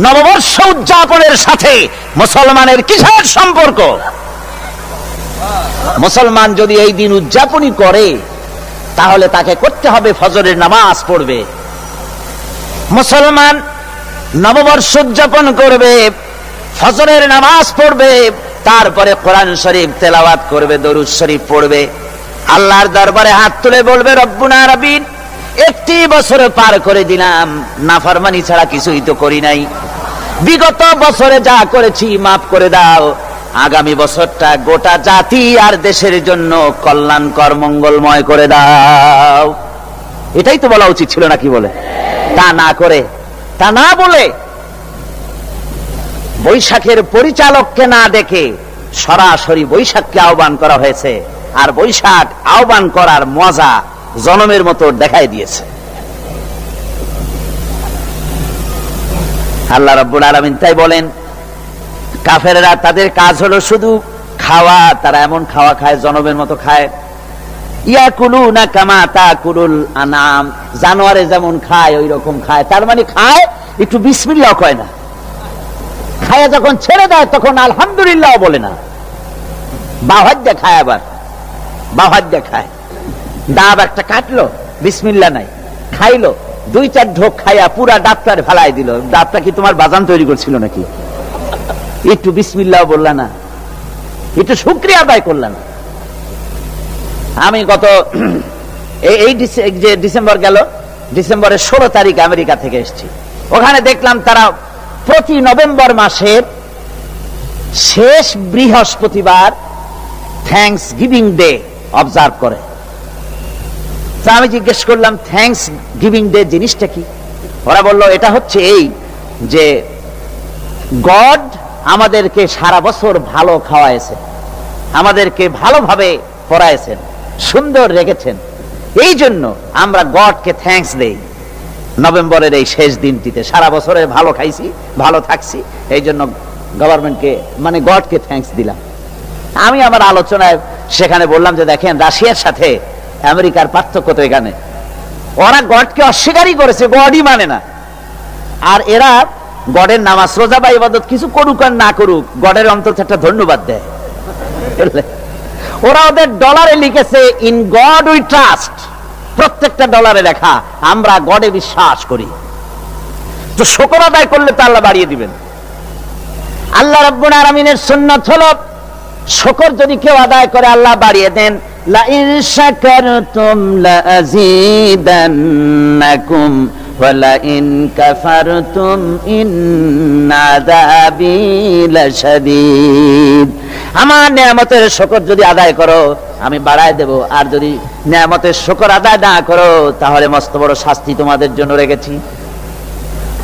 নববর্ষ উদযাপনের সাথে মুসলমানের কিসের সম্পর্ক? মুসলমান যদি এই দিন উদযাপনই করে তাহলে তাকে করতে হবে ফজরের নামাজ পড়বে। মুসলমান নববর্ষ উদযাপন করবে, ফজরের নামাজ পড়বে, তারপরে কোরআন শরীফ তেলাওয়াত করবে, দরুদ শরীফ পড়বে, আল্লাহর দরবারে হাত তুলে বলবে, রব্বুনা রাব্বিন, একটি বছর পার করে দিলাম, নাফরমানি ছাড়া কিছুই তো করি নাই, বিগত বছরে যা করেছি মাফ করে দাও, আগামী বছরটা গোটা জাতি আর দেশের জন্য কল্যাণকর মঙ্গলময় করে দাও। এটাই তো বলা উচিত ছিল নাকি বলে? তা না করে, তা না বলে, বৈশাখের পরিচালককে না ডেকে সরাসরি বৈশাখকে আহ্বান করা হয়েছে। আর বৈশাখ আহ্বান করার মজা জনমের মতো দেখাই দিয়েছে। আল্লাহ রাব্বুল আলামিন তাই বলেন, কাফেররা তাদের কাজ হলো শুধু খাওয়া, তারা এমন খাওয়া খায় জনমের মতো খায়। ইয়াকুলুনা কামা তাকুলুল আনাম, জানোয়ারে যেমন খায় ওই রকম খায়। তার মানে খায়, একটু বিসমিল্লাহ কয় না, খায় যখন ছেড়ে দেয় তখন আলহামদুলিল্লাহ বলে না, বাহাদ খায়, আবার বাহাদ খায়। ডাব একটা কাটলো, বিসমিল্লাহ নাই, খাইলো, 2-4 ঢোক খাইয়া পুরা ডাবটার ফেলাই দিল। ডাবটা কি তোমার বাজান তৈরি করছিল নাকি? একটু বিসমিল্লাহ বললা না, একটু শুকরিয়া আদায় করলা না। আমি গত এই যে ডিসেম্বর গেল, ডিসেম্বরের 16 তারিখ আমেরিকা থেকে এসেছি। ওখানে দেখলাম তারা প্রতি নভেম্বর মাসের শেষ বৃহস্পতিবার থ্যাঙ্কস গিভিং ডে অবজার্ভ করে। আমি জিজ্ঞেস করলাম, থ্যাঙ্কস গিভিং ডে জিনিসটা কি? ওরা বলল, এটা হচ্ছে এই যে গড আমাদেরকে সারা বছর ভালো খাওয়াইছেন, আমাদেরকে ভালোভাবে পড়াইছেন, সুন্দর রেখেছেন, এই জন্য আমরা গডকে থ্যাঙ্কস দেই নভেম্বরের এই শেষ দিনটিতে। সারা বছরে ভালো খাইছি, ভালো থাকছি, এই জন্য গভর্নমেন্টকে মানে গডকে থ্যাঙ্কস দিলাম। আমি আমার আলোচনায় সেখানে বললাম যে দেখেন, রাশিয়ার সাথে আমেরিকার পার্থক্য তো এখানে, ওরা গডকে অস্বীকারই করেছে, গডই মানে না। আর এরা গডের নামাজ রোজা বা ইবাদত কিছু করুক আর না করুক, গডের অন্তত একটা ধন্যবাদ দেয়। ওরা ওদের ডলারে লিখেছে, ইন গড উই ট্রাস্ট, প্রত্যেকটা ডলারে লেখা আমরা গডে বিশ্বাস করি। তো শুকর আদায় করলে তো আল্লাহ বাড়িয়ে দিবেন। আল্লাহ রাব্বুল আলামিনের সুন্নাত হলো, শুকর যদি কেউ আদায় করে আল্লাহ বাড়িয়ে দেন। লা ইন শাকারতুম লা আযীদান্নাকুম ওয়া লা ইন কাফারতুম ইন্না আযাবি লাশাদীদ। আমার নিয়ামতের শুকর যদি আদায় করো আমি বাড়ায় দেব, আর যদি নিয়ামতের শুকর আদায় না করো তাহলে মস্ত বড় শাস্তি তোমাদের জন্য রেখেছি।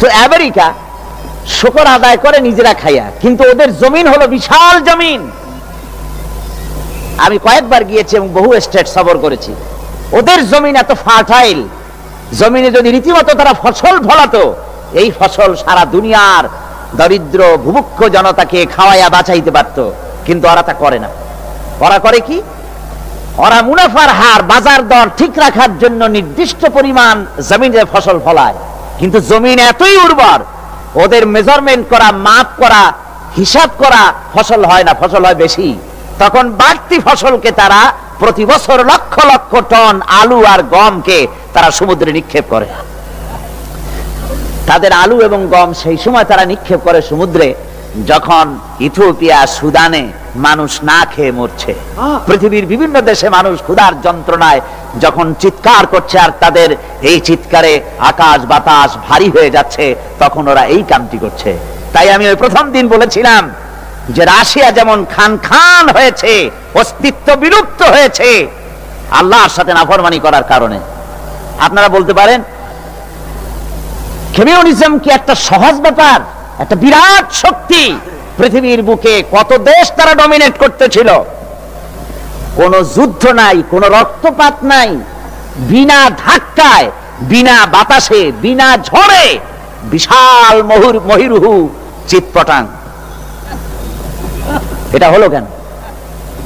তো আমেরিকা শুকর আদায় করে নিজেরা খাইয়া, কিন্তু ওদের জমিন হলো বিশাল জমিন। আমি কয়েকবার গিয়েছি এবং বহু স্টেট সফর করেছি। ওদের জমিন এত ফার্টাইল, জমিনে যদি রীতিমতো তারা ফসল ফলাতো, এই ফসল সারা দুনিয়ার দরিদ্র ভুভুক্ষ জনতাকে খাওয়াইয়া বাঁচাইতে পারত, কিন্তু ওরা তা করে না। ওরা করে কি? ওরা মুনাফার হার, বাজার দর ঠিক রাখার জন্য নির্দিষ্ট পরিমাণ জমিনে ফসল ফলায়, কিন্তু জমিন এতই উর্বর ওদের মেজারমেন্ট করা, মাপ করা, হিসাব করা ফসল হয় না, ফসল হয় বেশি। তখন বাড়তি ফসলকে তারা প্রতি বছর লক্ষ লক্ষ টন আলু আর গমকে তারা সমুদ্রে নিক্ষেপ করে। তাদের আলু এবং গম সেই সময় তারা নিক্ষেপ করে সমুদ্রে যখন ইথিওপিয়া, সুদানে মানুষ না খেয়ে মরছে। পৃথিবীর বিভিন্ন দেশে মানুষ ক্ষুধার যন্ত্রণায় যখন চিৎকার করছে আর তাদের এই চিৎকারে আকাশ বাতাস ভারী হয়ে যাচ্ছে, তখন ওরা এই কামটি করছে। তাই আমি ওই প্রথম দিন বলেছিলাম যে রাশিয়া যেমন খান খান হয়েছে, অস্তিত্ব বিলুপ্ত হয়েছে আল্লাহর সাথে নাফরমানি করার কারণে। আপনারা বলতে পারেন কমিউনিজম কি একটা সহজ ব্যাপার? একটা বিরাট শক্তি। পৃথিবীর বুকে কত দেশ তারা ডমিনেট করতেছিল, কোন যুদ্ধ নাই, কোন রক্তপাত নাই, বিনা ধাক্কায়, বিনা বাতাসে, বিনা ঝড়ে বিশাল মহিরুহু চিৎপটাং। এটা হলো কেন?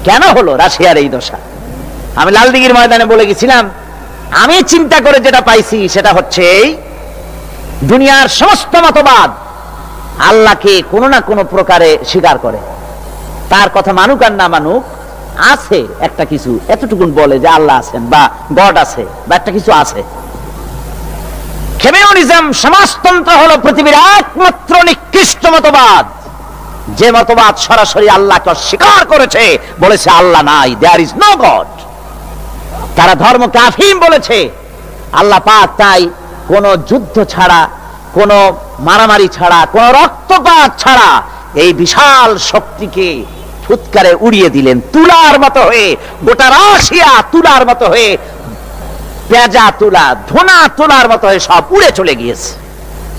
কেন হলো রাশিয়ার এই দশা? আমি লালদিঘির ময়দানে বলে গেছিলাম, আমি চিন্তা করে যেটা পাইছি সেটা হচ্ছে এই দুনিয়ার সমস্ত মতবাদ আল্লাহকে কোনো না কোনো প্রকারে স্বীকার করে। তার কথা মানুক আর না মানুক, আছে একটা কিছু, এতটুকুন বলে যে আল্লাহ আছেন বা গড আছে বা একটা কিছু আছে। কমিউনিজম, সমাজতন্ত্র হলো পৃথিবীর একমাত্র নিকৃষ্ট মতবাদ, যে মতবাদ সরাসরি আল্লাহকে অস্বীকার করেছে, বলেছে আল্লাহ নাই, দেয়ার ইজ নো গড। তারা ধর্মকে আফিম বলেছে। আল্লাহ পাক তাই কোন যুদ্ধ ছাড়া, কোন মারামারি ছাড়া, কোন রক্তপাত ছাড়া এই বিশাল শক্তিকে ফুৎকারে উড়িয়ে দিলেন। তুলার মতো হয়ে, গোটা রাশিয়া তুলার মতো হয়ে, পেঁজা তুলা, ধোনা তুলার মতো হয়ে সব উড়ে চলে গিয়েছে,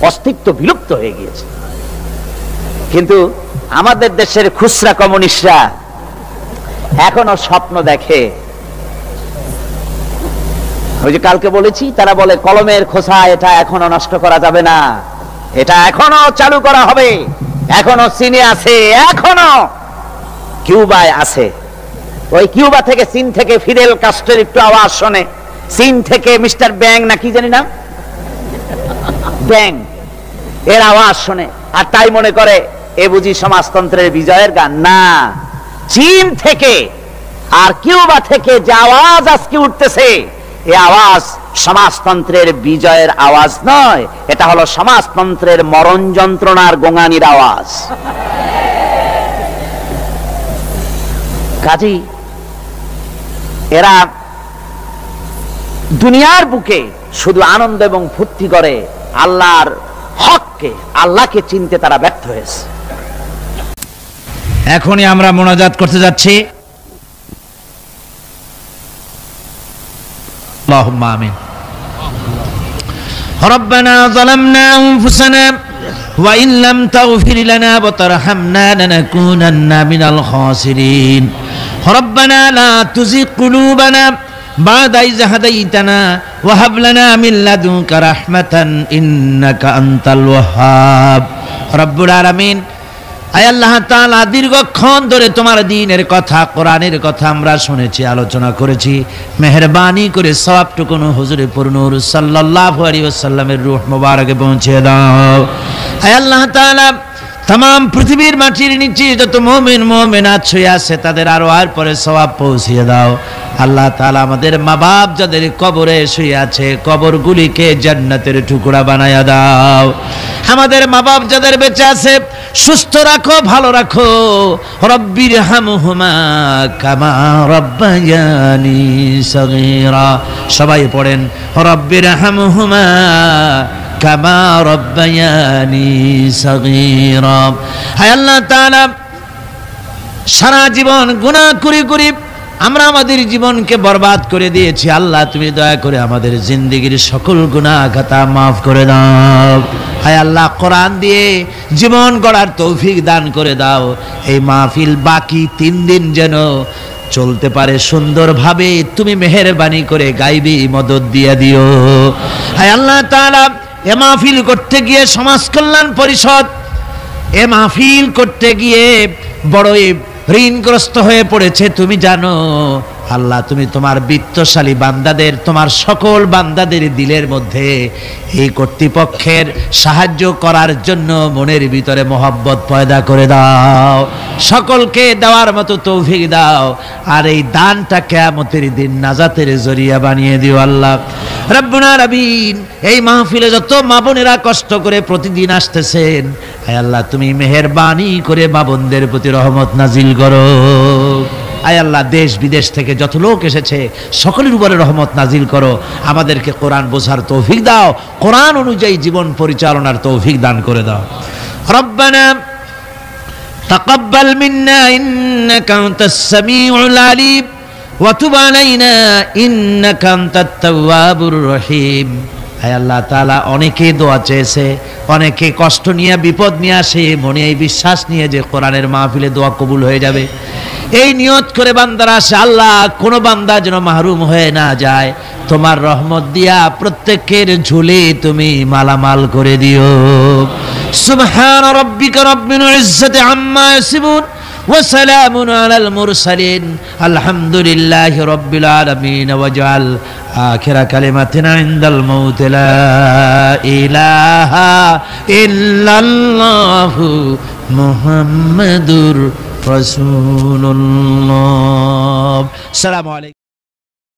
অস্তিত্ব বিলুপ্ত হয়ে গিয়েছে। কিন্তু আমাদের দেশের খুচরা কমিউনিস্টরা এখনো স্বপ্ন দেখে। ওই যে কালকে বলেছি, তারা বলে কলমের খোসা এটা এখনো নষ্ট করা যাবে না, এটা এখনো চালু করা হবে। এখনো চীনে আছে, এখনো কিউবায় আছে। ওই কিউবা থেকে, চীন থেকে ফিদেল কাস্ট্রোর একটু আওয়াজ শোনে, চীন থেকে মিস্টার ব্যাং না কি জানি না, ব্যাং এর আওয়াজ শোনে, আর তাই মনে করে এ বুঝি সমাজতন্ত্রের বিজয়ের গান। না, চীন থেকে আর কিউবা থেকে যে আওয়াজ আজকে উঠতেছে, এই আওয়াজ সমাজতন্ত্রের বিজয়ের আওয়াজ নয়, এটা হলো সমাজতন্ত্রের মরণ যন্ত্রণার গোঙানির আওয়াজ। কাজী এরা দুনিয়ার বুকে শুধু আনন্দ এবং ফুর্তি করে, আল্লাহর হককে, আল্লাহকে চিনতে তারা ব্যর্থ হয়েছে। এখনই আমরা মোনাজাত করতে যাচ্ছি। اللهم آمين. ربنا ظلمنا أنفسنا وإن لم تغفر لنا وترحمنا لنكونن من الخاسرين. ربنا لا تزغ قلوبنا بعد إذ هديتنا وهب لنا من لدنك رحمة إنك أنت الوهاب. رب العالمين, আয় আল্লাহ তাআলা, দীর্ঘক্ষণ ধরে তোমার দ্বীনের কথা, কোরআনের কথা আমরা শুনেছি, আলোচনা করেছি। মেহেরবানি করে সওয়াবটুকু হুজুরে পুরনূর সাল্লাল্লাহু আলাইহি ওয়াসাল্লামের রূহ মুবারকে পৌঁছে দাও। আয় আল্লাহ তাআলা, तमाम পৃথিবীর মাটির নিচে যত মুমিন মুমিনাত শুয়ে আছে তাদের আরো আর পরে সওয়াব পৌঁছিয়ে দাও। আল্লাহ তাআলা, আমাদের মা বাপ যাদের কবরে শুয়ে আছে, কবরগুলিকে জান্নাতের টুকরা বানায়া দাও। আমাদের মা বাপ যাদের বেঁচে আছে সুস্থ রাখো, ভালো রাখো। রব্বির হামহুমা কামা রব্বায়ানি সগীরা। সবাই পড়েন রব্বির হামহুমা কামা রব্বায়ানি সগীরা। হায় আল্লাহ তাআলা, সারা জীবন গুনাহ করে করে আমরা আমাদের জীবনকে বরবাদ করে দিয়েছি। আল্লাহ তুমি দয়া করে আমাদের জিন্দেগির সকল গুনাহ খাতা মাফ করে দাও। হায় আল্লাহ, কোরআন দিয়ে জীবন গড়ার তৌফিক দান করে দাও। এই মাহফিল বাকি 3 দিন যেন চলতে পারে সুন্দরভাবে, তুমি মেহেরবানি করে গাইবি মদদ দিয়ে দিও। হায় আল্লাহ তাআলা, এ মাহফিল করতে গিয়ে সমাজ কল্যাণ পরিষদ এ মাহফিল করতে গিয়ে বড়ই ঋণগ্রস্ত হয়ে পড়েছে। তুমি জানো আল্লাহ, তুমি তোমার বিত্তশালী বান্দাদের, তোমার সকল বান্দাদের দিলের মধ্যে এই কর্তৃপক্ষের সাহায্য করার জন্য মনের ভিতরে মহব্বত পয়দা করে দাও, সকলকে দেওয়ার মতো তৌফিক দাও। আর এই দানটা কিয়ামতের দিন নাজাতের জরিয়া বানিয়ে দিও আল্লাহ রাব্বুনা রাব্বিন। এই মাহফিলে যত মা বোনেরা কষ্ট করে প্রতিদিন আসতেছেন, আয় আল্লাহ তুমি মেহেরবানি করে মা বোনদের প্রতি রহমত নাজিল করো। আয় আল্লাহ, দেশ বিদেশ থেকে যত লোক এসেছে সকলের উপরে রহমত নাজিল করো। আমাদেরকে কোরআন বোঝার তৌফিক দাও, কোরআন অনুযায়ী জীবন পরিচালনার তৌফিক দান করে দাও। রব্বানা তাকাব্বাল মিন্না ইন্নাকা আনতাস সামিউল আলিম ওয়া তুব আলাইনা ইন্নাকা আনতাত তাওয়াবুর রহিম। আয় আল্লাহ তাআলা, অনেকে দোয়া চেয়েছে, অনেকে কষ্ট নিয়ে বিপদ নিয়ে আসে, মনে এই বিশ্বাস নিয়ে যে কোরআনের মাহফিলে দোয়া কবুল হয়ে যাবে, এই নিয়ত করে বান্দারা আসে। আল্লাহ, কোনো বান্দা যেন মাহরুম হয়ে না যায়, তোমার রহমত দিয়া প্রত্যেকের ঝুলি তুমি মালামাল করে দিও। সুবহান রাব্বিকা রাব্বিল ইজ্জাতি আম্মা ইয়াসিফুন ওয়া সালামুন আলাল মুরসালিন আলহামদুলিল্লাহি রাব্বিল আলামিন। ওয়াজআল আখিরা কালিমাতিনা ইনদাল মাউত লা ইলাহা ইল্লাল্লাহু মুহাম্মাদুর রাসূলুল্লাহ। আসসালামু আলাইকুম।